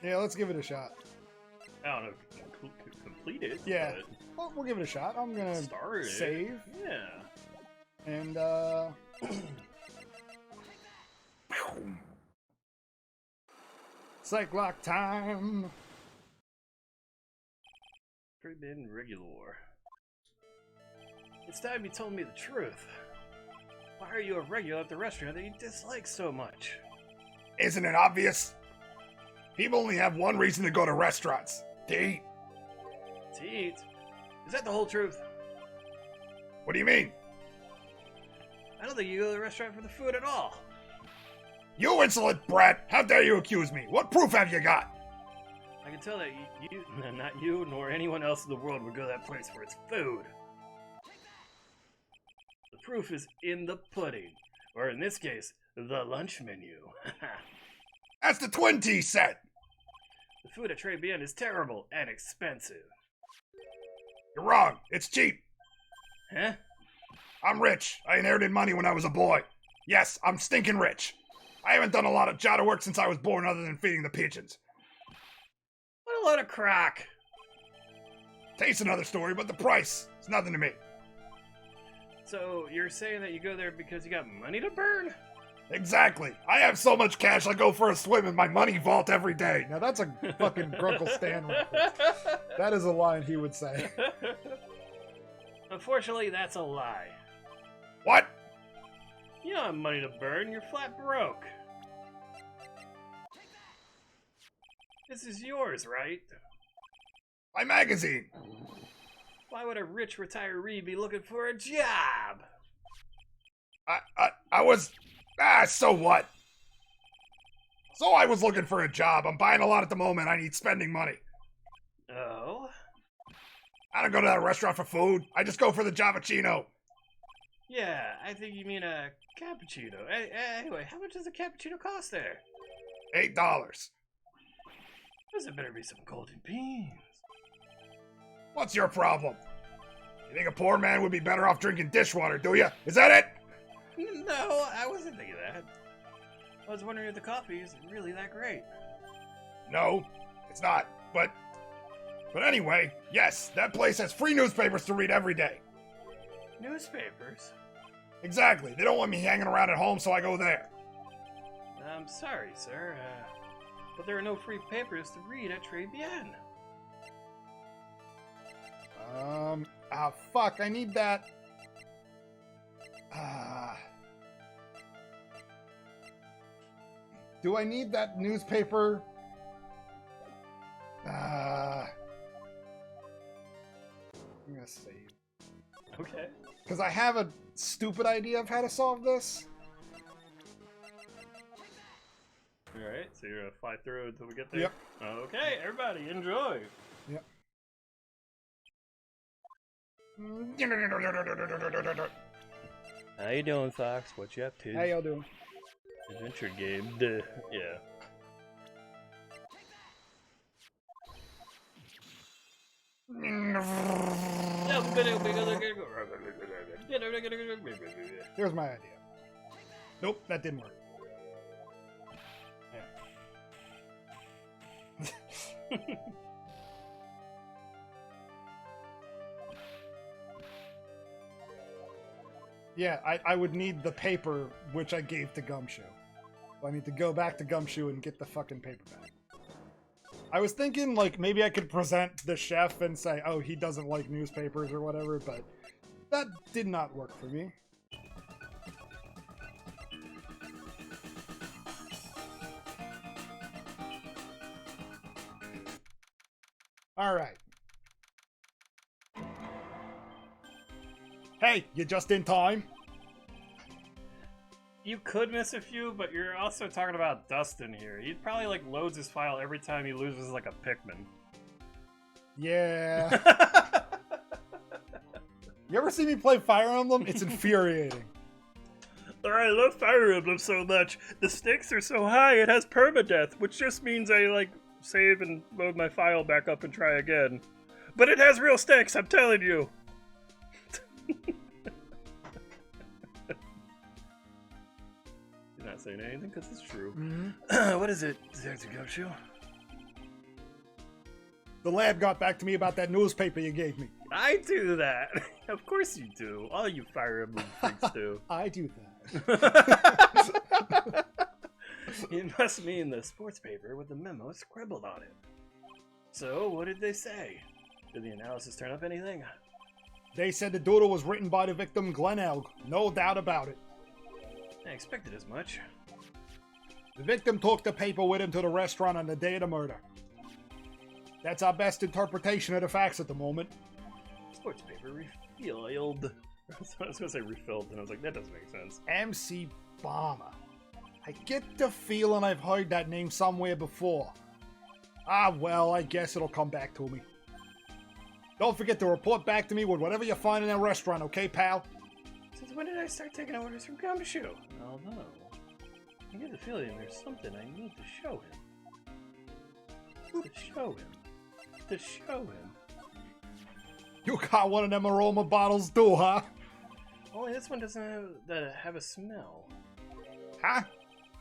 Yeah, let's give it a shot. I don't know, complete it. Yeah. Well, we'll give it a shot. I'm but gonna start it. save Yeah. and Psych lock time. Forbidden regular. It's time you told me the truth. Why are you a regular at the restaurant that you dislike so much? Isn't it obvious? People only have one reason to go to restaurants. To eat. To eat? Is that the whole truth? What do you mean? I don't think you go to the restaurant for the food at all. You insolent brat! How dare you accuse me? What proof have you got? I can tell that you not you, nor anyone else in the world would go to that place for its food. The proof is in the pudding, or in this case, the lunch menu. That's the twin tea set! The food at Trey Bien is terrible and expensive. You're wrong. It's cheap. Huh? I'm rich. I inherited money when I was a boy. Yes, I'm stinking rich. I haven't done a lot of job work since I was born other than feeding the pigeons. What a load of crock! Taste another story, but the price is nothing to me. So, you're saying that you go there because you got money to burn? Exactly. I have so much cash I go for a swim in my money vault every day. Now that's a fucking Grunkle Stan reference. That is a line he would say. Unfortunately, that's a lie. What? You don't have money to burn, you're flat broke. This is yours, right? My magazine. Why would a rich retiree be looking for a job? I was... so what? So I was looking for a job. I'm buying a lot at the moment. I need spending money. Oh? I don't go to that restaurant for food. I just go for the Javachino. Yeah, I think you mean a cappuccino. Anyway, how much does a cappuccino cost there? $8. There better be some golden beans. What's your problem? You think a poor man would be better off drinking dishwater, do you? Is that it? No, I wasn't thinking that. I was wondering if the coffee is really that great. No, it's not. But anyway, yes, that place has free newspapers to read every day. Newspapers? Exactly. They don't want me hanging around at home, so I go there. I'm sorry, sir, but there are no free papers to read at Trey Bien. Fuck, I need that. Do I need that newspaper? I'm gonna save. Okay. Because I have a stupid idea of how to solve this. Alright, so you're gonna fly through until we get there? Yep. Okay, everybody, enjoy! Yep. How you doing, Fox? What you up to? How y'all doing? Adventure game. Duh. Yeah. Here's my idea. Nope, that didn't work. Yeah, I would need the paper, which I gave to Gumshoe. So I need to go back to Gumshoe and get the fucking paper back. I was thinking, like, maybe I could present the chef and say, oh, he doesn't like newspapers or whatever, but that did not work for me. Alright. Hey, you just in time? you could miss a few, but you're also talking about Dustin here. He probably like loads his file every time he loses like a Pikmin. Yeah. You ever see me play Fire Emblem? It's infuriating. I love Fire Emblem so much. The stakes are so high, it has permadeath, which just means I like save and load my file back up and try again. But it has real stakes, I'm telling you. You're not saying anything because it's true. Mm-hmm. What is it, Dr. Gumshoe? The lab got back to me about that newspaper you gave me. I do that. Of course you do. All you Fire Emblem freaks do. I do that. It must mean the sports paper with the memo scribbled on it. So, what did they say? Did the analysis turn up anything? They said the doodle was written by the victim Glenn Elg. No doubt about it. I expected as much. The victim took the paper with him to the restaurant on the day of the murder. That's our best interpretation of the facts at the moment. Sports paper refilled. I was going to say refilled, and I was like, that doesn't make sense. MC Bomber. I get the feeling I've heard that name somewhere before. Ah, well, I guess it'll come back to me. Don't forget to report back to me with whatever you find in that restaurant, okay, pal? Since when did I start taking orders from Gumshoe? Although, I get the feeling there's something I need to show him. To show him. To show him. You got one of them aroma bottles too, huh? Only this one doesn't have a smell. Huh?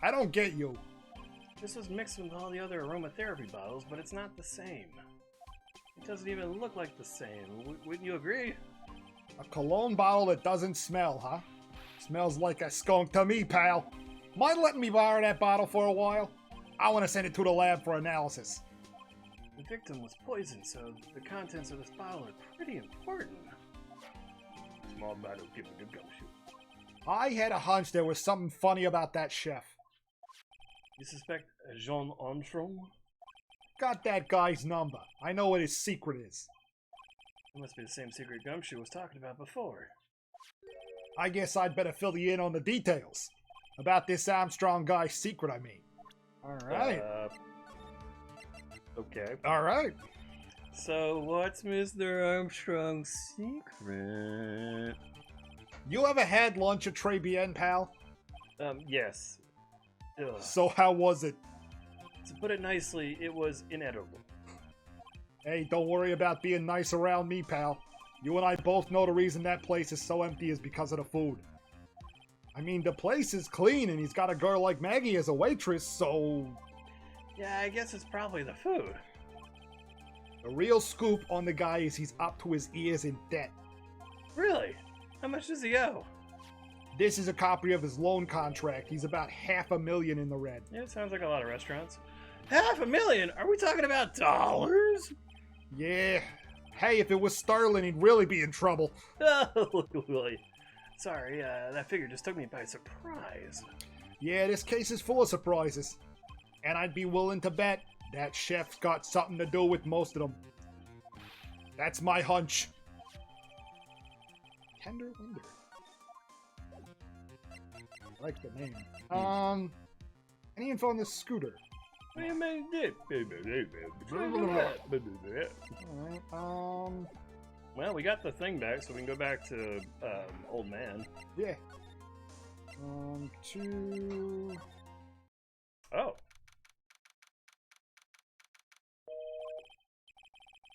I don't get you. This was mixed with all the other aromatherapy bottles, but it's not the same. It doesn't even look like the same. Wouldn't you agree? A cologne bottle that doesn't smell, huh? Smells like a skunk to me, pal. Mind letting me borrow that bottle for a while? I want to send it to the lab for analysis. The victim was poisoned, so the contents of this bottle are pretty important. Small bottle, give it a Gumshoe. I had a hunch there was something funny about that chef. You suspect Jean Armstrong? Got that guy's number. I know what his secret is. It must be the same secret Gumshoe was talking about before. I guess I'd better fill you in on the details. About this Armstrong guy's secret, I mean. Alright. Okay. Alright. So, what's Mr. Armstrong's secret? You ever had lunch at Trebian, pal? Yes. Ugh. So how was it? To put it nicely, it was inedible. Hey, don't worry about being nice around me, pal. You and I both know the reason that place is so empty is because of the food. I mean, the place is clean and he's got a girl like Maggie as a waitress, so... Yeah, I guess it's probably the food. The real scoop on the guy is he's up to his ears in debt. Really? How much does he owe? This is a copy of his loan contract. He's about $500,000 in the red. Yeah, it sounds like a lot of restaurants. $500,000? Are we talking about dollars? Yeah. Hey, if it was sterling, he'd really be in trouble. Oh, really? Sorry, that figure just took me by surprise. Yeah, this case is full of surprises. And I'd be willing to bet that chef's got something to do with most of them. That's my hunch. Tender Winder. I like the name. Any info on this scooter? Alright, well, we got the thing back, so we can go back to, Old Man. Yeah. Oh.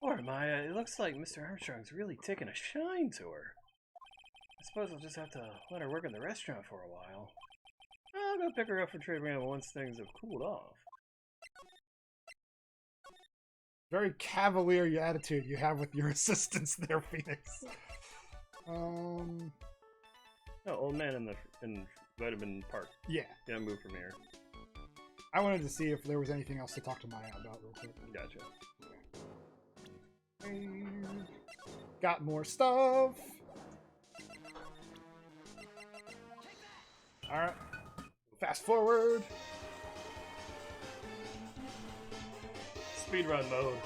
Or Maya, it looks like Mr. Armstrong's really taking a shine to her. I suppose I'll just have to let her work in the restaurant for a while. I'll go pick her up for trade round once things have cooled off. Very cavalier attitude you have with your assistants there, Phoenix. No, Old Man in Vitamin Park. Yeah. Gotta move from here. I wanted to see if there was anything else to talk to Maya about real quick. Gotcha. Got more stuff. Alright. Fast forward. Speedrun mode.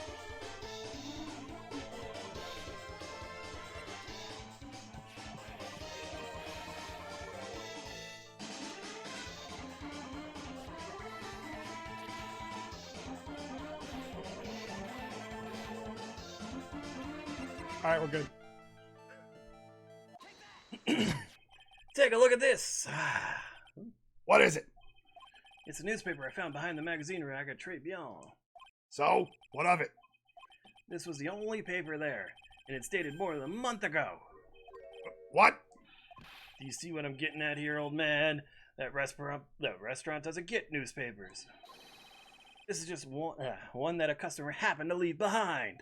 All right, we're good. Take a look at this. What is it? It's a newspaper I found behind the magazine rack at Trilogy. So, what of it? This was the only paper there, and it's dated more than a month ago. What? Do you see what I'm getting at here, old man? That restaurant doesn't get newspapers. This is just one that a customer happened to leave behind.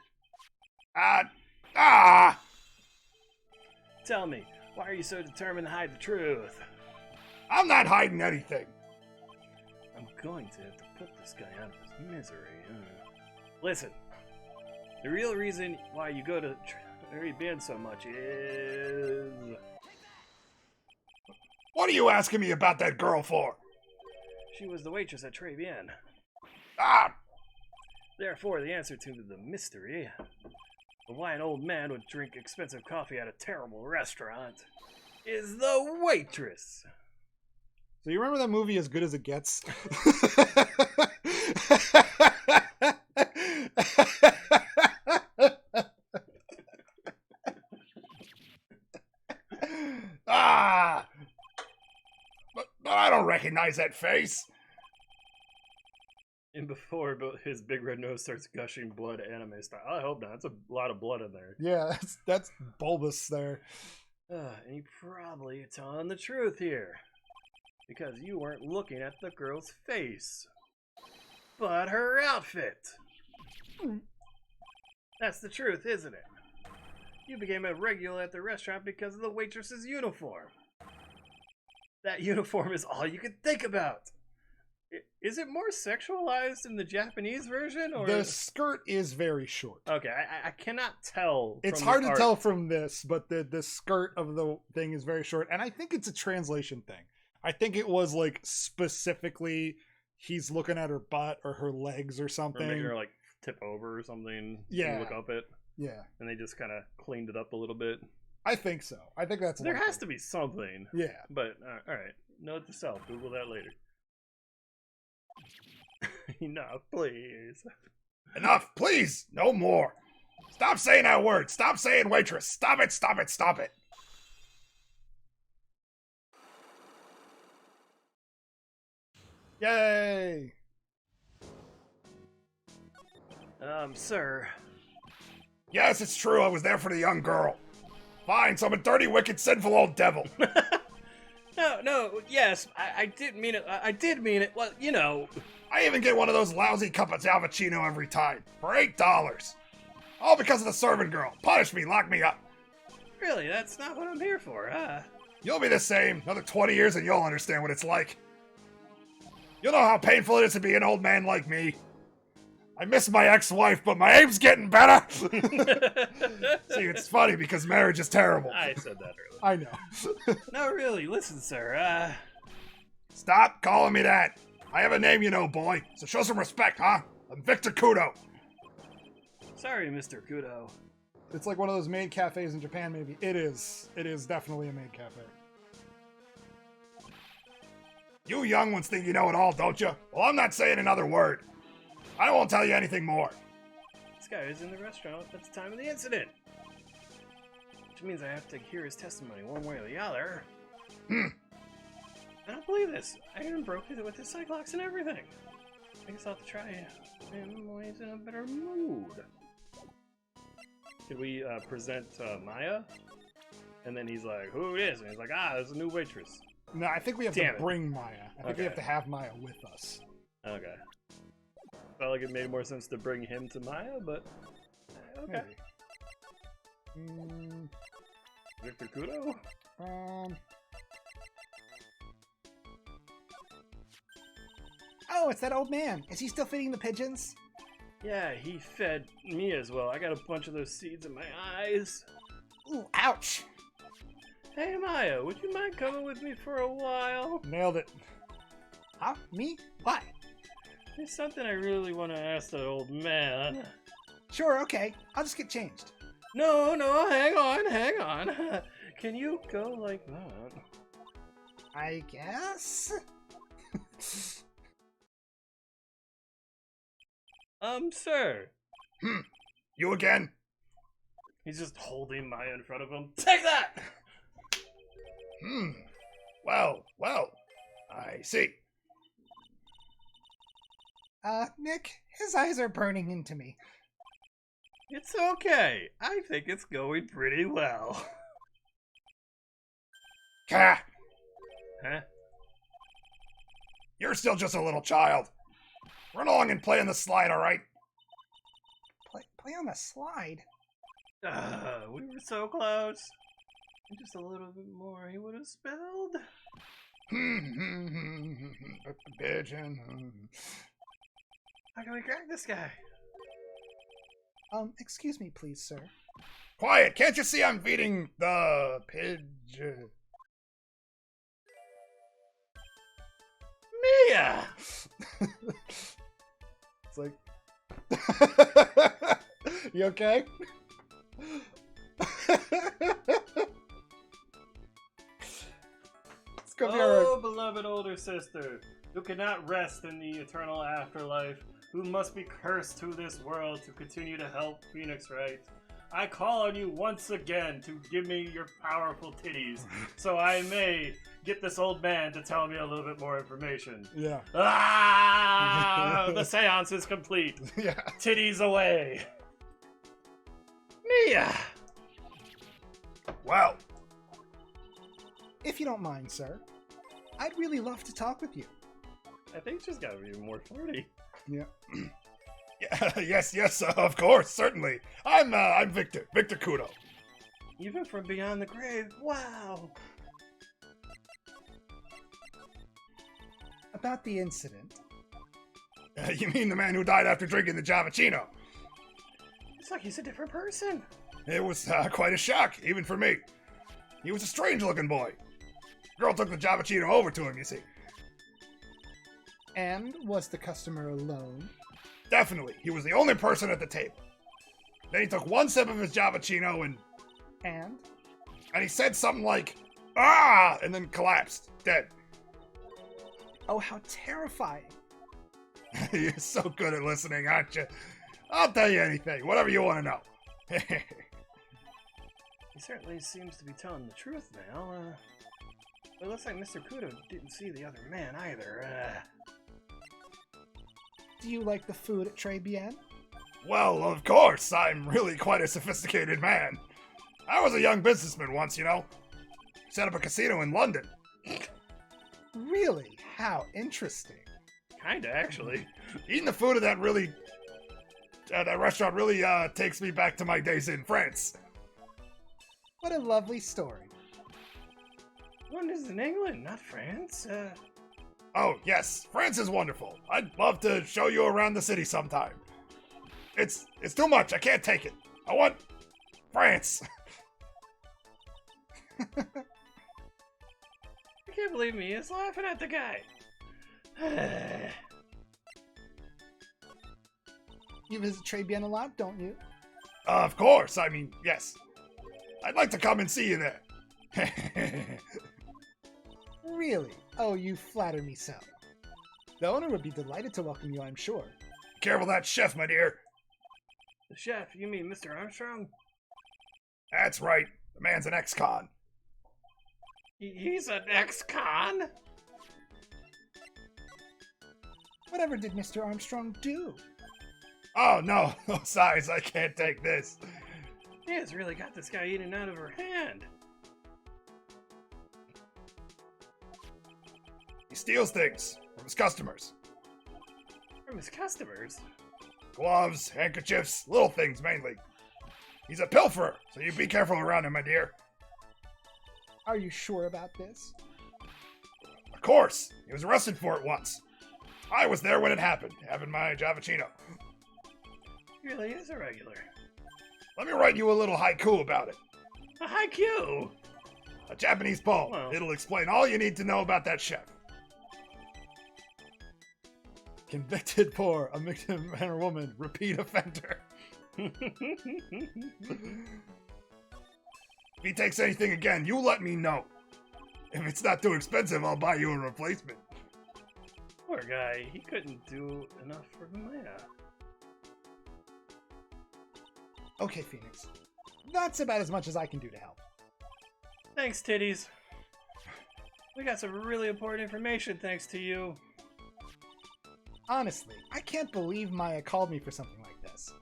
Tell me, why are you so determined to hide the truth? I'm not hiding anything. I'm going to have to put this guy out of his misery. Listen, the real reason why you go to Trilogy so much is... What are you asking me about that girl for? She was the waitress at Trilogy. Ah! Therefore, the answer to the mystery of why an old man would drink expensive coffee at a terrible restaurant is the waitress. So you remember that movie As Good as It Gets? But I don't recognize that face. And before his big red nose starts gushing blood anime style. I hope not. That's a lot of blood in there. Yeah, that's bulbous there. And you probably telling the truth here. Because you weren't looking at the girl's face. But her outfit. That's the truth, isn't it? You became a regular at the restaurant because of the waitress's uniform. That uniform is all you could think about. Is it more sexualized in the Japanese version? Or The skirt is very short. Okay, I cannot tell. It's from hard the to art. tell from this, but the skirt of the thing is very short. And I think it's a translation thing. I think it was like specifically he's looking at her butt or her legs or Or something. making her like tip over or something. Yeah. You look up it. Yeah, And they just kind of cleaned it up a little bit. I think so. I think that's There likely. has to be something. Yeah. But, alright. Note to self. Google that later. Enough, please. Enough, please. No more. Stop saying that word. Stop saying waitress. Stop it. Stop it. Stop it. Yay. Sir. Yes, it's true. I was there for the young girl. Fine, so I'm a dirty, wicked, sinful old devil. No, yes, I did mean it. I did mean it. Well, you know. I even get one of those lousy cup of Alvacino every time. For $8. All because of the servant girl. Punish me, lock me up. Really, that's not what I'm here for, You'll be the same. Another 20 years and you'll understand what it's like. You'll know how painful it is to be an old man like me. I miss my ex-wife, but my aim's getting better. See, it's funny because marriage is terrible. I said that earlier. I know. No, really, listen, sir, Stop calling me that. I have a name, you know, boy. So show some respect, huh? I'm Victor Kudo. sorry, Mr. Kudo. It's like one of those maid cafes in Japan, maybe. It is. It is definitely a maid cafe. You young ones think you know it all, don't you? Well, I'm not saying another word. I won't tell you anything more. This guy is in the restaurant at the time of the incident. Which means I have to hear his testimony one way or the other. I don't believe this. I even broke it with his Cyclops and everything. I guess I'll have to try him when he's in a better mood. Could we present Maya? And then he's like, who is? And he's like, there's a new waitress. No, I think we have Damn to it. bring Maya. I think we Okay. have to have Maya with us. Okay. Felt like it made more sense to bring him to Maya, but okay. Maybe. Victor Kudo? Oh, it's that old man. Is he still feeding the pigeons? Yeah, he fed me as well. I got a bunch of those seeds in my eyes. Ooh, ouch. Hey Maya, would you mind coming with me for a while? Nailed it. Huh? Me? Why? There's something I really want to ask that old man. Sure, okay. I'll just get changed. No, hang on. Can you go like that? I guess? Sir. You again? He's just holding Maya in front of him. Take that! Well, I see. Nick, his eyes are burning into me. It's okay. I think it's going pretty well. Gah! Huh? You're still just a little child. Run along and play on the slide, alright? Play on the slide? We were so close. Just a little bit more, he would have spelled. Pigeon. How can we crack this guy? Excuse me, please, sir. Quiet! Can't you see I'm feeding the pigeon? Mia! It's like... You okay? It's gonna be alright. Oh, beloved older sister, who cannot rest in the eternal afterlife, who must be cursed to this world to continue to help Phoenix Wright. I call on you once again to give me your powerful titties, so I may get this old man to tell me a little bit more information. Yeah. Ah! The seance is complete. Yeah. Titties away. Mia! Wow. If you don't mind, sir, I'd really love to talk with you. I think she's gotta be more flirty. Yeah. Yes, of course, certainly. I'm Victor Kudo. Even from beyond the grave, wow! About the incident. You mean the man who died after drinking the Javachino? It's like he's a different person. It was quite a shock, even for me. He was a strange-looking boy. Girl took the Javachino over to him, you see. And was the customer alone? Definitely, he was the only person at the table. Then he took one sip of his Javachino And? and he said something like, "Ah!" and then collapsed, dead. Oh, how terrifying. You're so good at listening, aren't you? I'll tell you anything, whatever you want to know. He certainly seems to be telling the truth now. But it looks like Mr. Kudo didn't see the other man either. Do you like the food at Très Bien? Well, of course, I'm really quite a sophisticated man. I was a young businessman once, you know. Set up a casino in London. Really? How interesting. Kinda, actually. Eating the food of that restaurant really takes me back to my days in France. What a lovely story. One is in England, not France. Oh, yes, France is wonderful. I'd love to show you around the city sometime. It's too much, I can't take it. I want France. I can't believe me is laughing at the guy. You visit Très Bien a lot, don't you? Of course, I mean, yes. I'd like to come and see you there. Really? Oh, you flatter me so. The owner would be delighted to welcome you, I'm sure. Careful that chef, my dear. The chef, you mean Mr. Armstrong? That's right. The man's an ex-con. He's an ex-con? Whatever did Mr. Armstrong do? Oh, no. No size. I can't take this. He has really got this guy eating out of her hand. He steals things from his customers. From his customers? Gloves, handkerchiefs, little things mainly. He's a pilferer, so you be careful around him, my dear. Are you sure about this? Of course. He was arrested for it once. I was there when it happened, having my Javachino. He really is a regular. Let me write you a little haiku about it. A haiku? A Japanese poem. Wow. It'll explain all you need to know about that chef. Convicted for a victim man or woman, repeat offender. If he takes anything again, you let me know. If it's not too expensive, I'll buy you a replacement. Poor guy, he couldn't do enough for Maya. Okay, Phoenix. that's about as much as I can do to help. Thanks, titties. We got some really important information thanks to you. Honestly, I can't believe Maya called me for something like this.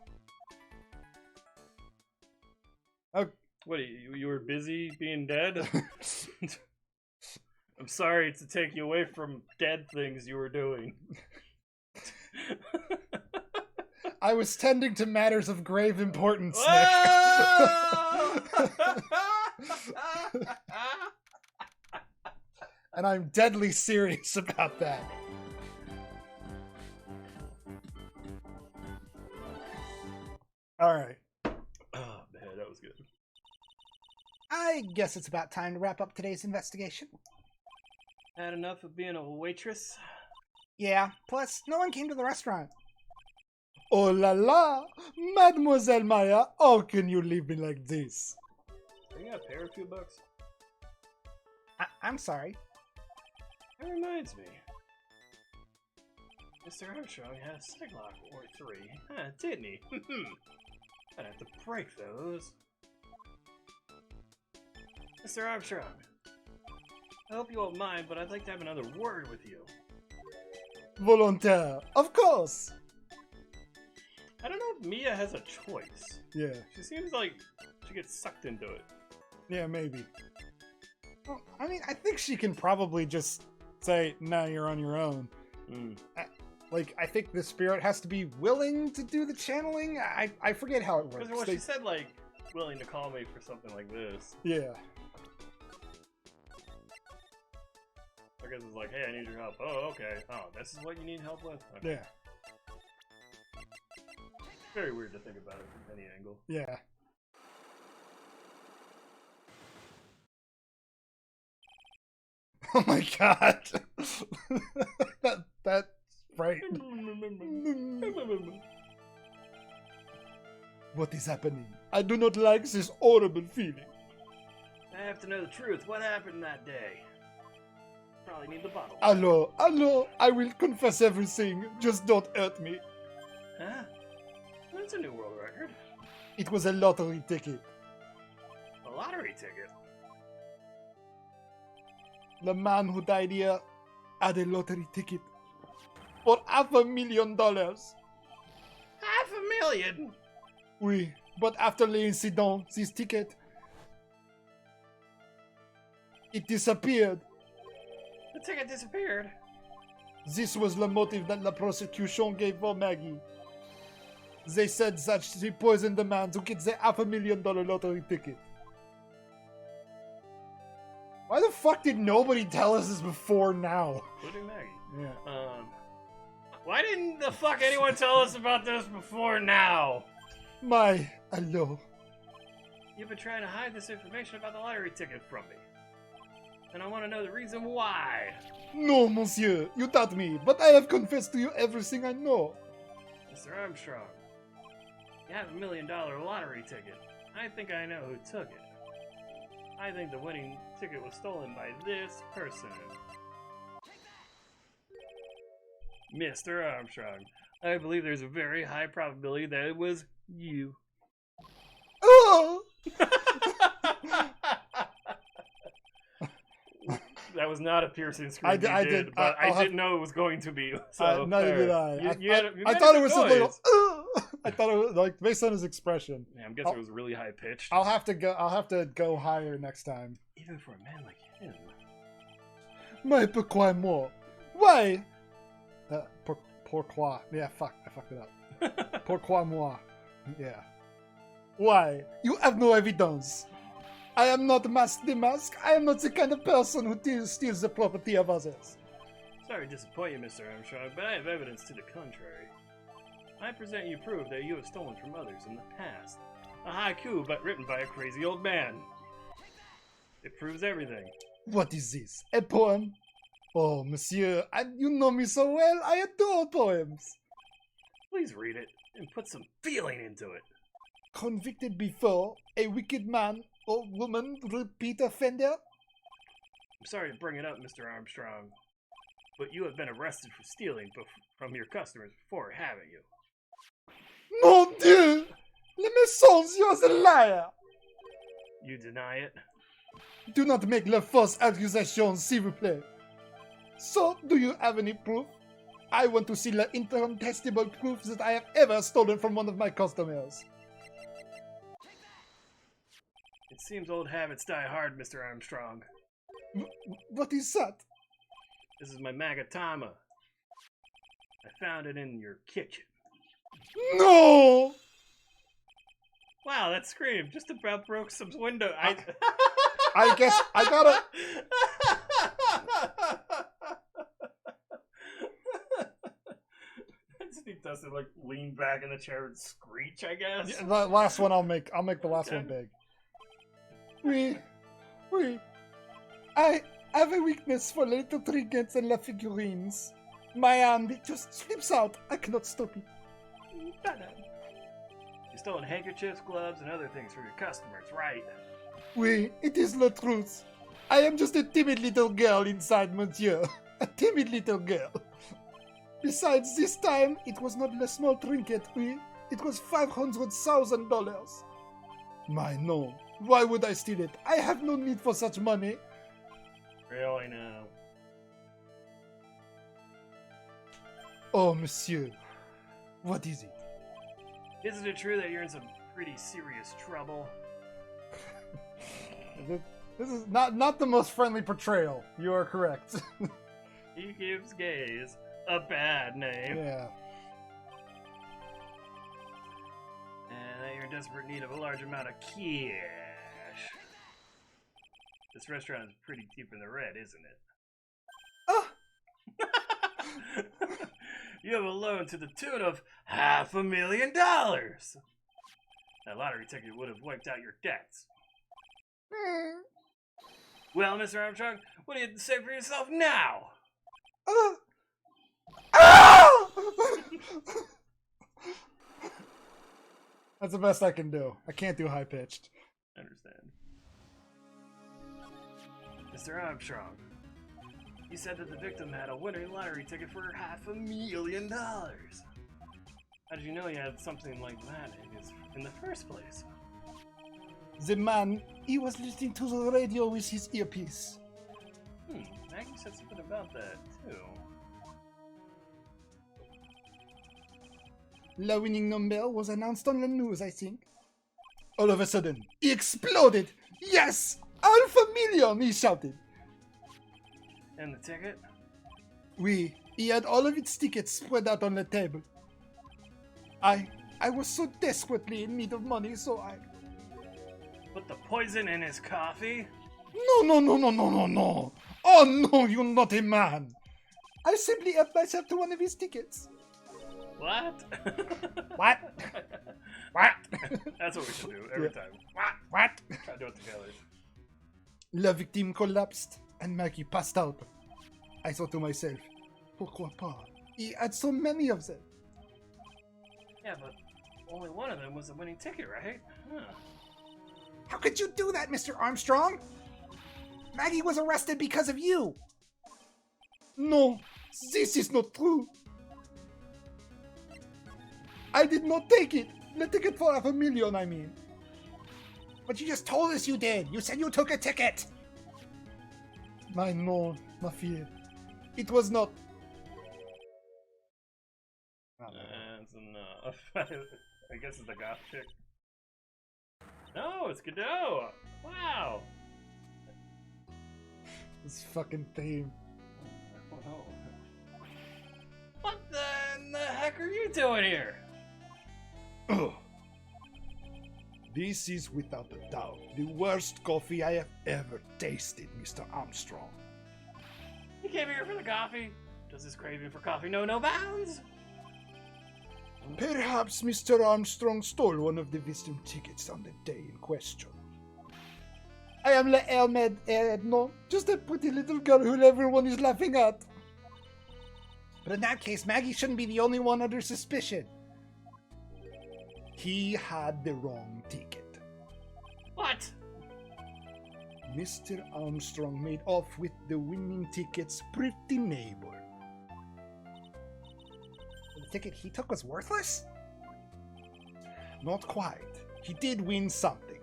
Oh, What, you were busy being dead? I'm sorry to take you away from dead things you were doing. I was tending to matters of grave importance, Nick. Whoa! And I'm deadly serious about that. All right. Oh, man, that was good. I guess it's about time to wrap up today's investigation. Had enough of being a waitress? Yeah, plus no one came to the restaurant. Oh la la! Mademoiselle Maya, how can you leave me like this? Are you gonna pay her a few bucks? I'm sorry. That reminds me. Mr. Armstrong had a Siglock or 3, didn't he? I'd have to break those. Mr. Armstrong, I hope you won't mind, but I'd like to have another word with you. Volontaire, of course! I don't know if Mia has a choice. Yeah, She seems like she gets sucked into it. yeah, maybe. Well, I mean, I think she can probably just say, "Now you're on your own." like, I think the spirit has to be willing to do the channeling. I forget how it works. Because They- she said, like, willing to call me for something like this. Yeah. I guess it's like, hey, I need your help. Oh, okay. Oh, this is what you need help with? Okay. Yeah. Very weird to think about it from any angle. Yeah. Oh my god. that's right. What is happening? I do not like this horrible feeling. I have to know the truth. What happened that day? Probably need the bottle. Hello, I will confess everything. Just don't hurt me. Huh? That's a new world record. It was a lottery ticket. A lottery ticket. The man who died here had a lottery ticket for $500,000. $500,000? Oui, but after the incident, this ticket, it disappeared. The ticket disappeared. This was the motive that the prosecution gave for Maggie. They said that she poisoned the man to get the $500,000 lottery ticket. Why the fuck did nobody tell us this before now? Including Maggie. Yeah. Why didn't the fuck anyone tell us about this before now? Hello. You've been trying to hide this information about the lottery ticket from me. And I want to know the reason why. No, monsieur, you doubt me, but I have confessed to you everything I know. Mr. Armstrong, you have $1 million lottery ticket. I think I know who took it. I think the winning ticket was stolen by this person. Mr. Armstrong, I believe there's a very high probability that it was you. Oh! That was not a piercing scream I you did- but I'll I didn't know it was going to be. So neither did I. I thought it was a little. I thought it was like based on his expression. Yeah, I'm guessing it was really high pitched. I'll have to go higher next time. Even for a man like him. Mais pourquoi moi? Why? Pourquoi? Yeah, fuck, I fucked it up. Pourquoi moi? Yeah. Why? You have no evidence. I am not Mask the Mask. I am not the kind of person who steals the property of others. Sorry to disappoint you, Mr. Armstrong, but I have evidence to the contrary. I present you proof that you have stolen from others in the past. A haiku, but written by a crazy old man. It proves everything. What is this? A poem? Oh, monsieur, you know me so well. I adore poems. Please read it and put some feeling into it. Convicted before, a wicked man or woman repeat offender? I'm sorry to bring it up, Mr. Armstrong, but you have been arrested for stealing from your customers before, haven't you? Mon Dieu! Le mensonge, you're a liar! You deny it? Do not make la fausse accusation, s'il vous plaît. So, do you have any proof? I want to see the incontestable proof that I have ever stolen from one of my customers. It seems old habits die hard, Mr. Armstrong. What is that? This is my Magatama. I found it in your kitchen. No! Wow, that scream just about broke some window. I guess I gotta... He does it like lean back in the chair and screech, I guess. Yeah, the last one I'll make the last one big. Oui. I have a weakness for little trinkets and la figurines. My hand, it just slips out. I cannot stop it. You stolen handkerchiefs, gloves, and other things from your customers, right? Oui, it is the truth. I am just a timid little girl inside, monsieur. A timid little girl. Besides, this time, it was not a small trinket, oui. It was $500,000. My, no. Why would I steal it? I have no need for such money. Really now? Oh, monsieur. What is it? Isn't it true that you're in some pretty serious trouble? This is not the most friendly portrayal. You are correct. He gives gays a bad name. Yeah. And that you're in desperate need of a large amount of cash. This restaurant is pretty deep in the red, isn't it? Ah! You have a loan to the tune of $500,000. That lottery ticket would have wiped out your debts. Well, Mr. Armstrong, what do you have to say for yourself now? That's the best I can do. I can't do high pitched. I understand. Mr. Armstrong, you said that the victim had a winning lottery ticket for $500,000. How did you know he had something like that in the first place? The man, he was listening to the radio with his earpiece. Maggie said something about that, too. The winning number was announced on the news, I think. All of a sudden, he exploded! Yes! $500,000, he shouted. And the ticket? Oui, he had all of its tickets spread out on the table. I was so desperately in need of money, so I... Put the poison in his coffee? No. Oh no, you naughty man. I simply helped myself to one of his tickets. What? What? What? That's what we should do every time. What? Try to do it together. La victime collapsed and Maggie passed out. I thought to myself, pourquoi pas? He had so many of them. Yeah, but only one of them was a winning ticket, right? Huh. How could you do that, Mr. Armstrong? Maggie was arrested because of you. No, this is not true. I did not take it. The ticket for $500,000, I mean. But you just told us you did. You said you took a ticket. No, ma fille. It was not. That's enough. I guess it's the goth chick. No, it's Godot! Wow! This fucking theme. What in the heck are you doing here? This is without a doubt the worst coffee I have ever tasted, Mr. Armstrong. You came here for the coffee? Does this craving for coffee know no bounds? Perhaps Mr. Armstrong stole one of the visiting tickets on the day in question. I am La Hermed, no, just a pretty little girl who everyone is laughing at. But in that case, Maggie shouldn't be the only one under suspicion. He had the wrong ticket. What? Mr. Armstrong made off with the winning ticket's pretty neighbor. The ticket he took was worthless? Not quite. He did win something.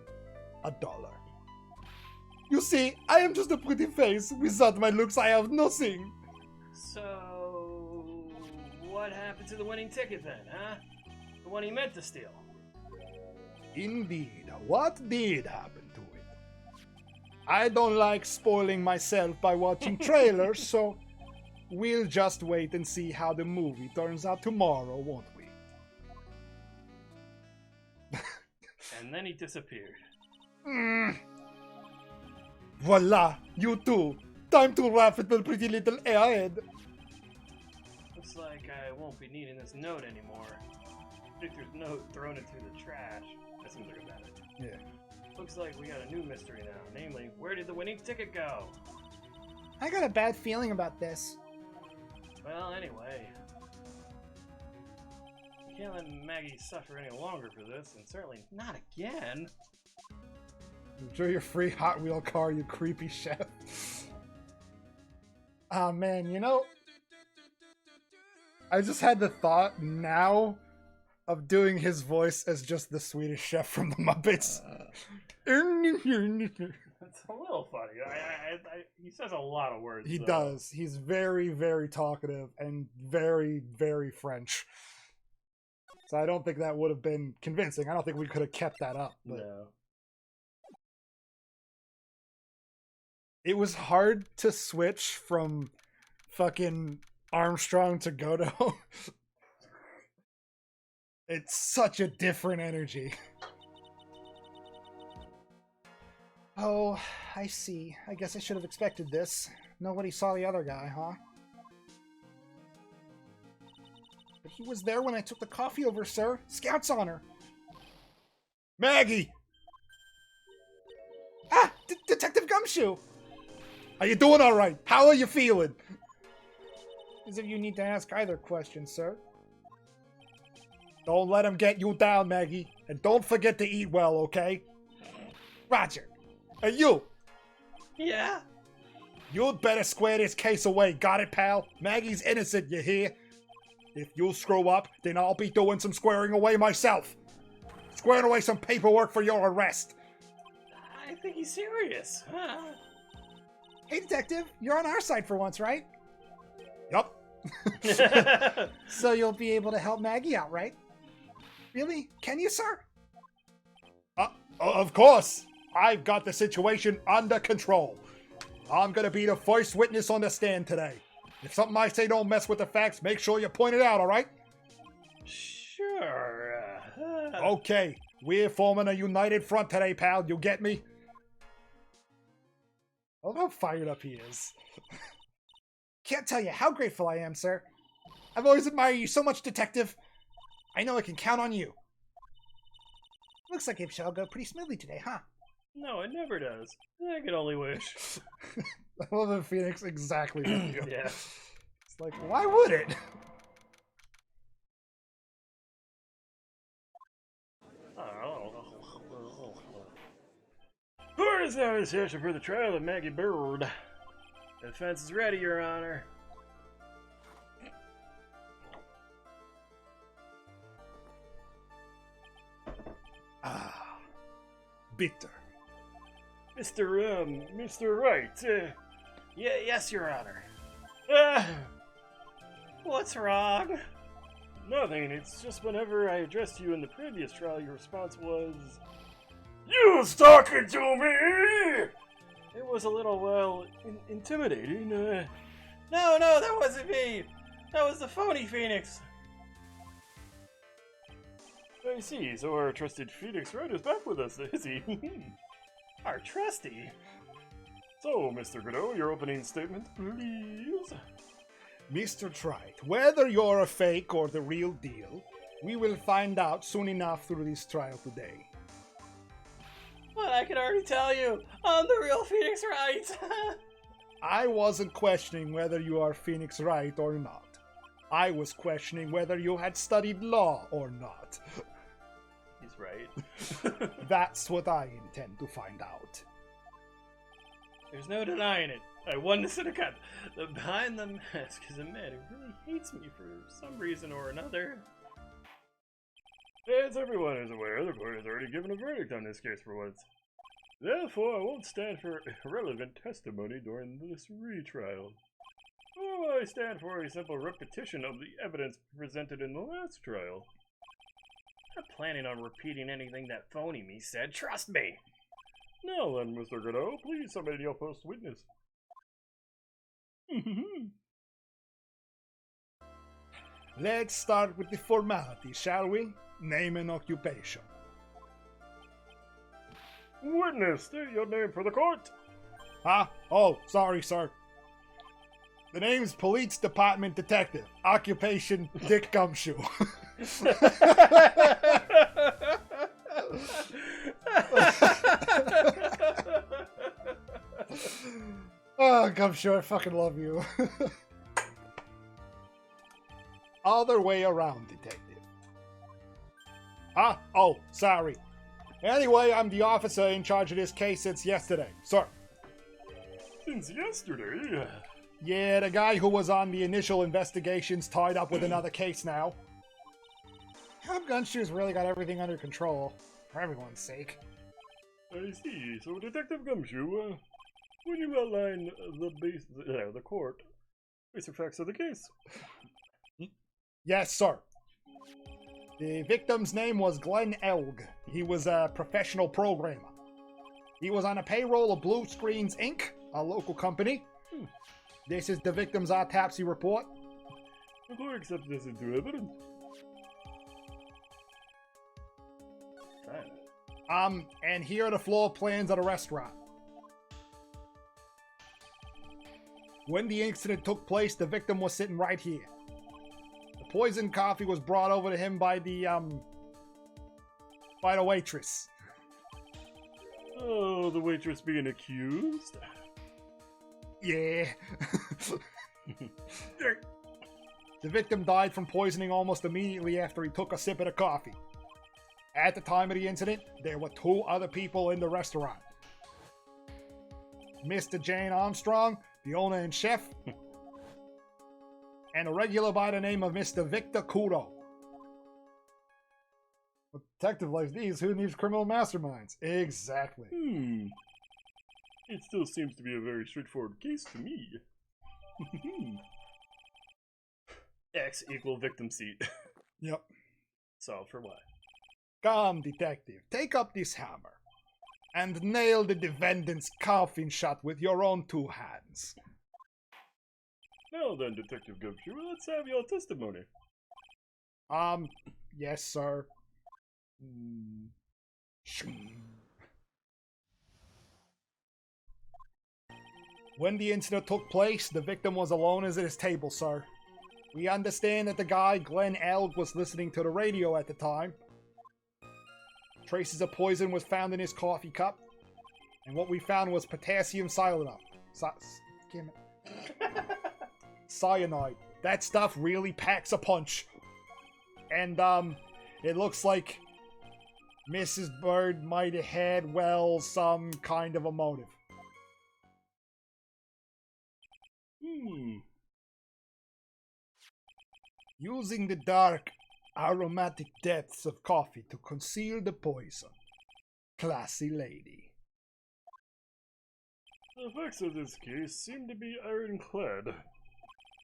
$1. You see, I am just a pretty face. Without my looks, I have nothing. So, what happened to the winning ticket then, huh? The one he meant to steal. Indeed, what did happen to it? I don't like spoiling myself by watching trailers, so we'll just wait and see how the movie turns out tomorrow, won't we? And then he disappeared. Voila, you two. Time to wrap it, pretty little airhead. Looks like I won't be needing this note anymore. Victor's note thrown into the trash. That seems like a bad idea. Yeah. Looks like we got a new mystery now. Namely, where did the winning ticket go? I got a bad feeling about this. Well, anyway. We can't let Maggie suffer any longer for this, and certainly not again. Enjoy your free Hot Wheel car, you creepy chef. Oh man, you know, I just had the thought now of doing his voice as just the Swedish chef from the Muppets. It's a little funny. He says a lot of words. He though. does. He's very, very talkative and very, very French. So I don't think that would have been convincing. I don't think we could have kept that up. But No. it was hard to switch from fucking Armstrong to Godot. It's such a different energy. Oh, I see. I guess I should have expected this. Nobody saw the other guy, huh? But he was there when I took the coffee over, sir. Scout's honor. Maggie! Ah! Detective Gumshoe! Are you doing all right? How are you feeling? As if you need to ask either question, sir. Don't let him get you down, Maggie. And don't forget to eat well, okay? Roger. Hey, you! Yeah? You'd better square this case away, got it, pal? Maggie's innocent, you hear? If you screw up, then I'll be doing some squaring away myself. Squaring away some paperwork for your arrest. I think he's serious. Hey, Detective, you're on our side for once, right? Yup. So you'll be able to help Maggie out, right? Really? Can you, sir? Of course. I've got the situation under control. I'm gonna be the first witness on the stand today. If something I say don't mess with the facts, make sure you point it out, alright? Sure. Okay, we're forming a united front today, pal. You get me? I love how fired up he is. Can't tell you how grateful I am, sir. I've always admired you so much, Detective. I know I can count on you. Looks like it shall go pretty smoothly today, huh? No, it never does. I can only wish. I love the Phoenix exactly like you. Yeah. It's like, why would it? Court is now in session for the trial of Maggie Bird. The defense is ready, Your Honor. Ah, bitter. Mr. Wright. Yes, Your Honor. What's wrong? Nothing. It's just whenever I addressed you in the previous trial, your response was, "You was talking to me." It was a little, well, intimidating. No, that wasn't me. That was the phony Phoenix. I see. So our trusted Phoenix Wright is back with us, is he? Our trusty. So, Mr. Godot, your opening statement, please. Mr. Trite, whether you're a fake or the real deal, we will find out soon enough through this trial today. Well, I can already tell you, I'm the real Phoenix Wright. I wasn't questioning whether you are Phoenix Wright or not. I was questioning whether you had studied law or not. He's right. That's what I intend to find out. There's no denying it. I won the syndicate. The behind the mask is a man who really hates me for some reason or another. As everyone is aware, the court has already given a verdict on this case for once. Therefore, I won't stand for irrelevant testimony during this retrial. Nor I stand for a simple repetition of the evidence presented in the last trial. I'm not planning on repeating anything that phony me said, trust me! Now then, Mr. Godot, please summon your first witness. Let's start with the formalities, shall we? Name and occupation. Witness, state your name for the court. Huh? Oh, sorry, sir. The name's Police Department Detective. Occupation, Dick Gumshoe. Oh, Gumshoe, I fucking love you. Other way around, detective. Huh? Oh, sorry. Anyway, I'm the officer in charge of this case since yesterday. Sir. Since yesterday? Yeah, the guy who was on the initial investigation's tied up with another case now. Gumshoe's really got everything under control, for everyone's sake. I see. So, Detective Gumshoe, when you outline the court, basic facts of the case. Yes, sir. The victim's name was Glenn Elg. He was a professional programmer. He was on a payroll of Blue Screens, Inc., a local company. This is the victim's autopsy report. The court accepts this into evidence. And here are the floor plans of the restaurant. When the incident took place, the victim was sitting right here. The poisoned coffee was brought over to him by the waitress. Oh, the waitress being accused? Yeah. The victim died from poisoning almost immediately after he took a sip of the coffee. At the time of the incident, there were 2 other people in the restaurant. Mr. Jane Armstrong, the owner and chef, and a regular by the name of Mr. Victor Kudo. A detective like these, who needs criminal masterminds? Exactly. It still seems to be a very straightforward case to me. X equal victim seat. Yep. Solved for Y. Come, detective, take up this hammer and nail the defendant's coffin shut with your own 2 hands. Now then, Detective Gumshoe, let's have your testimony. Yes, sir. When the incident took place, the victim was alone at his table, sir. We understand that the guy, Glenn Elg, was listening to the radio at the time. Traces of poison was found in his coffee cup, and what we found was potassium cyanide. Cyanide. That stuff really packs a punch. And, it looks like Mrs. Bird might have had, well, some kind of a motive. Using the dark, aromatic depths of coffee to conceal the poison. Classy lady. The facts of this case seem to be ironclad.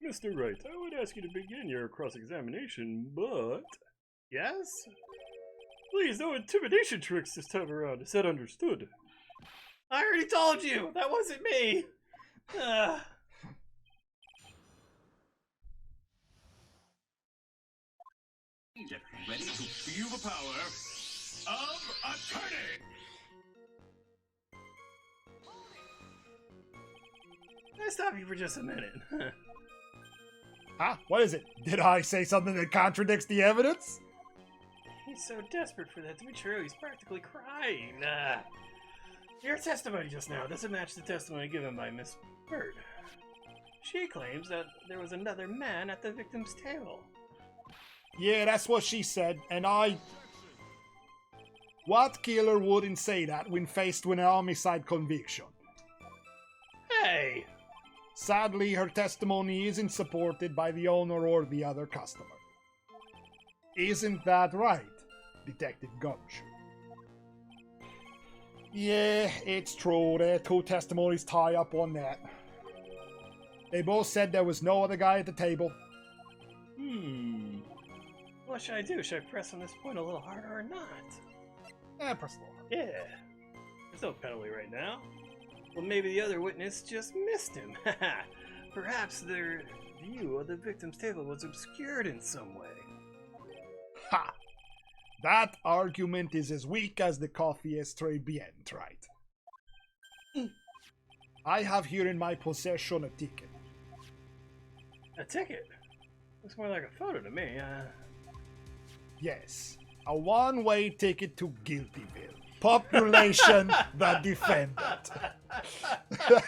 Mr. Wright, I would ask you to begin your cross-examination, but... Yes? Please, no intimidation tricks this time around. Is that understood? I already told you! That wasn't me! Get ready to feel the power of attorney! Can I stop you for just a minute? Huh? What is it? Did I say something that contradicts the evidence? He's so desperate for that to be true, he's practically crying. Your testimony just now doesn't match the testimony given by Miss Bird. She claims that there was another man at the victim's table. Yeah, that's what she said, and I... What killer wouldn't say that when faced with an homicide conviction? Hey! Sadly, her testimony isn't supported by the owner or the other customer. Isn't that right, Detective Gumshoe? Yeah, it's true. Their two testimonies tie up on that. They both said there was no other guy at the table. What should I do? Should I press on this point a little harder or not? Press a little hard. Yeah. There's no penalty right now. Well, maybe the other witness just missed him. Perhaps their view of the victim's table was obscured in some way. Ha! That argument is as weak as the coffee is très bien, right? I have here in my possession a ticket. A ticket? Looks more like a photo to me. Yes, a one-way ticket to Guiltyville. Population the defendant.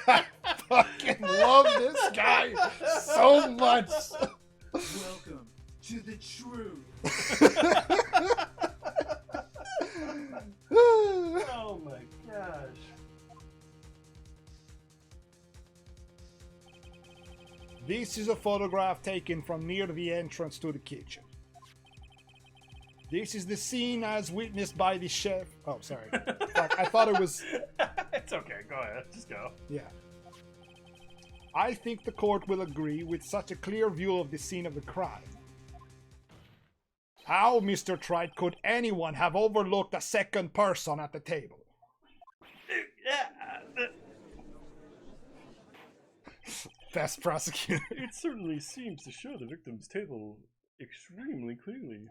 I fucking love this guy so much. Welcome to the truth. Oh my gosh. This is a photograph taken from near the entrance to the kitchen. This is the scene as witnessed by the chef. Oh, sorry. I thought it was... It's okay, go ahead, just go. Yeah. I think the court will agree with such a clear view of the scene of the crime. How, Mr. Wright, could anyone have overlooked a second person at the table? Best prosecutor. It certainly seems to show the victim's table extremely clearly.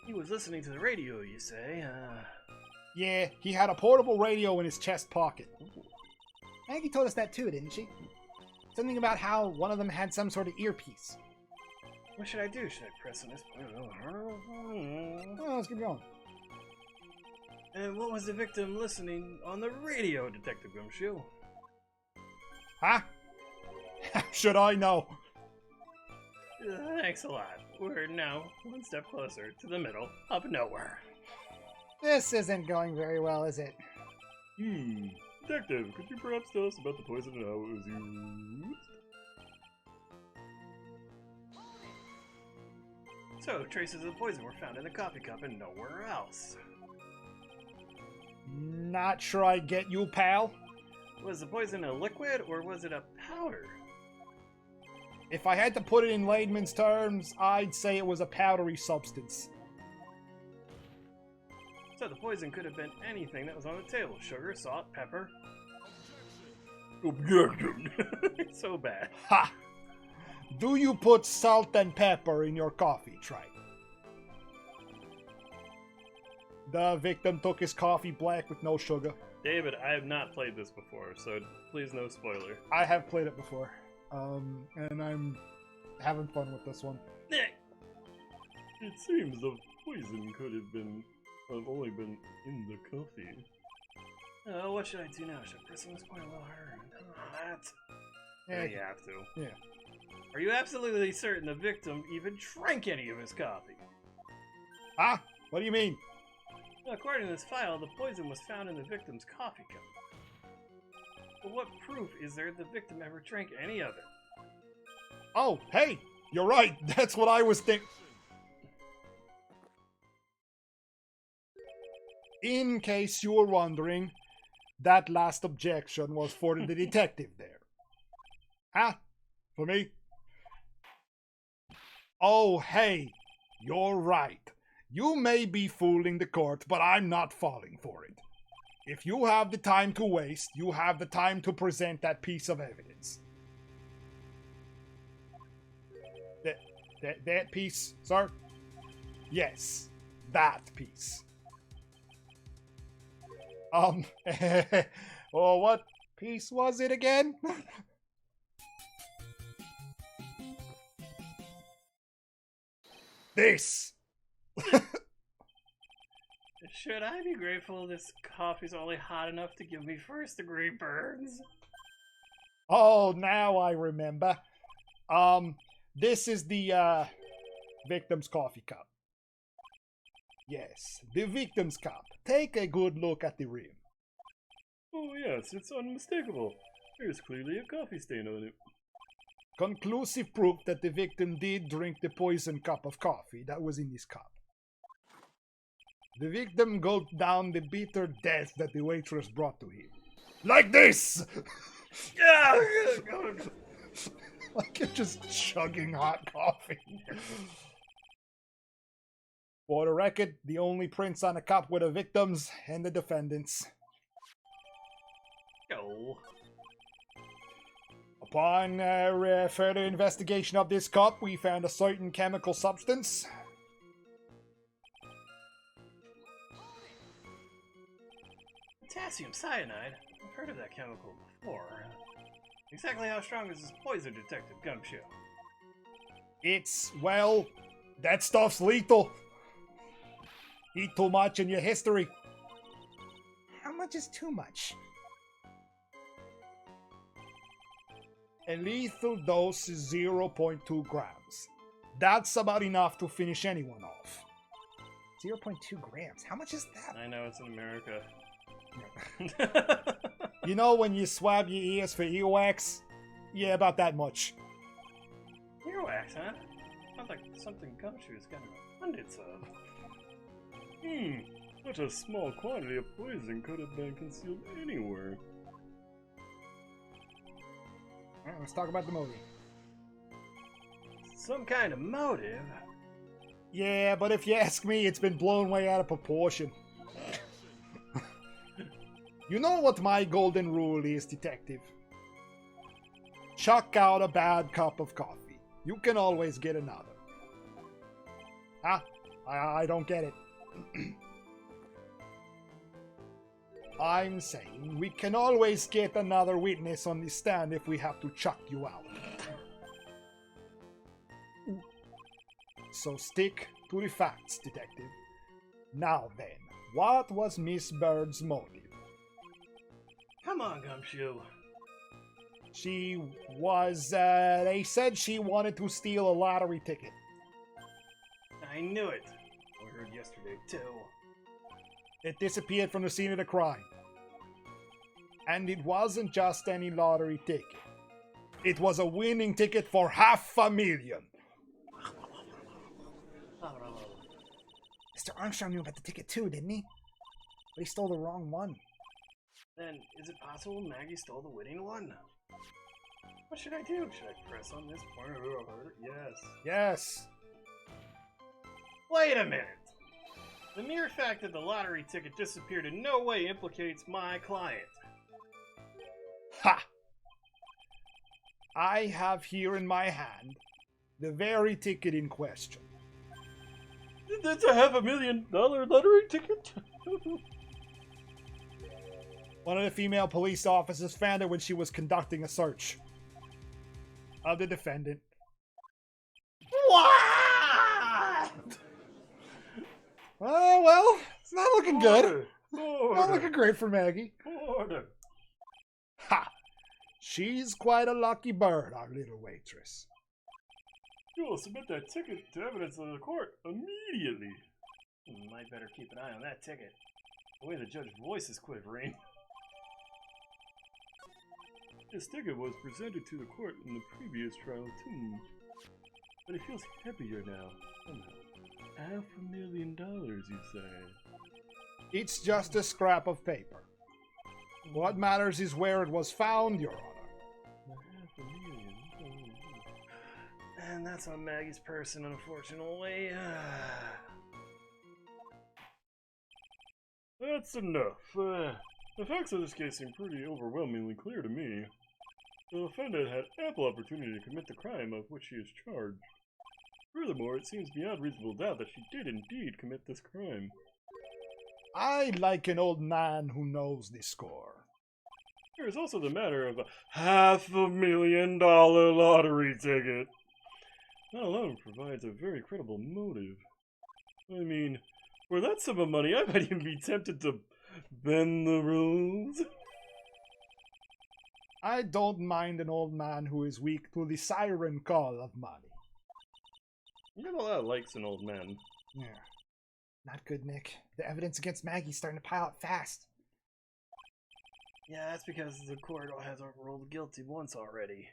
He was listening to the radio, you say? Yeah, he had a portable radio in his chest pocket. Maggie told us that too, didn't she? Something about how one of them had some sort of earpiece. What should I do? Should I press on this point? Oh, let's keep going. And what was the victim listening on the radio, Detective Gumshoe? Huh? Should I know? Thanks a lot. We're now one step closer to the middle of nowhere. This isn't going very well, is it? Detective, could you perhaps tell us about the poison and how it was used? So, traces of the poison were found in the coffee cup and nowhere else. Not sure I get you, pal. Was the poison a liquid or was it a powder? If I had to put it in layman's terms, I'd say it was a powdery substance. So the poison could have been anything that was on the table. Sugar, salt, pepper. Objection! It's so bad. Ha! Do you put salt and pepper in your coffee, Tripe? The victim took his coffee black with no sugar. David, I have not played this before, so please no spoiler. I have played it before. And I'm having fun with this one. It seems the poison could have only been in the coffee. What should I do now? Should I press on this point a little harder? That. Yeah, You have to. yeah. Are you absolutely certain the victim even drank any of his coffee? Huh? What do you mean? Well, according to this file, the poison was found in the victim's coffee cup. But what proof is there the victim ever drank any of it? Oh, hey! You're right! That's what I was thinking. In case you were wondering, that last objection was for the detective there. Huh? For me? Oh, hey! You're right. You may be fooling the court, but I'm not falling for it. If you have the time to waste, you have the time to present that piece of evidence. That piece, sir? Yes, that piece. Oh, what piece was it again? This! Should I be grateful this coffee's only hot enough to give me first degree burns? Oh, now I remember. This is the, victim's coffee cup. Yes, the victim's cup. Take a good look at the rim. Oh yes, it's unmistakable. There's clearly a coffee stain on it. conclusive proof that the victim did drink the poison cup of coffee that was in this cup. The victim gulped down the bitter death that the waitress brought to him. Like this! Yeah! Like you're just chugging hot coffee. For the record, the only prints on the cup were the victims and the defendants. No. Upon further investigation of this cup, we found a certain chemical substance. Potassium cyanide? I've heard of that chemical before. Exactly how strong is this poison, Detective Gumshoe? It's, well, that stuff's lethal. Eat too much in your history. How much is too much? A lethal dose is 0.2 grams. That's about enough to finish anyone off. 0.2 grams. How much is that? I know it's in America. You know when you swab your ears for earwax? Yeah, about that much. Earwax, huh? Sounds like something Gumshoe's got abundance of. Such a small quantity of poison could have been concealed anywhere. Alright, let's talk about the movie. Some kind of motive? Yeah, but if you ask me, it's been blown way out of proportion. You know what my golden rule is, Detective? Chuck out a bad cup of coffee. You can always get another. Huh? I don't get it. I'm saying we can always get another witness on the stand if we have to chuck you out. So stick to the facts, Detective. Now then, what was Miss Bird's motive? Come on, Gumshoe. She was, they said she wanted to steal a lottery ticket. I knew it. I heard yesterday, too. It disappeared from the scene of the crime. And it wasn't just any lottery ticket. It was a winning ticket for $500,000. Mr. Armstrong knew about the ticket too, didn't he? But he stole the wrong one. Then, is it possible Maggie stole the winning one? What should I do? Should I press on this point? Yes. Yes. Wait a minute! The mere fact that the lottery ticket disappeared in no way implicates my client. Ha! I have here in my hand the very ticket in question. That's a $500,000 lottery ticket? One of the female police officers found it when she was conducting a search of the defendant. What? Oh, well, it's not looking good. Order. Not looking great for Maggie. Order. Ha! She's quite a lucky bird, our little waitress. You will submit that ticket to evidence in the court immediately. You might better keep an eye on that ticket. The way the judge's voice is quivering. This ticket was presented to the court in the previous trial too. But it feels heavier now, somehow. $500,000, you say? It's just a scrap of paper. What matters is where it was found, Your Honor. $500,000. And that's on Maggie's person, unfortunately. That's enough. The facts of this case seem pretty overwhelmingly clear to me. The defendant had ample opportunity to commit the crime of which she is charged. Furthermore, it seems beyond reasonable doubt that she did indeed commit this crime. I like an old man who knows the score. There is also the matter of a $500,000 lottery ticket. That alone provides a very credible motive. I mean, for that sum of money, I might even be tempted to bend the rules. I don't mind an old man who is weak to the siren call of money. You have a lot of likes in old men. Yeah. Not good, Nick. The evidence against Maggie's starting to pile up fast. Yeah, that's because the court has ruled guilty once already.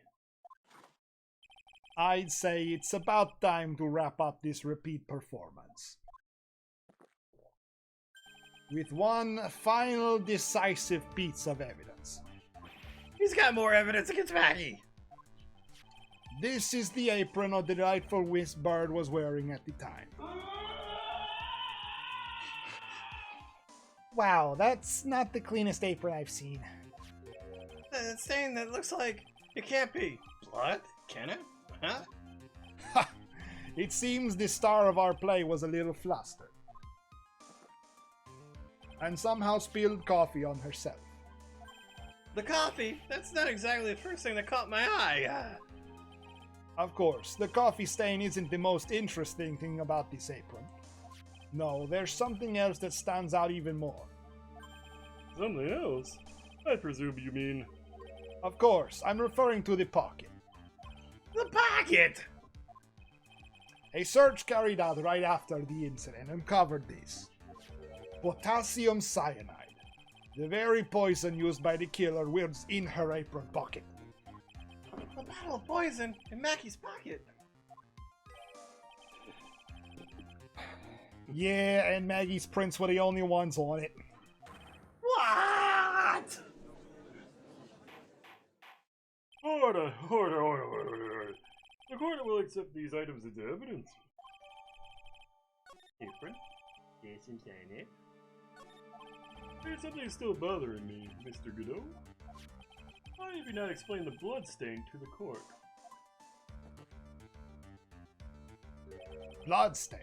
I'd say it's about time to wrap up this repeat performance with one final decisive piece of evidence. He's got more evidence against Maggie. This is the apron the delightful Wisp Bird was wearing at the time. Wow, that's not the cleanest apron I've seen. That stain that looks like it can't be blood, can it? Huh? Ha! It seems the star of our play was a little flustered and somehow spilled coffee on herself. The coffee? That's not exactly the first thing that caught my eye. Of course, the coffee stain isn't the most interesting thing about this apron. No, there's something else that stands out even more. Something else? I presume you mean... Of course, I'm referring to the pocket. The pocket! A search carried out right after the incident uncovered this. Potassium cyanide, the very poison used by the killer, was in her apron pocket. A bottle of poison in Mackie's pocket. Yeah, and Maggie's prints were the only ones on it. What? Order. The court will accept these items as evidence. Apron? Yes, inside it. There's something still bothering me, Mr. Godot. Why have you not explained the bloodstain to the court? Bloodstain?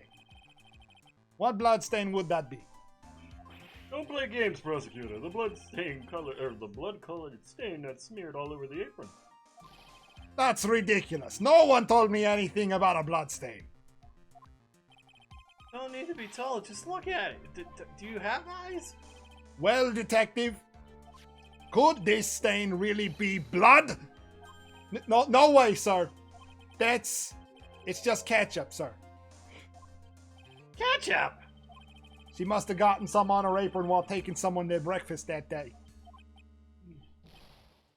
What bloodstain would that be? Don't play games, prosecutor. The blood-colored stain that's smeared all over the apron. That's ridiculous. No one told me anything about a bloodstain. Don't need to be told, just look at it. Do you have eyes? Well, detective, could this stain really be blood? No way, sir. It's just ketchup, sir. Ketchup! She must have gotten some on her apron while taking someone their breakfast that day.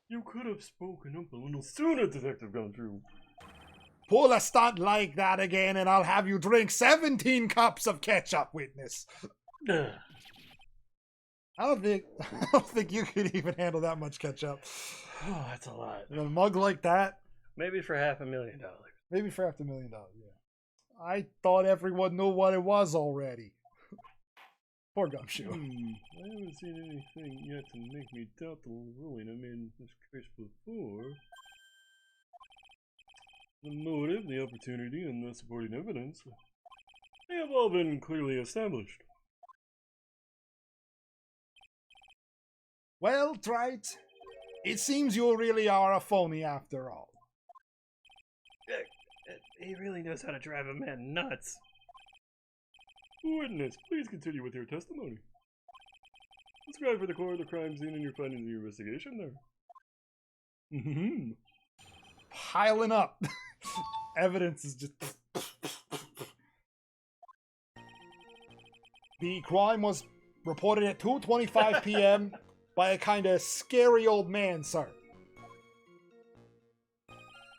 You could have spoken up a little sooner, Detective Gumshoe. Pull a stunt like that again and I'll have you drink 17 cups of ketchup, witness. I don't think you could even handle that much ketchup. Oh, that's a lot. In a mug like that? Maybe for $500,000. Maybe for $500,000, yeah. I thought everyone knew what it was already. Poor Gumshoe. I haven't seen anything yet to make me doubt the ruling I made in this case before. The motive, the opportunity, and the supporting evidence, they have all been clearly established. Well, Wright, it seems you really are a phony after all. He really knows how to drive a man nuts. Witness, please continue with your testimony. Describe for the court the crime scene and your findings in your investigation there. Piling up. Evidence is just... The crime was reported at 2:25 p.m. by a kind of scary old man, sir.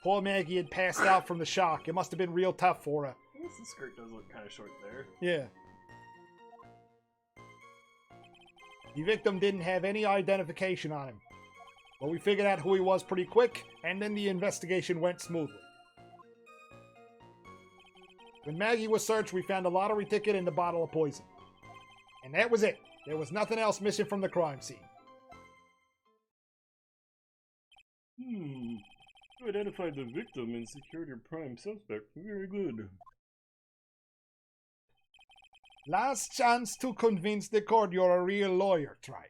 Poor Maggie had passed out from the shock. It must have been real tough for her. I guess the skirt does look kind of short there. Yeah. The victim didn't have any identification on him, but we figured out who he was pretty quick, and then the investigation went smoothly. When Maggie was searched, we found a lottery ticket and a bottle of poison. And that was it. There was nothing else missing from the crime scene. You identified the victim and secured your prime suspect. Very good. Last chance to convince the court you're a real lawyer, Tribe.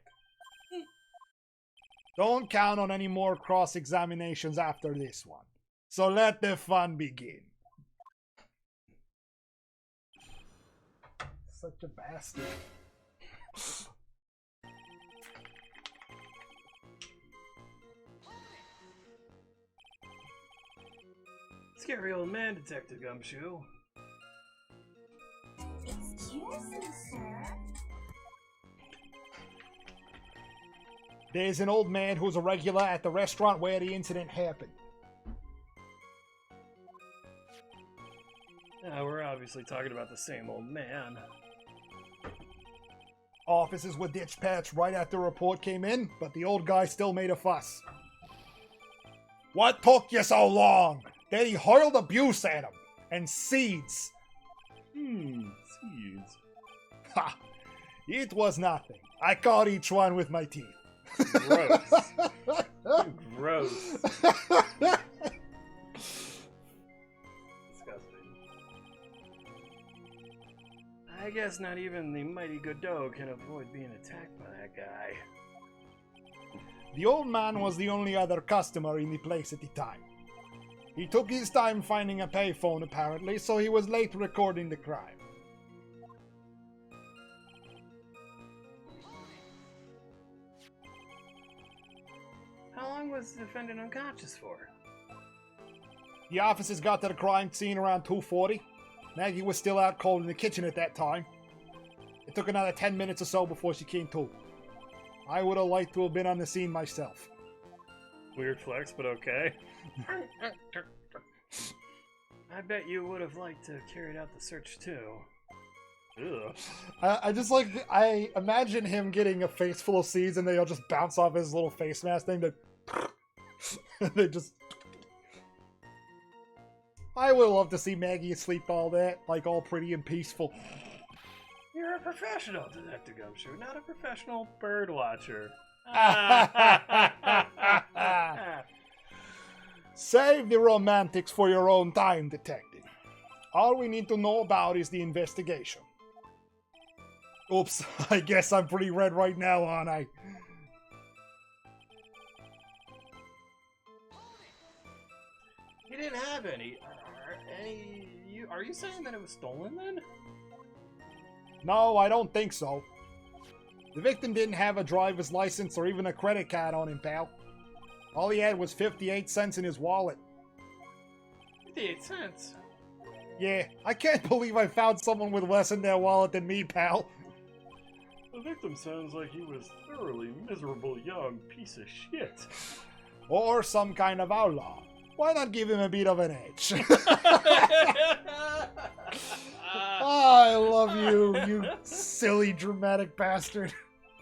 Don't count on any more cross-examinations after this one. So let the fun begin. Such a bastard. Scary old man, Detective Gumshoe. Excuse me, sir. There's an old man who's a regular at the restaurant where the incident happened. We're obviously talking about the same old man. Officers were dispatched right after the report came in, but the old guy still made a fuss. What took you so long? Then he hurled abuse at him. And seeds. Seeds. Ha! It was nothing. I caught each one with my teeth. Gross. Gross. Disgusting. I guess not even the mighty Godot can avoid being attacked by that guy. The old man was the only other customer in the place at the time. He took his time finding a payphone apparently, so he was late recording the crime. How long was the defendant unconscious for? The officers got to the crime scene around 2:40. Maggie was still out cold in the kitchen at that time. It took another 10 minutes or so before she came to. I would have liked to have been on the scene myself. Weird flex, but okay. I bet you would have liked to have carried out the search too. Ugh. I imagine him getting a face full of seeds and they'll just bounce off his little face mask thing. They just... I would love to see Maggie asleep all that, like all pretty and peaceful. You're a professional, Detective Gumshoe, not a professional bird watcher. Save the romantics for your own time, detective. All we need to know about is the investigation. Oops, I guess I'm pretty red right now, aren't I? He didn't have any. Are you saying that it was stolen then? No, I don't think so. The victim didn't have a driver's license or even a credit card on him, pal. All he had was 58 cents in his wallet. 58 cents? Yeah, I can't believe I found someone with less in their wallet than me, pal. The victim sounds like he was thoroughly miserable young piece of shit. Or some kind of outlaw. Why not give him a bit of an edge? I love you, you silly dramatic bastard.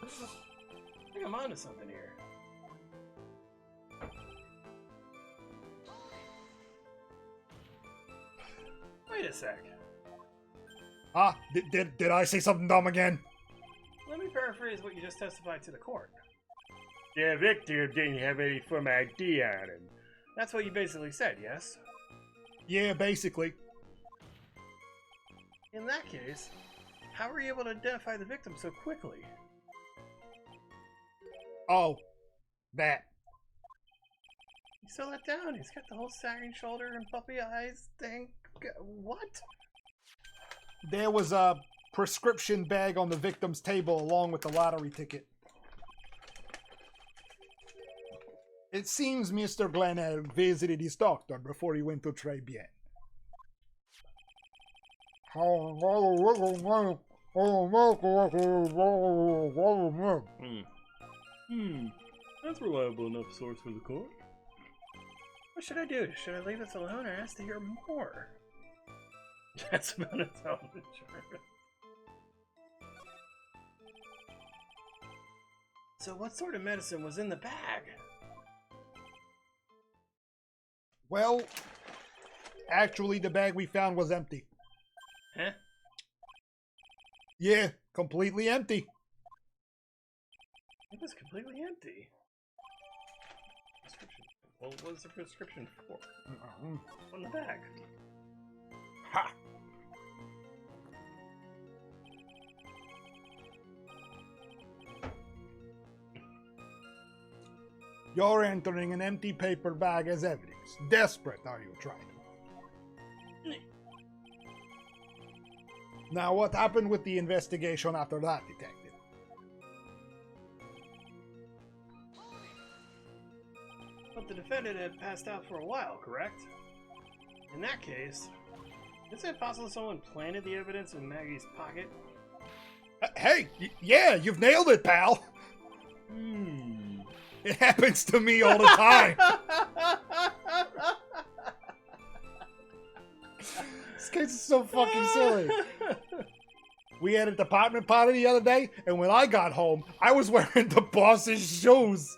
I think I'm onto something here. Wait a sec. Ah, did I say something dumb again? Let me paraphrase what you just testified to the court. The victim didn't have any firm ID on him. That's what you basically said, yes? Yeah, basically. In that case, how were you able to identify the victim so quickly? Oh, that. You still let down. He's got the whole sagging shoulder and puppy eyes thing. What? There was a prescription bag on the victim's table along with the lottery ticket. It seems Mr. Glenn visited his doctor before he went to Très Bien. That's reliable enough source for the court. What should I do? Should I leave this alone or ask to hear more? That's about a television. So what sort of medicine was in the bag? Well, actually the bag we found was empty. Huh? Yeah, completely empty. It was completely empty. Prescription. Well, what was the prescription for? On the bag. Ha! You're entering an empty paper bag as evidence. Desperate, are you, Triton? Now, what happened with the investigation after that, detective? But the defendant had passed out for a while, correct? In that case, is it possible someone planted the evidence in Maggie's pocket? Hey, yeah, you've nailed it, pal. It happens to me all the time. This case is so fucking silly. We had a department party the other day, and when I got home, I was wearing the boss's shoes.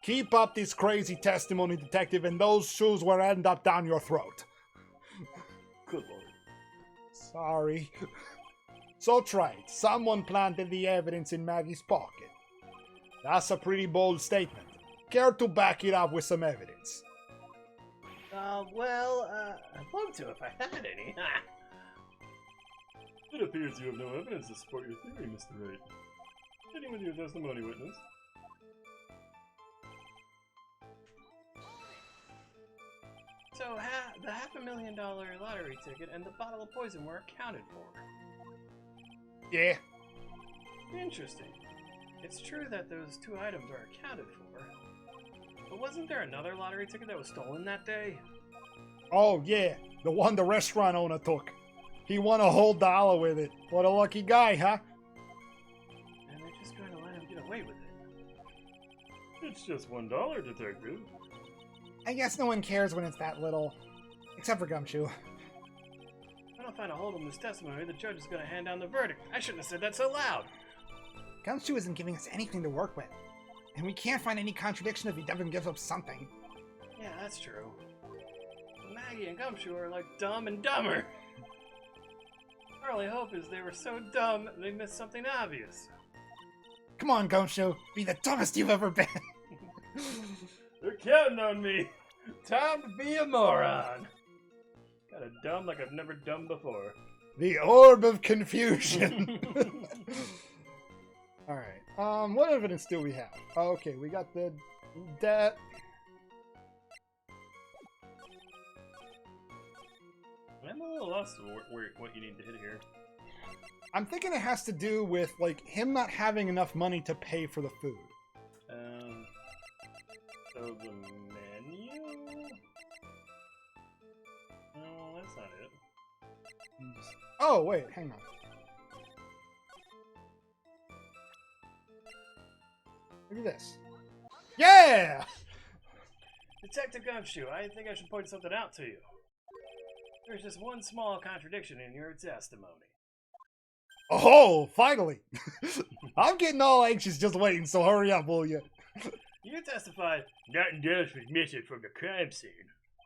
Keep up this crazy testimony, detective, and those shoes will end up down your throat. Good lord. Sorry. So try it. Someone planted the evidence in Maggie's pocket. That's a pretty bold statement. Care to back it up with some evidence? I'd love to if I had any. It appears you have no evidence to support your theory, Mr. Wright. Continue with your testimony, witness. So, the $500,000 lottery ticket and the bottle of poison were accounted for. Yeah. Interesting. It's true that those two items are accounted for. But wasn't there another lottery ticket that was stolen that day? Oh, yeah. The one the restaurant owner took. He won a whole dollar with it. What a lucky guy, huh? And they're just going to let him get away with it. It's just $1, detective. I guess no one cares when it's that little. Except for Gumshoe. If I don't find a hold on this testimony, the judge is going to hand down the verdict. I shouldn't have said that so loud. Gumshoe isn't giving us anything to work with. And we can't find any contradiction if he doesn't give up something. Yeah, that's true. Maggie and Gumshoe are like Dumb and Dumber. Our only hope is they were so dumb they missed something obvious. Come on, Gumshoe. Be the dumbest you've ever been. They're counting on me. Time to be a moron. Gotta dumb like I've never dumbed before. The orb of confusion. Alright. What evidence do we have? Okay, we got that. I'm a little lost what you need to hit here. I'm thinking it has to do with, like, him not having enough money to pay for the food. So the menu? No, that's not it. Oh, wait, hang on. Look at this. Yeah! Detective Gumshoe, I think I should point something out to you. There's just one small contradiction in your testimony. Oh, finally! I'm getting all anxious just waiting, so hurry up, will you? You testified, Nothing else was missing from the crime scene.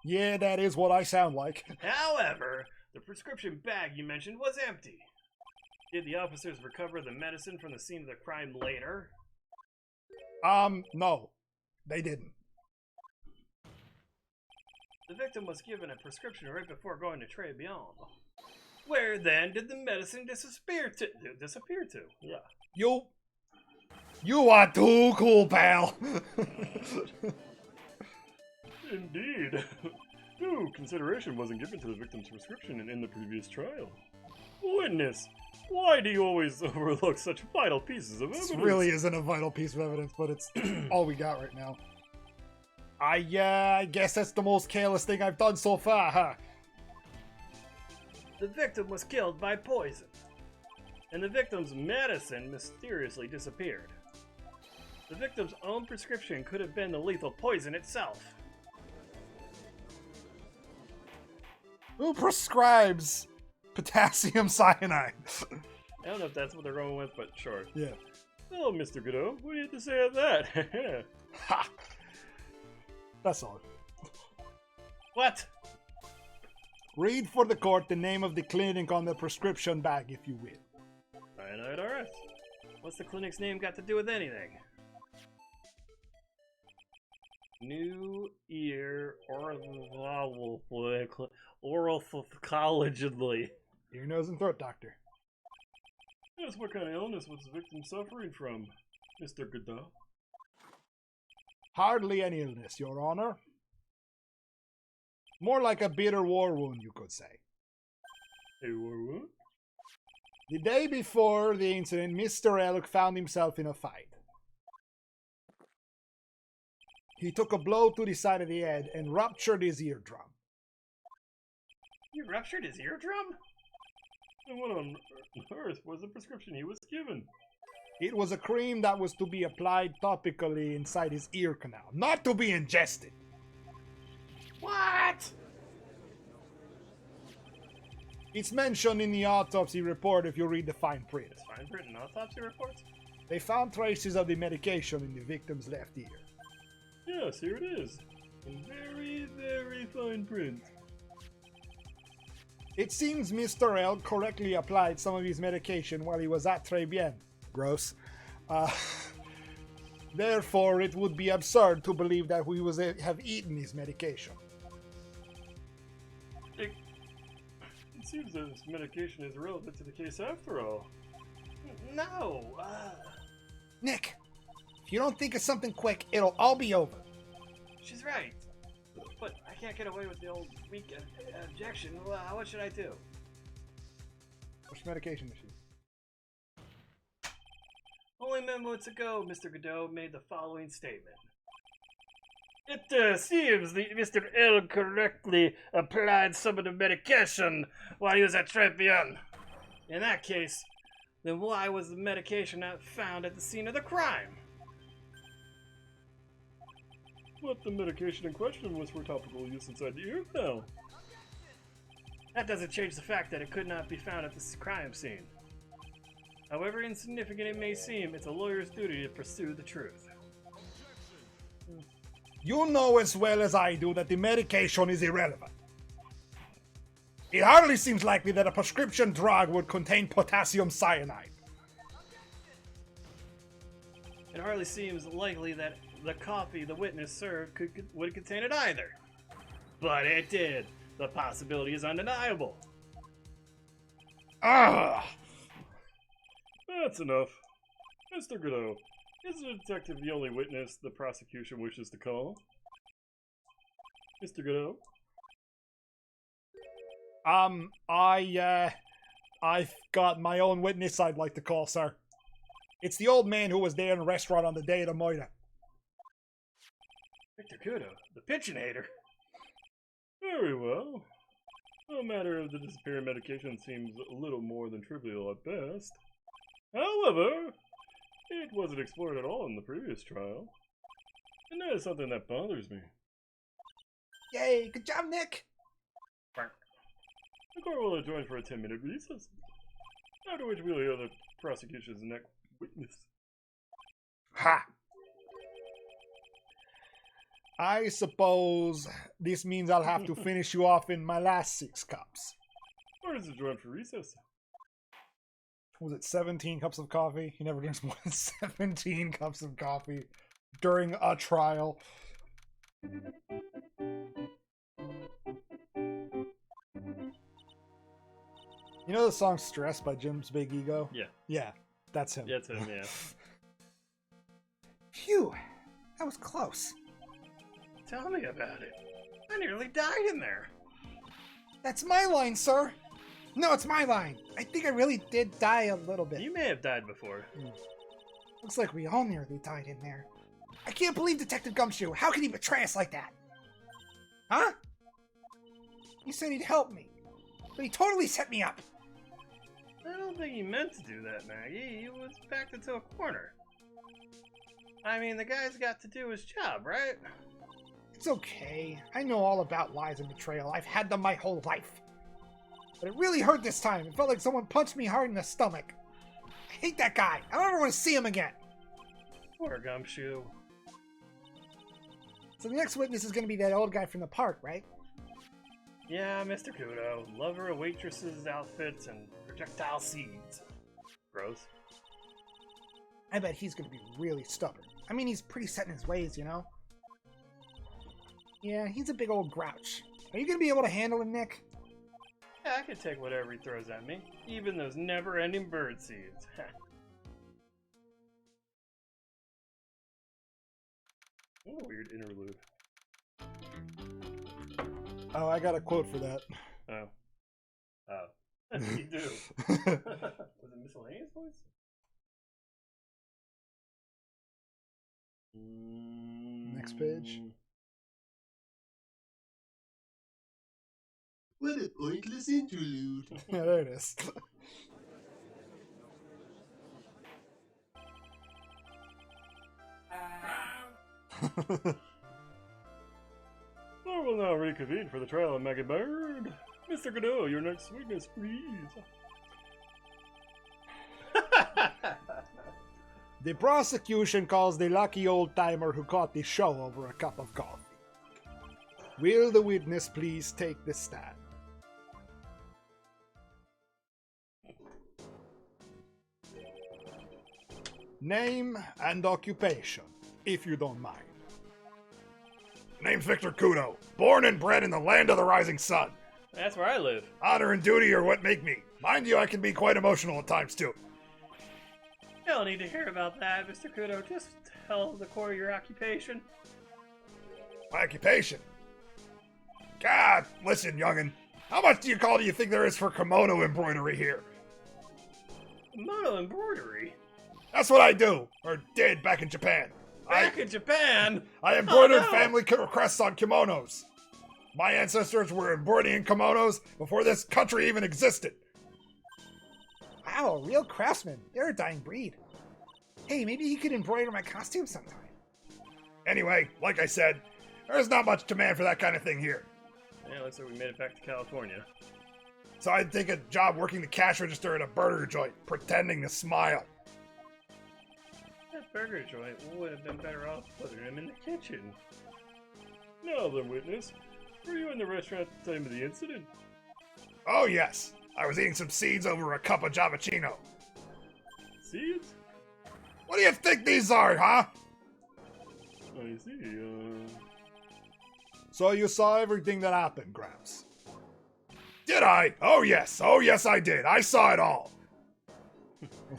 Yeah, that is what I sound like. however, the prescription bag you mentioned was empty. Did the officers recover the medicine from the scene of the crime later? No. They didn't. The victim was given a prescription right before going to Trey Beyond. Where then did the medicine disappear to? Yeah. You are too cool, pal. Indeed. Due consideration wasn't given to the victim's prescription in the previous trial. Witness, why do you always overlook such vital pieces of evidence? This really isn't a vital piece of evidence, but it's all we got right now. I guess that's the most careless thing I've done so far, huh? The victim was killed by poison, and the victim's medicine mysteriously disappeared. The victim's own prescription could have been the lethal poison itself. Who prescribes potassium cyanide? I don't know if that's what they're going with, but sure. Yeah. Oh, Mr. Godot, what do you have to say on that? Ha! That's all. What? Read for the court the name of the clinic on the prescription bag, if you will. Cyanide RS. What's the clinic's name got to do with anything? New Ear Oralcologically. Ear, nose, and throat doctor. Yes, what kind of illness was the victim suffering from, Mr. Godot? Hardly any illness, Your Honor. More like a bitter war wound, you could say. A war wound? The day before the incident, Mr. Elk found himself in a fight. He took a blow to the side of the head and ruptured his eardrum. You ruptured his eardrum? And what on earth was the prescription he was given? It was a cream that was to be applied topically inside his ear canal, not to be ingested. What? It's mentioned in the autopsy report if you read the fine print. It's fine print and autopsy reports? They found traces of the medication in the victim's left ear. Yes, here it is. In very, very fine print. It seems Mr. L correctly applied some of his medication while he was at Très Bien. Gross. Therefore, it would be absurd to believe that we was have eaten his medication. It seems that this medication is relevant to the case after all. No, Nick, if you don't think of something quick, it'll all be over. she's right. But I can't get away with the old weak objection. Well, what should I do? Which medication is she? Only moments ago, Mr. Godot made the following statement. It seems that Mr. L correctly applied some of the medication while he was at Trevian. In that case, then why was the medication not found at the scene of the crime? But the medication in question was for topical use inside the ear canal. That doesn't change the fact that it could not be found at the crime scene. However insignificant it may seem, it's a lawyer's duty to pursue the truth. You know as well as I do that the medication is irrelevant. It hardly seems likely that a prescription drug would contain potassium cyanide. It hardly seems likely that the coffee the witness served would contain it either. But it did. The possibility is undeniable. Ah! That's enough. Mr. Godot, is the detective the only witness the prosecution wishes to call? Mr. Godot? I've got my own witness I'd like to call, sir. It's the old man who was there in the restaurant on the day of the murder. Victor Kudo, the pigeonator. Very well. The matter of the disappearing medication seems a little more than trivial at best. However, it wasn't explored at all in the previous trial. And that is something that bothers me. Yay, good job, Nick! The court will adjourn for a 10-minute recess, after which we'll hear the prosecution's next witness. Ha! I suppose this means I'll have to finish you off in my last 6 cups. Or is adjourned for recess? Was it 17 cups of coffee? He never drinks more than 17 cups of coffee during a trial. You know the song Stress by Jim's Big Ego? Yeah. Yeah, that's him. Yeah, it's him, yeah. Phew, that was close. Tell me about it. I nearly died in there. That's my line, sir. No, it's my line. I think I really did die a little bit. You may have died before. Looks like we all nearly died in there. I can't believe Detective Gumshoe. How can he betray us like that? Huh? He said he'd help me, but he totally set me up. I don't think he meant to do that, Maggie. He was backed into a corner. I mean, the guy's got to do his job, right? It's okay. I know all about lies and betrayal. I've had them my whole life. But it really hurt this time. It felt like someone punched me hard in the stomach. I hate that guy. I don't ever want to see him again. Poor Gumshoe. So the next witness is going to be that old guy from the park, right? Yeah, Mr. Kudo. Lover of waitresses' outfits and projectile seeds. Gross. I bet he's going to be really stubborn. I mean, he's pretty set in his ways, you know? Yeah, he's a big old grouch. Are you going to be able to handle him, Nick? Yeah, I can take whatever he throws at me. Even those never-ending bird seeds. What a weird interlude. Oh, I got a quote for that. Oh. Oh. You do. Was it miscellaneous voice? Next page. What a pointless interlude. Yeah, there it is. Court will now reconvene for the trial of Maggie Bird. Mr. Godot, your next witness, please. The prosecution calls the lucky old-timer who caught the show over a cup of coffee. Will the witness please take the stand? Name and occupation, if you don't mind. Name's Victor Kudo, born and bred in the land of the rising sun. That's where I live. Honor and duty are what make me. Mind you, I can be quite emotional at times too. You don't need to hear about that, Mr. Kudo. Just tell the core of your occupation. My occupation? God, listen, youngin'. How much do you think there is for kimono embroidery here? Kimono embroidery? That's what I do, or did back in Japan. Back in Japan? I embroidered Oh, no. family crests on kimonos. My ancestors were embroidering kimonos before this country even existed. Wow, a real craftsman. They're a dying breed. Hey, maybe he could embroider my costume sometime. Anyway, like I said, there's not much demand for that kind of thing here. Yeah, looks like we made it back to California. So I'd take a job working the cash register at a burger joint, pretending to smile. That burger joint would have been better off putting him in the kitchen. Now then, witness. Were you in the restaurant at the time of the incident? Oh yes, I was eating some seeds over a cup of Javachino. Seeds? What do you think these are, huh? I see, So you saw everything that happened, Gramps. Did I? Oh yes I did. I saw it all.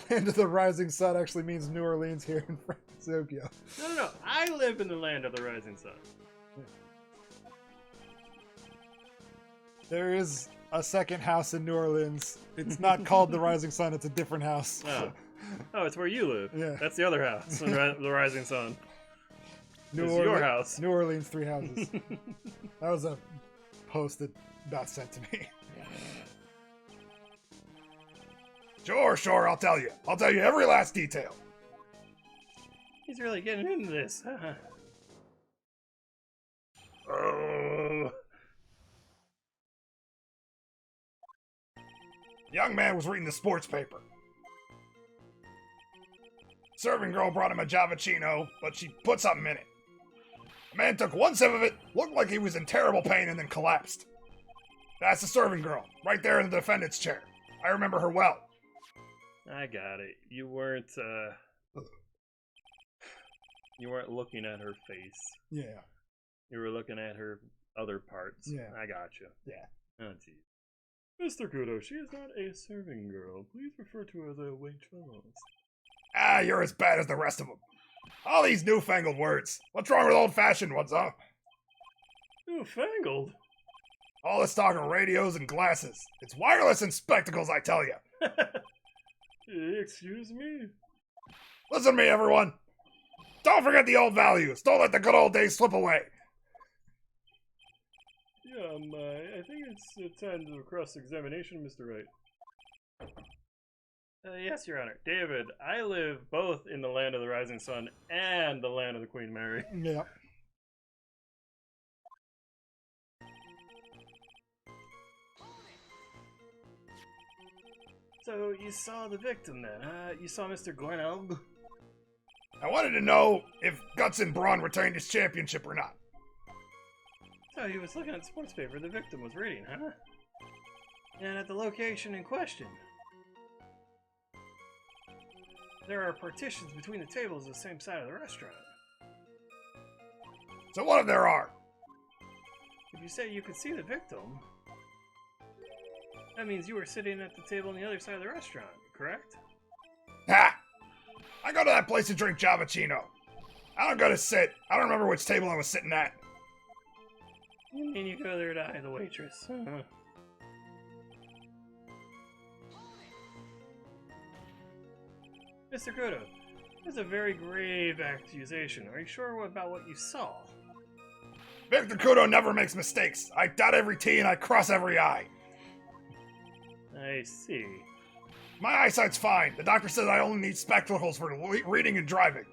Land of the Rising Sun actually means New Orleans here in Francisco. No. I live in the land of the rising sun. There is a second house in New Orleans. It's not called the Rising Sun, it's a different house. Oh, it's where you live. Yeah. That's the other house, the rising sun. New It's your house. New Orleans, 3 houses. That was a post that got sent to me. Sure, I'll tell you. I'll tell you every last detail. He's really getting into this. Oh. The young man was reading the sports paper. Serving girl brought him a Javachino, but she put something in it. The man took one sip of it, looked like he was in terrible pain, and then collapsed. That's the serving girl, right there in the defendant's chair. I remember her well. I got it. You weren't looking at her face. Yeah. You were looking at her other parts. Yeah. I got you. Yeah. Oh, geez. Mr. Kudo, she is not a serving girl. Please refer to her as a waitress. Ah, you're as bad as the rest of them. All these newfangled words. What's wrong with old-fashioned ones, huh? Newfangled? All this talk of radios and glasses. It's wireless and spectacles, I tell you. Excuse me? Listen to me, everyone. Don't forget the old values. Don't let the good old days slip away. Yeah, I think it's time to cross-examination, Mr. Wright. Yes, Your Honor. David, I live both in the land of the rising sun and the land of the Queen Mary. Yeah. So, you saw the victim then, You saw Mr. Glenelg? I wanted to know if Guts and Braun retained his championship or not. So, he was looking at the sports paper the victim was reading, huh? And at the location in question. There are partitions between the tables on the same side of the restaurant. So what if there are? If you say you could see the victim, that means you were sitting at the table on the other side of the restaurant, correct? Ha! I go to that place to drink Javachino. I don't go to sit. I don't remember which table I was sitting at. You mean you go there to eye the waitress? Mr. Kudo, this is a very grave accusation. Are you sure about what you saw? Victor Kudo never makes mistakes. I dot every T and I cross every I. I see. My eyesight's fine. The doctor says I only need spectacles for reading and driving.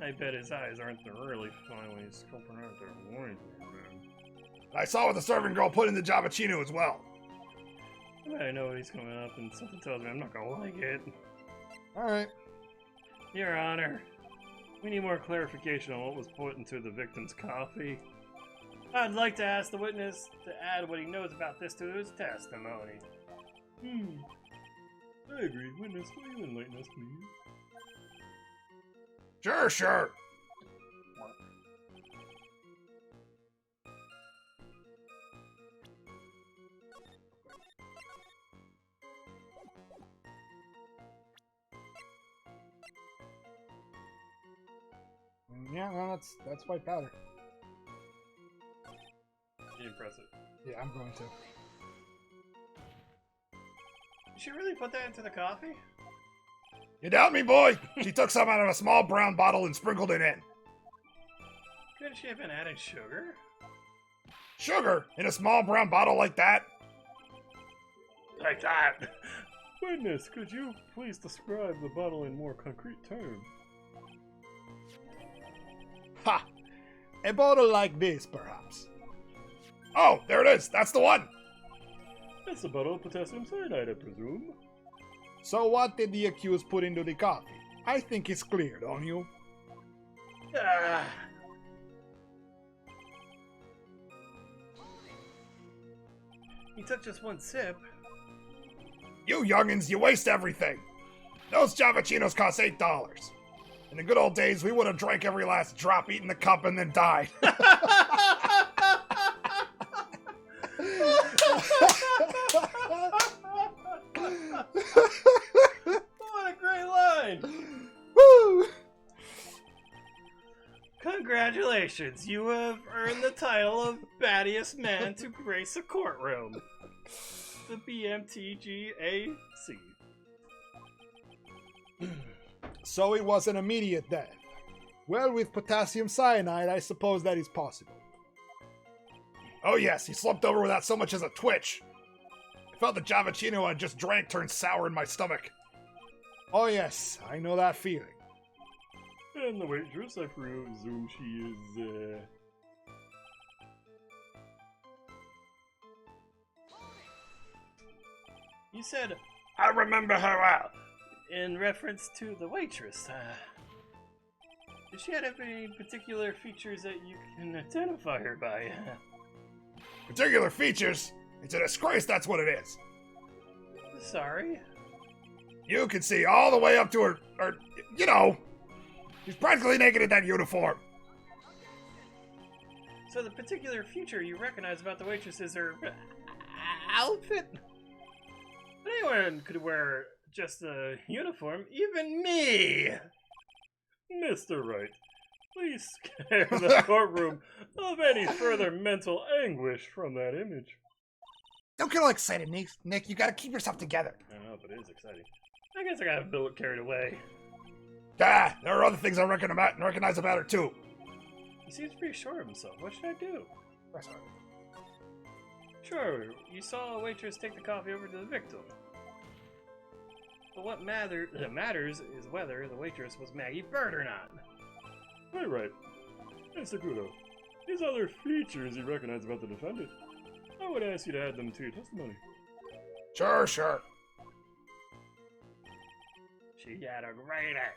I bet his eyes aren't really finally scoping out their warning. I saw what the serving girl put in the Javachino as well. I know he's coming up, and something tells me I'm not gonna like it. Alright. Your Honor, we need more clarification on what was put into the victim's coffee. I'd like to ask the witness to add what he knows about this to his testimony. I agree. Witness, will you enlighten us, please? Sure. Yeah, well, that's white powder. Impressive. Yeah, I'm going to. Did she really put that into the coffee? You doubt me, boy? She took some out of a small brown bottle and sprinkled it in. Couldn't she have been adding sugar? Sugar? In a small brown bottle like that? Like that? Witness, could you please describe the bottle in more concrete terms? Ha! A bottle like this, perhaps. Oh, there it is. That's the one. That's a bottle of potassium cyanide, I presume. So what did the accused put into the coffee? I think it's clear, don't you? Ah. He took just one sip. You youngins, you waste everything. Those Javachinos cost $8. In the good old days, we would have drank every last drop, eaten the cup, and then died. What a great line! Woo! Congratulations, you have earned the title of battiest man to grace a courtroom. The BMTGAC. So it was an immediate death. Well, with potassium cyanide, I suppose that is possible. Oh yes, he slumped over without so much as a twitch. I felt the Javachino I just drank turn sour in my stomach. Oh yes, I know that feeling. And the waitress, I presume she is, You said, I remember her well. In reference to the waitress, does she have any particular features that you can identify her by? Particular features? It's a disgrace, that's what it is. Sorry? You can see all the way up to her, you know, she's practically naked in that uniform. So the particular feature you recognize about the waitress is her outfit? Anyone could wear just a uniform, even me! Mr. Wright, please scare the courtroom of any further mental anguish from that image. Don't get all excited, Nick. You gotta keep yourself together. I know, but it is exciting. I guess I got a bit carried away. Ah, there are other things I recognize about her too. He seems pretty sure of himself. What should I do? Press R. Sure, you saw a waitress take the coffee over to the victim. But what matters is whether the waitress was Maggie Bird or not. Right. Hey, Sakuto. These other features you recognize about the defendant, I would ask you to add them to your testimony. Sure. She had a great ass.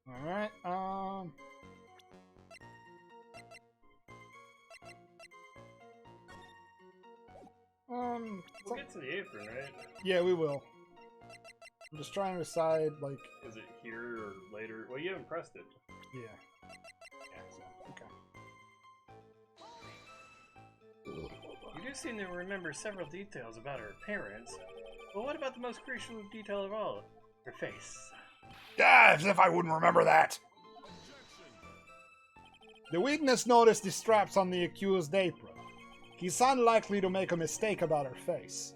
Alright, We'll get to the apron, right? yeah, we will. I'm just trying to decide, like, Is it here or later? Well, you haven't pressed it. yeah. Yeah, so, okay. You do seem to remember several details about her appearance. But what about the most crucial detail of all? Her face. Ah, as if I wouldn't remember that. The witness noticed the straps on the accused's apron. He's unlikely to make a mistake about her face.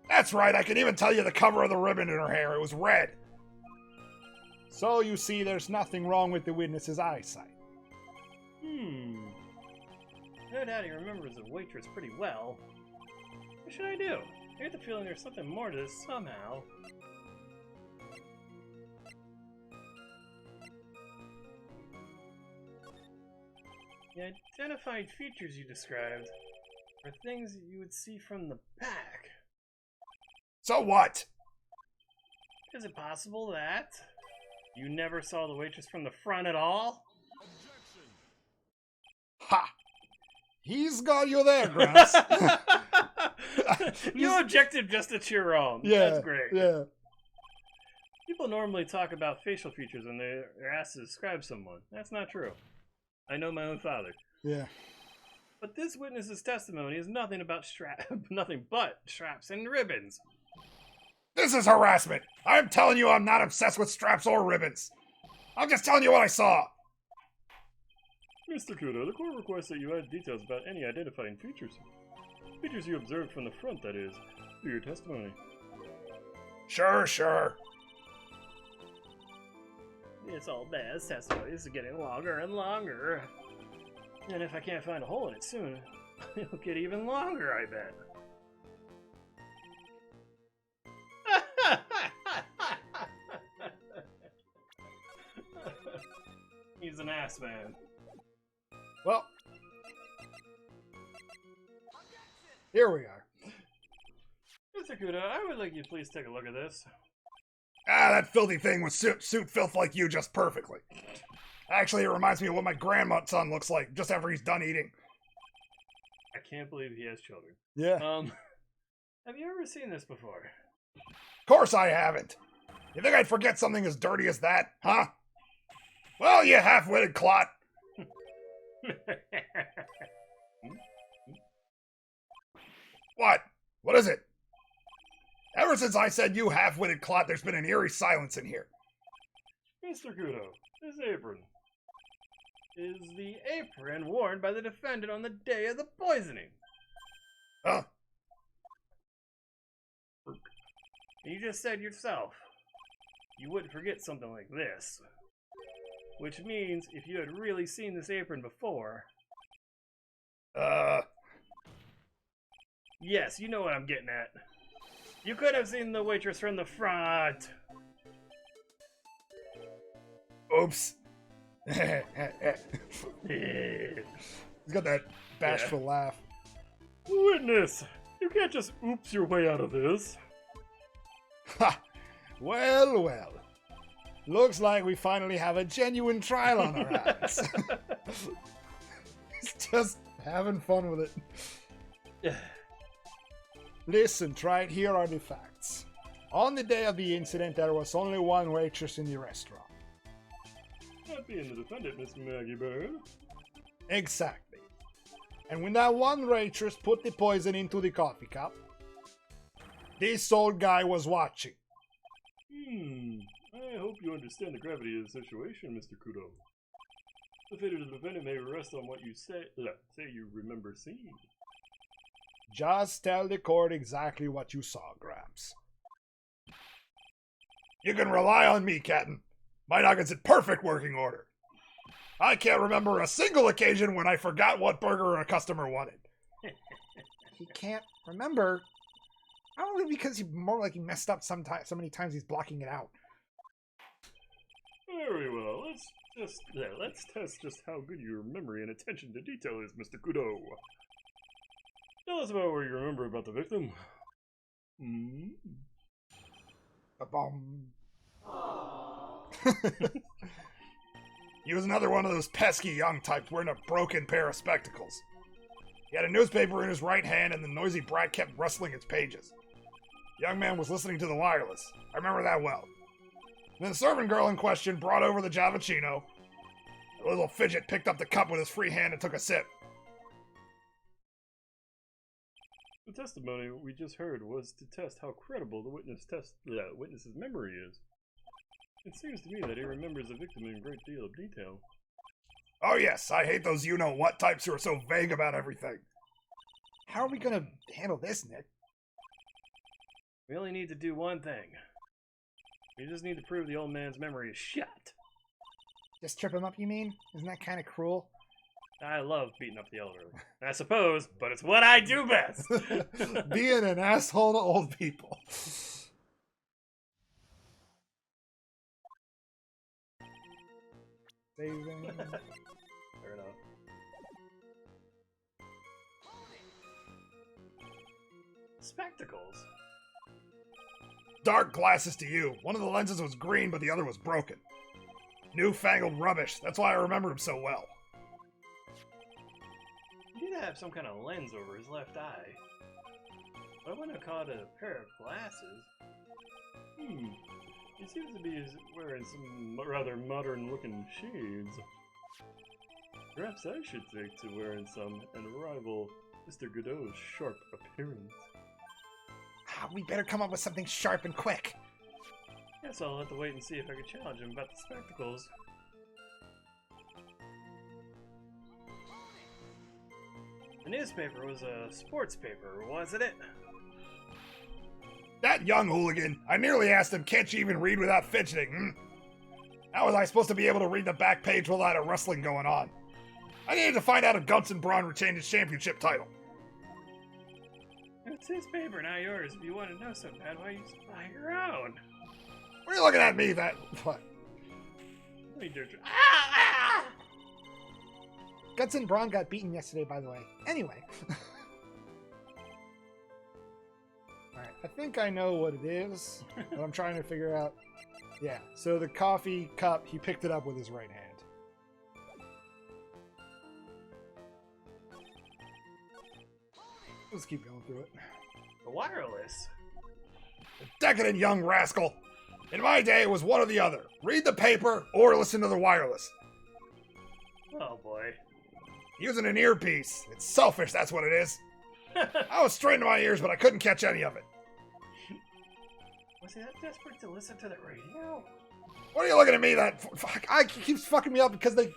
That's right, I can even tell you the color of the ribbon in her hair. It was red. So you see, there's nothing wrong with the witness's eyesight. No doubt he remembers the waitress pretty well. What should I do? I get the feeling there's something more to this somehow. The identified features you described are things that you would see from the back. So what? Is it possible that you never saw the waitress from the front at all? Ha! He's got you there, Gramps. You objected just to cheer on. Yeah, That's great. yeah. People normally talk about facial features when they're asked to describe someone. That's not true. I know my own father. Yeah. But this witness's testimony is nothing but straps and ribbons. This is harassment. I'm telling you I'm not obsessed with straps or ribbons. I'm just telling you what I saw. Mr. Kudo, the court requests that you add details about any identifying features. Features you observed from the front, that is, to your testimony. Sure, sure. It's all bad. This testimony is getting longer and longer. And if I can't find a hole in it soon, it'll get even longer, I bet. He's an ass man. Well, here we are. Mr. Kudo, I would like you to please take a look at this. Ah, that filthy thing would suit filth like you just perfectly. Actually, it reminds me of what my grandson looks like just after he's done eating. I can't believe he has children. Yeah. Have you ever seen this before? Of course I haven't. You think I'd forget something as dirty as that, huh? Well, you half-witted clot. What? What is it? Ever since I said you half-witted clot, there's been an eerie silence in here. Mr. Kudo, this apron is the apron worn by the defendant on the day of the poisoning. Huh? You just said yourself you wouldn't forget something like this. Which means if you had really seen this apron before... Yes, you know what I'm getting at. You could have seen the waitress from the front. Oops. He's got that bashful laugh. Witness! You can't just oops your way out of this. Ha! Well, well. Looks like we finally have a genuine trial on our hands. He's just having fun with it. Listen, Wright, here are the facts. On the day of the incident, there was only one waitress in the restaurant. That being the defendant, Miss Maggie Bird. Exactly. And when that one waitress put the poison into the coffee cup, this old guy was watching. I hope you understand the gravity of the situation, Mr. Kudo. The fate of the defendant may rest on what you say you remember seeing. Just tell the court exactly what you saw, Gramps. You can rely on me, Captain. My nugget's in perfect working order. I can't remember a single occasion when I forgot what burger a customer wanted. He can't remember. I don't know, because he more like he messed up so many times he's blocking it out. Very well. Let's test just how good your memory and attention to detail is, Mr. Kudo. Tell us about what you remember about the victim. Ba-bum. He was another one of those pesky young types wearing a broken pair of spectacles. He had a newspaper in his right hand and the noisy brat kept rustling its pages. The young man was listening to the wireless. I remember that well. And then the servant girl in question brought over the Javachino. The little fidget picked up the cup with his free hand and took a sip. The testimony we just heard was to test how credible the witness's memory is. It seems to me that he remembers the victim in a great deal of detail. Oh yes, I hate those you-know-what types who are so vague about everything. How are we gonna handle this, Nick? We only need to do one thing. We just need to prove the old man's memory is shot. Just trip him up, you mean? Isn't that kind of cruel? I love beating up the elderly. I suppose, but it's what I do best. Being an asshole to old people. Saving. Fair enough. spectacles. Dark glasses to you. One of the lenses was green, but the other was broken. Newfangled rubbish. That's why I remember him so well. He did have some kind of lens over his left eye. I wouldn't have called it a pair of glasses. He seems to be wearing some rather modern-looking shades. Perhaps I should take to wearing some and rival Mr. Godot's sharp appearance. We better come up with something sharp and quick. Guess I'll have to wait and see if I can challenge him about the spectacles. The newspaper was a sports paper, wasn't it? That young hooligan. I nearly asked him, can't you even read without fidgeting, How was I supposed to be able to read the back page with a lot of wrestling going on? I needed to find out if Guns and Braun retained his championship title. It's his paper, not yours. If you want to know so bad, why you just buy your own? What are you looking at me, that... What? Let me do it. Guts and Braun got beaten yesterday, by the way. Anyway. Alright, I think I know what it is, but I'm trying to figure out... Yeah, so the coffee cup, he picked it up with his right hand. Let's keep going through it. The wireless. Decadent young rascal. In my day, it was one or the other. Read the paper or listen to the wireless. Oh boy. Using an earpiece. It's selfish, that's what it is. I was straining my ears, but I couldn't catch any of it. Was he that desperate to listen to the radio? What are you looking at me that... Fuck, I keeps fucking me up because they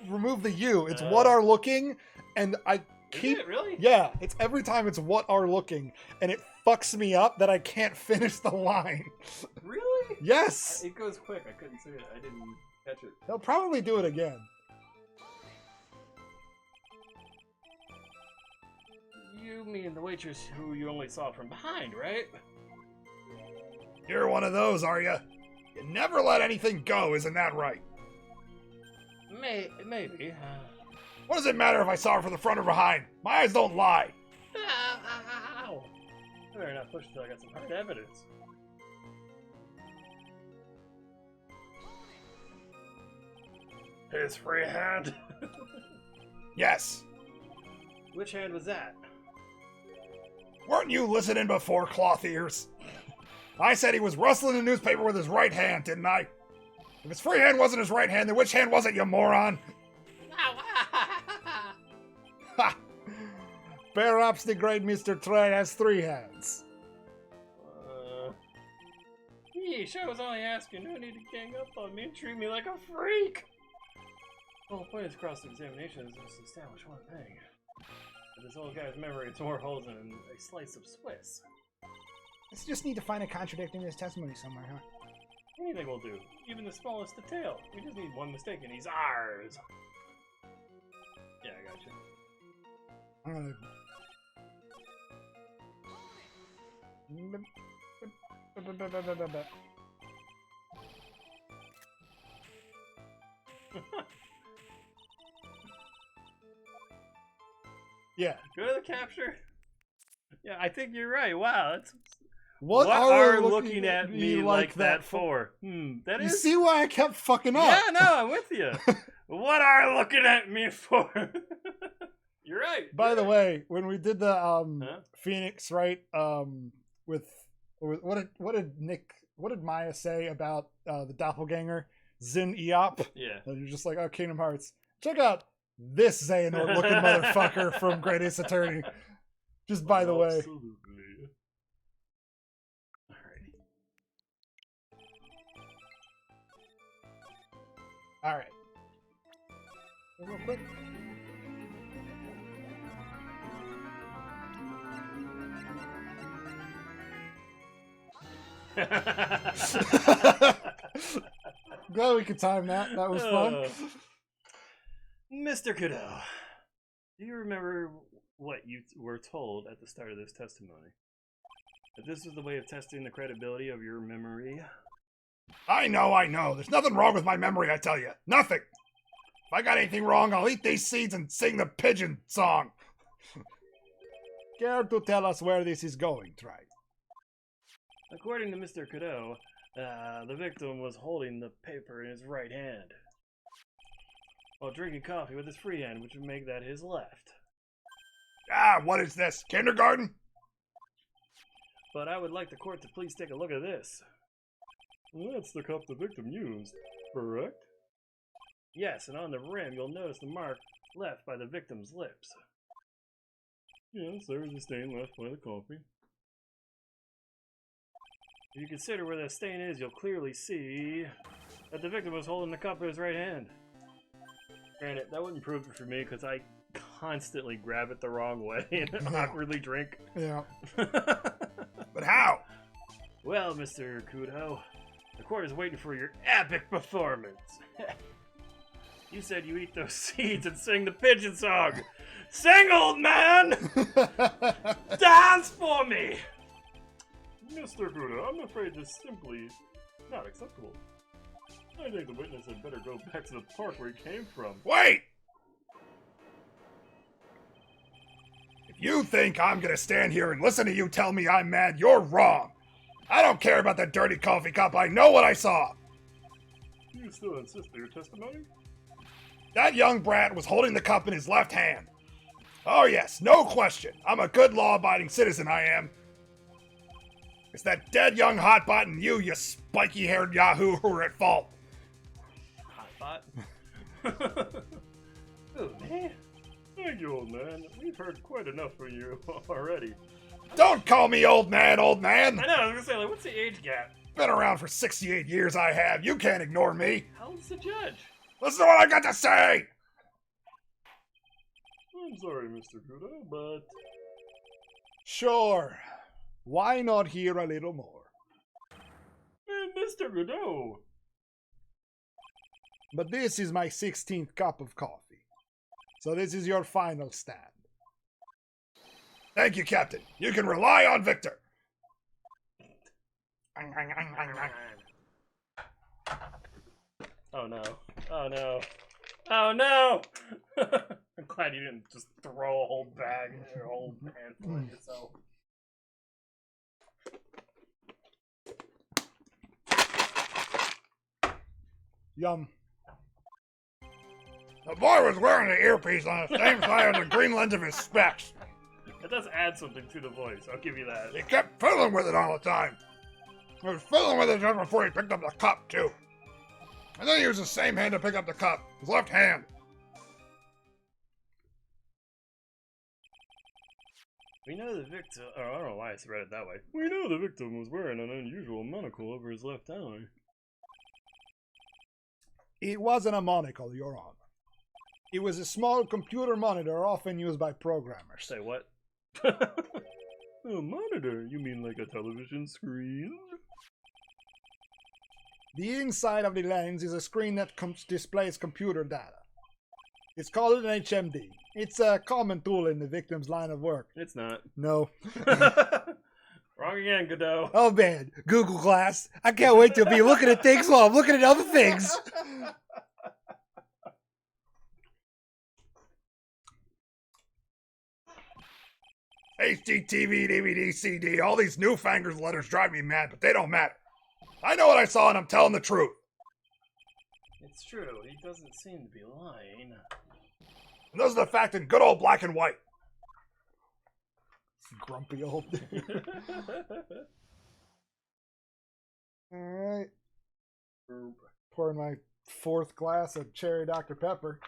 removed the U. It's what are looking, and I keep... Is it really? Yeah, it's every time it's what are looking, and it fucks me up that I can't finish the line. Really? Yes! It goes quick. I couldn't see it. I didn't catch it. They'll probably do it again. You mean the waitress who you only saw from behind, right? You're one of those, are you? You never let anything go, isn't that right? Maybe. What does it matter if I saw her from the front or behind? My eyes don't lie. Ow! I better not push until I got some hard evidence. His free hand? Yes. Which hand was that? Weren't you listening before, cloth ears? I said he was rustling the newspaper with his right hand, didn't I? If his free hand wasn't his right hand, then which hand was it, you moron? Ha! Perhaps the great Mr. Trey has three hands. Yeesh, I was only asking. No need to gang up on me and treat me like a freak. The whole point of cross-examination is just to establish one thing. That this old guy's memory has more holes than a slice of Swiss. Let's just need to find a contradicting his testimony somewhere, huh? Anything will do. Even the smallest detail. We just need one mistake and he's ours. Yeah, I got you. I'm gonna... Yeah. Go to the capture. Yeah, I think you're right. Wow, that's... What are looking at me like that for? That You is... see why I kept fucking up? Yeah, no, I'm with you. What are looking at me for? You're right. By the way, when we did the Phoenix, right? With what did Maya say about the doppelganger Zin Eop? Yeah. And you're just like, oh, Kingdom Hearts. Check out this Xehanort looking motherfucker from Great Ace Attorney. Just by the way. Absolutely. All right. Real quick. Glad we could time that. That was fun. Mr. Kudo, do you remember what you were told at the start of this testimony? That this was the way of testing the credibility of your memory? I know. There's nothing wrong with my memory, I tell you. Nothing. If I got anything wrong, I'll eat these seeds and sing the pigeon song. Care to tell us where this is going, Wright? According to Mr. Cadeau, the victim was holding the paper in his right hand, while drinking coffee with his free hand, which would make that his left. Ah, what is this? Kindergarten? But I would like the court to please take a look at this. That's the cup the victim used, correct? Yes, and on the rim you'll notice the mark left by the victim's lips. Yes, there is a stain left by the coffee. If you consider where that stain is, you'll clearly see that the victim was holding the cup in his right hand. Granted, that wouldn't prove it for me because I constantly grab it the wrong way and awkwardly drink. Yeah. But how? Well, Mr. Kudo, the court is waiting for your epic performance. You said you eat those seeds and sing the pigeon song. Sing, old man! Dance for me! Mr. Kudo, I'm afraid this is simply not acceptable. I think the witness had better go back to the park where he came from. Wait! If you think I'm gonna stand here and listen to you tell me I'm mad, you're wrong. I don't care about that dirty coffee cup. I know what I saw. You still insist on your testimony? That young brat was holding the cup in his left hand. Oh yes, no question. I'm a good law-abiding citizen, I am. It's that dead young hotbot and you spiky-haired yahoo who are at fault. Hotbot? Oh, man. Thank you, old man. We've heard quite enough from you already. Don't call me old man, old man. I know, I was gonna say, like, what's the age gap? Been around for 68 years, I have. You can't ignore me. How old's the judge? Listen to what I got to say. I'm sorry, Mr. Kudo, but... Sure. Why not hear a little more? Mr. Kudo! But this is my 16th cup of coffee. So this is your final stand. Thank you, Captain. You can rely on Victor. Oh no. Oh no. Oh no! I'm glad you didn't just throw a whole bag or a whole handful at yourself. Yum. The boy was wearing the earpiece on the same side of the green lens of his specs. It does add something to the voice, I'll give you that. He kept fiddling with it all the time. He was fiddling with it just before he picked up the cup, too. And then he used the same hand to pick up the cup, his left hand. We know the victim. Oh, I don't know why I read it that way. We know the victim was wearing an unusual monocle over his left eye. It wasn't a monocle, Your Honor. It was a small computer monitor often used by programmers. Say what? A monitor? You mean like a television screen? The inside of the lens is a screen that displays computer data. It's called an HMD. It's a common tool in the victim's line of work. It's not. No. Wrong again, Godot. Oh man, Google Glass. I can't wait to be looking at things while I'm looking at other things. HDTV, DVD, CD, all these newfangled letters drive me mad, but they don't matter. I know what I saw and I'm telling the truth. It's true, he doesn't seem to be lying. And those are the facts in good old black and white. Grumpy old. Alright. Pouring my 4th glass of cherry Dr. Pepper.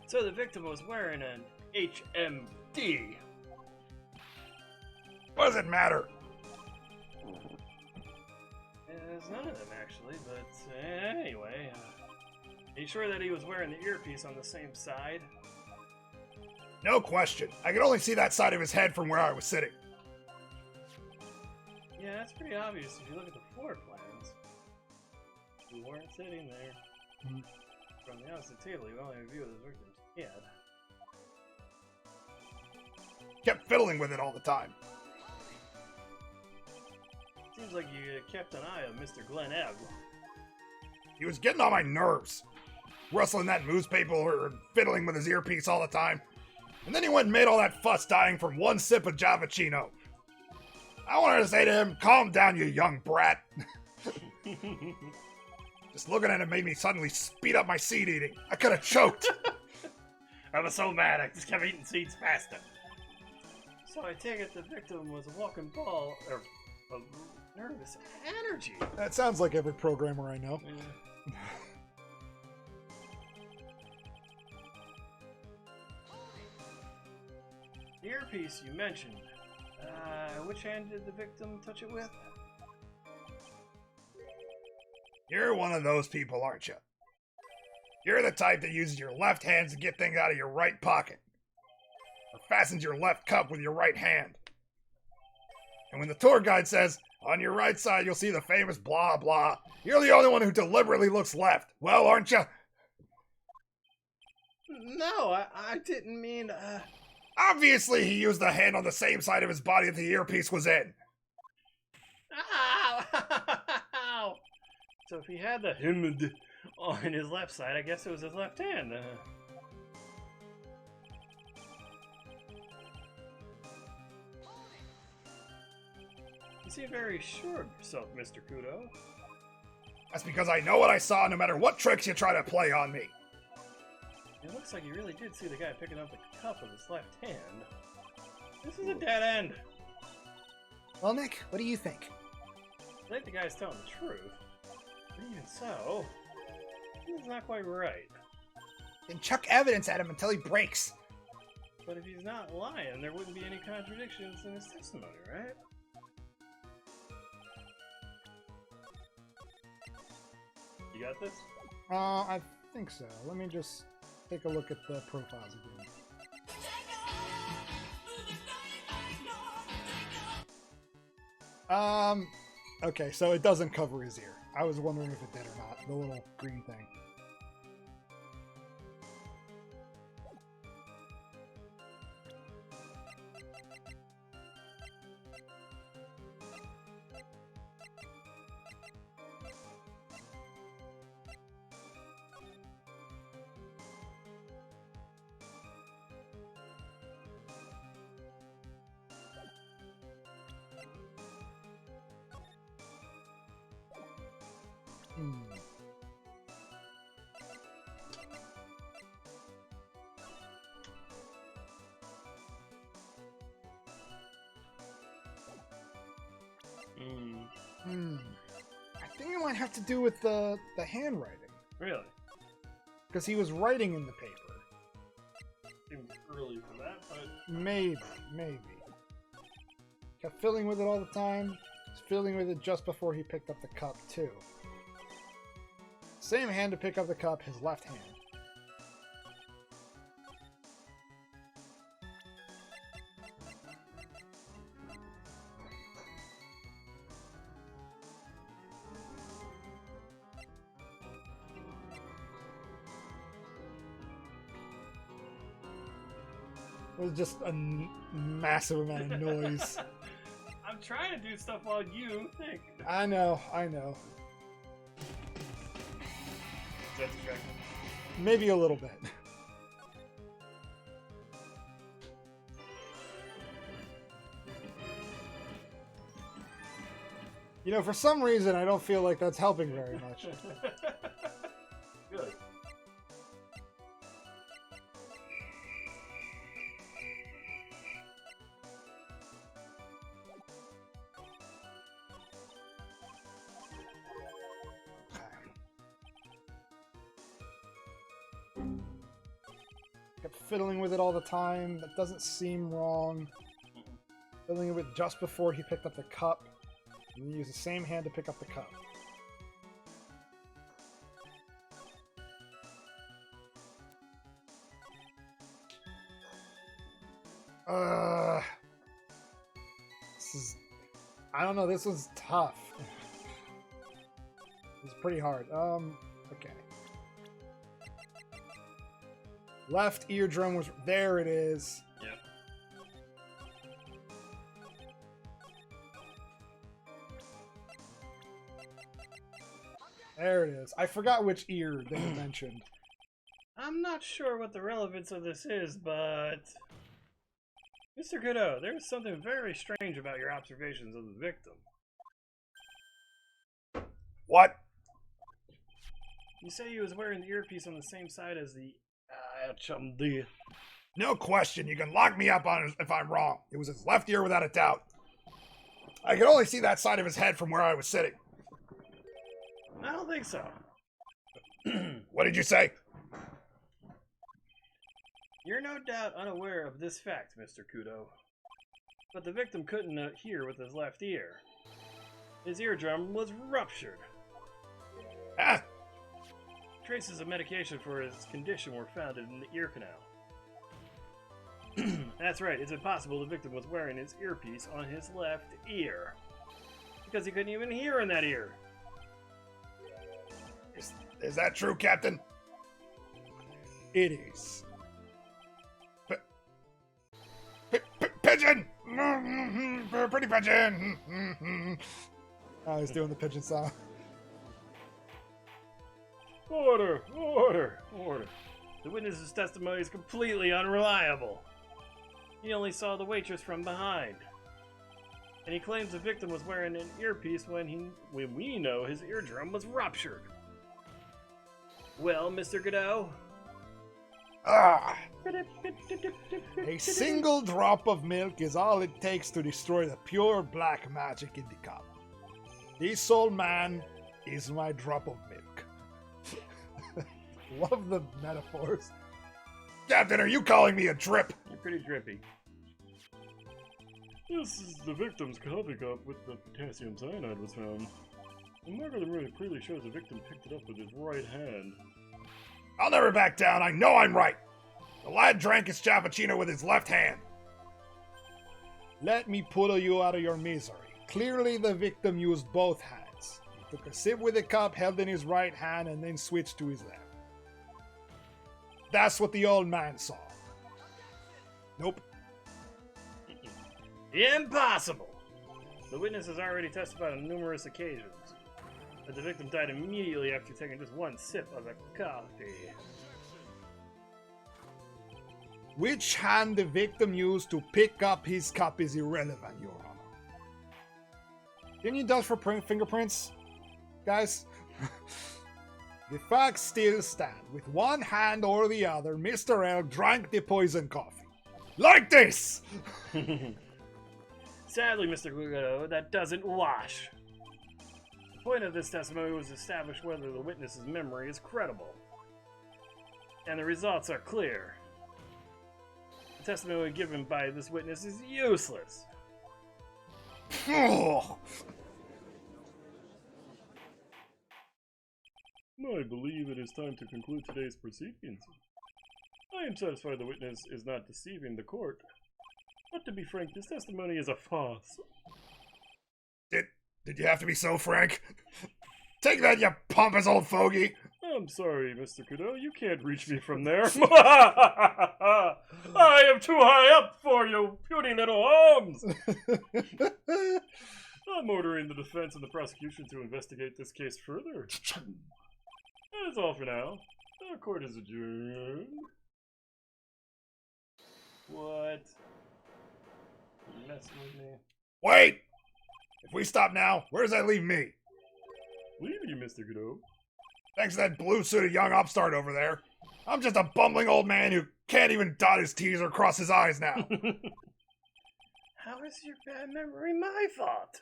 So the victim was wearing an HMD. What does it matter? There's none of them actually, but anyway. Are you sure that he was wearing the earpiece on the same side? No question. I could only see that side of his head from where I was sitting. Yeah, that's pretty obvious if you look at the floor plans. You weren't sitting there. From the opposite table, you only have a view of the victim's head. Kept fiddling with it all the time. Seems like you kept an eye on Mr. Glenn Ebb. He was getting on my nerves. Rustling that newspaper or fiddling with his earpiece all the time. And then he went and made all that fuss dying from one sip of Javachino. I wanted to say to him, calm down, you young brat. Just looking at him made me suddenly speed up my seed eating. I could have choked. I was so mad I just kept eating seeds faster. So I take it the victim was a walking ball of nervous energy. That sounds like every programmer I know. The earpiece you mentioned. Which hand did the victim touch it with? You're one of those people, aren't you? You're the type that uses your left hand to get things out of your right pocket. Or fastens your left cup with your right hand. And when the tour guide says, on your right side you'll see the famous blah blah, you're the only one who deliberately looks left. Well, aren't you? No, I didn't mean, Obviously he used the hand on the same side of his body that the earpiece was in. Ow! So if he had the himd on his left side, I guess it was his left hand. You seem very sure of yourself, Mr. Kudo. That's because I know what I saw no matter what tricks you try to play on me. It looks like you really did see the guy picking up the cup with his left hand. This is a dead end. Well, Nick, what do you think? I think the guy's telling the truth. But even so, he's not quite right. Then chuck evidence at him until he breaks. But if he's not lying, there wouldn't be any contradictions in his testimony, right? You got this? I think so. Let me just take a look at the profiles again. Okay, so it doesn't cover his ear. I was wondering if it did or not, the little green thing. I think it might have to do with the handwriting. Really? Because he was writing in the paper. Seems early for that, but... Maybe. Kept fiddling with it all the time. Was fiddling with it just before he picked up the cup, too. Same hand to pick up the cup, his left hand. It was just a massive amount of noise. I'm trying to do stuff while you think. I know. Is that distracting? Maybe a little bit. You know, for some reason, I don't feel like that's helping very much. Good. Kept fiddling with it all the time. That doesn't seem wrong. Fiddling with it just before he picked up the cup. And he used the same hand to pick up the cup. This is... I don't know, this was tough. It's pretty hard. Okay. Left eardrum was... There it is. Yep. There it is. I forgot which ear they mentioned. I'm not sure what the relevance of this is, but... Mr. Kudo, there's something very strange about your observations of the victim. What? You say he was wearing the earpiece on the same side as the... HMD. No question. You can lock me up on it if I'm wrong. It was his left ear without a doubt. I could only see that side of his head from where I was sitting. I don't think so. What did you say? You're no doubt unaware of this fact, Mr. Kudo. But the victim couldn't hear with his left ear. His eardrum was ruptured. Ah, Traces of medication for his condition were found in the ear canal. That's right, it's impossible the victim was wearing his earpiece on his left ear. Because he couldn't even hear in that ear. is that true, Captain? It is. Pigeon! Pretty pigeon! I was doing the pigeon song. Order! Order! Order! The witness's testimony is completely unreliable. He only saw the waitress from behind. And he claims the victim was wearing an earpiece when we know his eardrum was ruptured. Well, Mr. Godot? Ah! A single drop of milk is all it takes to destroy the pure black magic in the cup. This old man is my drop of milk. Love the metaphors. Captain, are you calling me a drip? You're pretty drippy. This is the victim's coffee cup with the potassium cyanide was found. The mark on the really clearly shows the victim picked it up with his right hand. I'll never back down. I know I'm right. The lad drank his cappuccino with his left hand. Let me pull you out of your misery. Clearly the victim used both hands. He took a sip with the cup held in his right hand and then switched to his left. That's what the old man saw. Nope. Impossible! The witness has already testified on numerous occasions that the victim died immediately after taking just one sip of the coffee. Which hand the victim used to pick up his cup is irrelevant, Your Honor. Didn't you dust for fingerprints, guys? The facts still stand. With one hand or the other, Mr. L drank the poison coffee. Like this! Sadly, Mr. Gugo, that doesn't wash. The point of this testimony was to establish whether the witness's memory is credible. And the results are clear. The testimony given by this witness is useless. I believe it is time to conclude today's proceedings. I am satisfied the witness is not deceiving the court. But to be frank, this testimony is a farce. Did you have to be so frank? Take that, you pompous old fogey! I'm sorry, Mr. Kudo, you can't reach me from there. I am too high up for you, puny little arms! I'm ordering the defense and the prosecution to investigate this case further. That's all for now. The court is adjourned. What? You messing with me? Wait! If we stop now, where does that leave me? Leave you, Mr. Kudo. Thanks to that blue-suited young upstart over there. I'm just a bumbling old man who can't even dot his T's or cross his I's now. How is your bad memory my fault?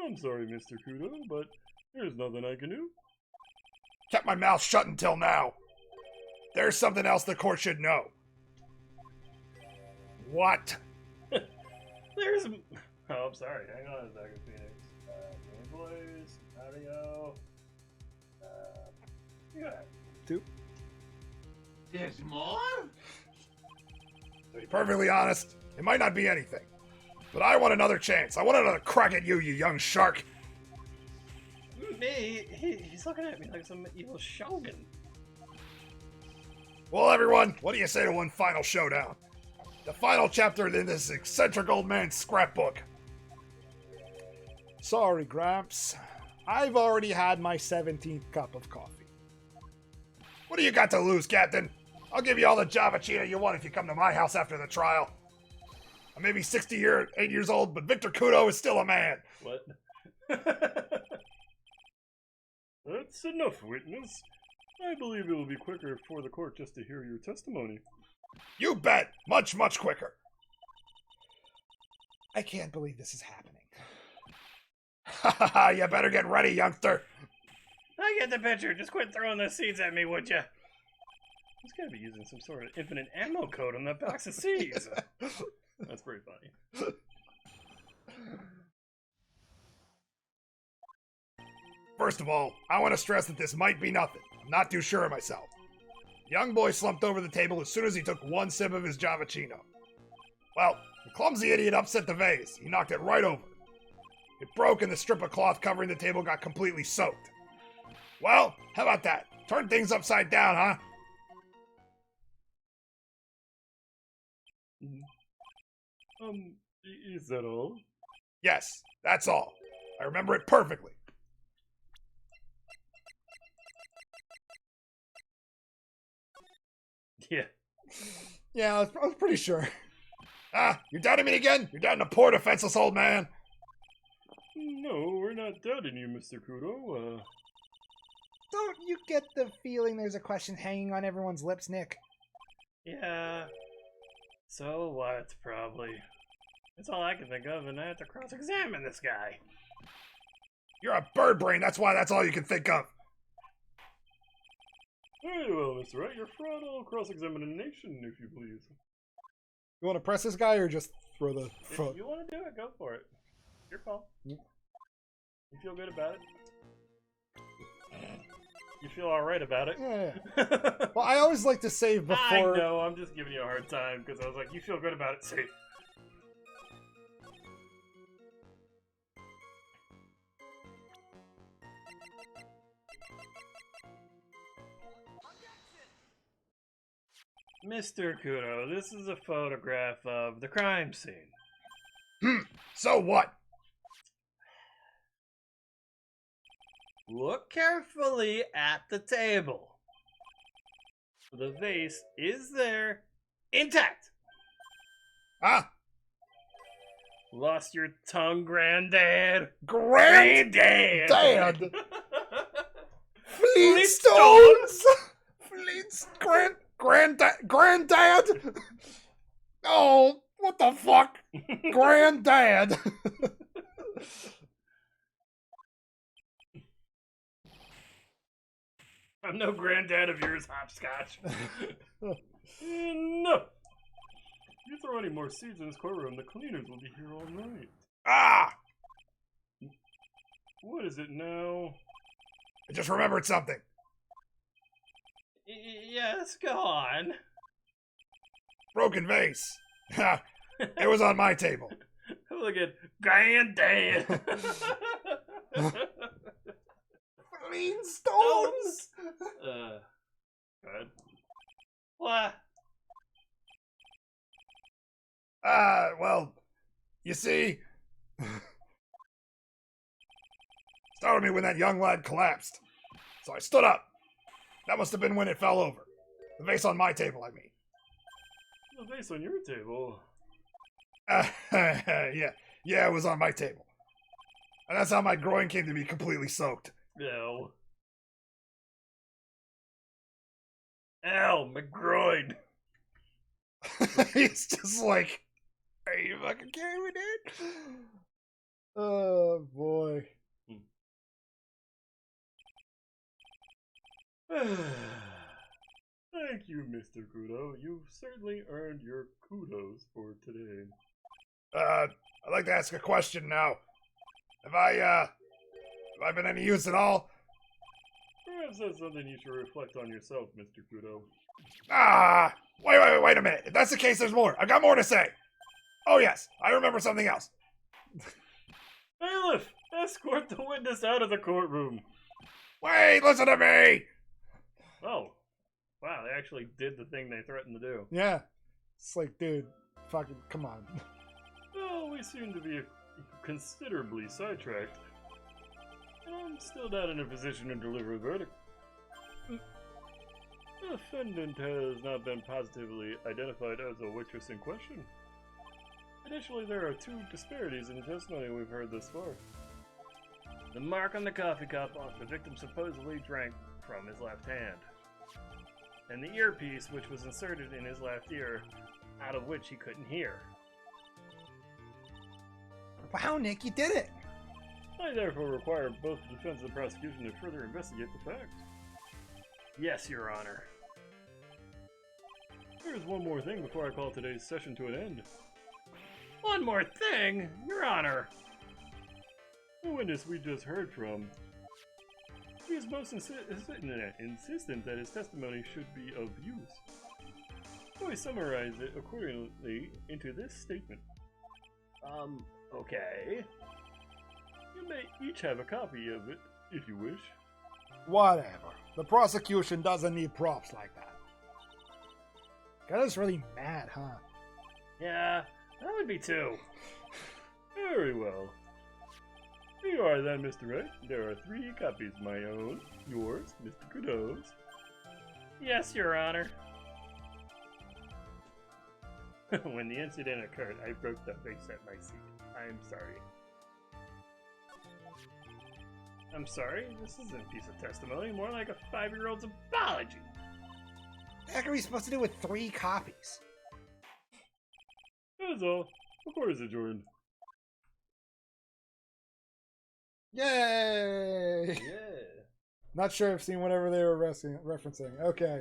I'm sorry, Mr. Kudo, but there's nothing I can do. Kept my mouth shut until now. There's something else the court should know. What? There's... Oh, I'm sorry. Hang on a second, Phoenix. Game Boys, audio. Yeah. There's more? To be perfectly honest, it might not be anything. But I want another chance. I want another crack at you, you young shark. Me? He's looking at me like some evil shogun. Well, everyone, what do you say to one final showdown? The final chapter in this eccentric old man's scrapbook. Sorry, Gramps. I've already had my 17th cup of coffee. What do you got to lose, Captain? I'll give you all the Javachino you want if you come to my house after the trial. I may be 8 years old, but Victor Kudo is still a man. What? That's enough, witness. I believe it will be quicker for the court just to hear your testimony. You bet! Much, much quicker. I can't believe this is happening. Ha ha ha! You better get ready, youngster. I get the picture. Just quit throwing those seeds at me, would ya? He's gotta be using some sort of infinite ammo code on that box of seeds. That's pretty funny. First of all, I want to stress that this might be nothing. I'm not too sure of myself. The young boy slumped over the table as soon as he took one sip of his Javachino. Well, the clumsy idiot upset the vase. He knocked it right over. It broke and the strip of cloth covering the table got completely soaked. Well, how about that? Turn things upside down, huh? Is that all? Yes, that's all. I remember it perfectly. Yeah. Yeah, I was pretty sure. Ah, you're doubting me again? You're doubting a poor defenseless old man? No, we're not doubting you, Mr. Kudo. Don't you get the feeling there's a question hanging on everyone's lips, Nick? Yeah. So what, probably. That's all I can think of, and I have to cross-examine this guy. You're a bird brain, that's why that's all you can think of. Very well, Mr. Wright. Your frontal cross-examination, if you please. You want to press this guy or just throw the... If you want to do it, go for it. Your call. You feel good about it? You feel alright about it? Yeah. Well, I always like to save before... I know, I'm just giving you a hard time, because I was like, you feel good about it, safe. Mr. Kudo, this is a photograph of the crime scene. So what? Look carefully at the table. The vase is there, intact. Ah, Lost your tongue, Granddad? Granddad! Granddad! Flintstones! Granddad? Oh, what the fuck? Granddad! I'm no granddad of yours, Hopscotch. No! If you throw any more seeds in this courtroom, the cleaners will be here all night. Ah! What is it now? I just remembered something. Yes, go on. Broken vase. Ha! It was on my table. Look at Granddad. Flintstones! Good. What? Well, you see, started me when that young lad collapsed. So I stood up. That must have been when it fell over. The vase on my table, I mean. The vase on your table? Yeah, it was on my table. And that's how my groin came to be completely soaked. No. Ow, my groin. He's just like, are you fucking kidding me, dude? Oh, boy. Thank you, Mr. Kudo. You've certainly earned your kudos for today. I'd like to ask a question now. Have I been any use at all? Perhaps that's something you should reflect on yourself, Mr. Kudo. Ah! Wait a minute. If that's the case, there's more. I got more to say. Oh, yes. I remember something else. Bailiff! Escort the witness out of the courtroom. Wait, listen to me! Oh. Wow, they actually did the thing they threatened to do. Yeah. It's like, dude, fucking, come on. Well, we seem to be considerably sidetracked. and I'm still not in a position to deliver a verdict. The defendant has not been positively identified as a waitress in question. Additionally, there are two disparities in the testimony we've heard thus far. The mark on the coffee cup the victim supposedly drank from his left hand, and the earpiece which was inserted in his left ear, out of which he couldn't hear. Wow, Nick, you did it! I therefore require both the defense and the prosecution to further investigate the facts. Yes, Your Honor. There is one more thing before I call today's session to an end. One more thing, Your Honor! The witness we just heard from, he is most insistent that his testimony should be of use. So I summarize it accordingly into this statement. Okay. You may each have a copy of it, if you wish. Whatever. The prosecution doesn't need props like that. Got us really mad, huh? Yeah, that would be too. Very well. Here you are then, Mr. Wright. There are 3 copies, my own, yours, Mr. Kudo's. Yes, Your Honor. When the incident occurred, I broke the face at my seat. I'm sorry. I'm sorry? This isn't a piece of testimony, more like a 5-year-old's apology. What the heck are we supposed to do with 3 copies? That is all. The court is adjourned. Yay! Yeah. Not sure I've seen whatever they were referencing. Okay.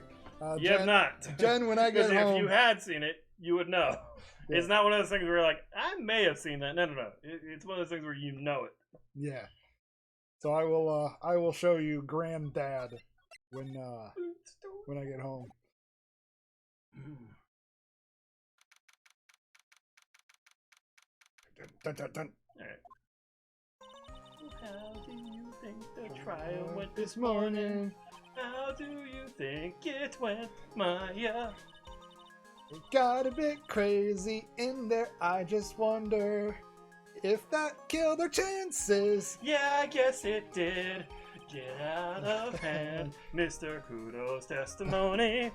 You have not. Jen, when I get Because home... if you had seen it, you would know. Yeah. It's not one of those things where you're like, I may have seen that. No. It's one of those things where you know it. Yeah. So I will show you Granddad when I get home. Dun, dun, dun. Alright. How do you think the trial went This morning, How do you think it went, Maya? it got a bit crazy in there. I just wonder if that killed their chances. Yeah, I guess it did. Get out of hand. Mr. Kudo's testimony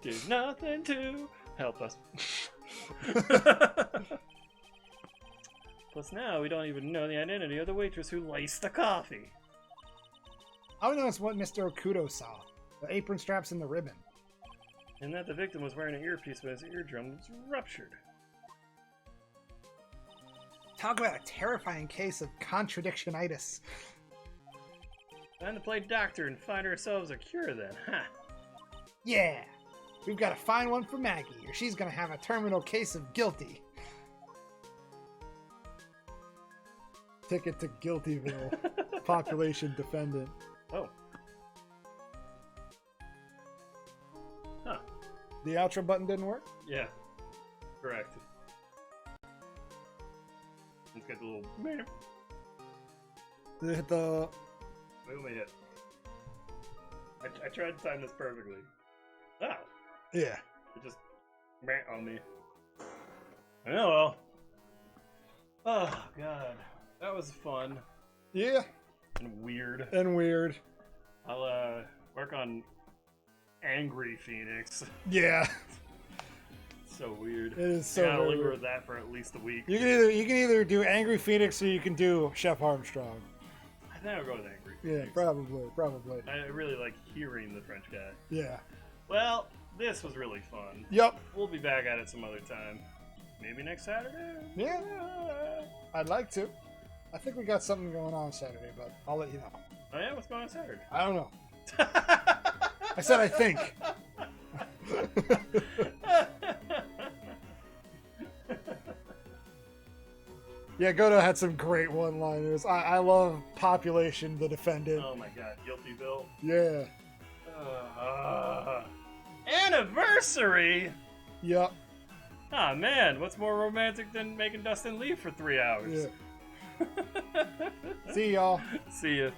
did nothing to help us. Plus now we don't even know the identity of the waitress who laced the coffee. All we know is what Mr. Okudo saw. The apron straps and the ribbon. And that the victim was wearing an earpiece when his eardrum was ruptured. Talk about a terrifying case of contradictionitis. Time to play doctor and find ourselves a cure then, huh? Yeah! We've got to find one for Maggie, or she's gonna have a terminal case of guilty. Ticket to Guiltyville. Population defendant. Oh. Huh. The outro button didn't work? Yeah. Correct. It's got the little... Did it hit the... Wait, let me hit. I tried to time this perfectly. Oh. Yeah. It just... on me. Oh, well. Oh, God. That was fun. Yeah. And weird. And weird. I'll, work on Angry Phoenix. Yeah. So weird. It is so I gotta linger weird. with that for at least a week. You can either do Angry Phoenix or you can do Chef Armstrong. I think I'll go with Angry Yeah, Phoenix. probably. I really like hearing the French guy. Yeah. Well, this was really fun. Yep. We'll be back at it some other time. Maybe next Saturday? Yeah. I'd like to. I think we got something going on Saturday, but I'll let you know. Oh yeah? What's going on Saturday? I don't know. I said I think. Yeah, Godo had some great one-liners. I love Population, the defendant. Oh my god, Guiltyville. Yeah. Anniversary? Yep. Ah man, what's more romantic than making Dustin leave for 3 hours? Yeah. See y'all. See ya.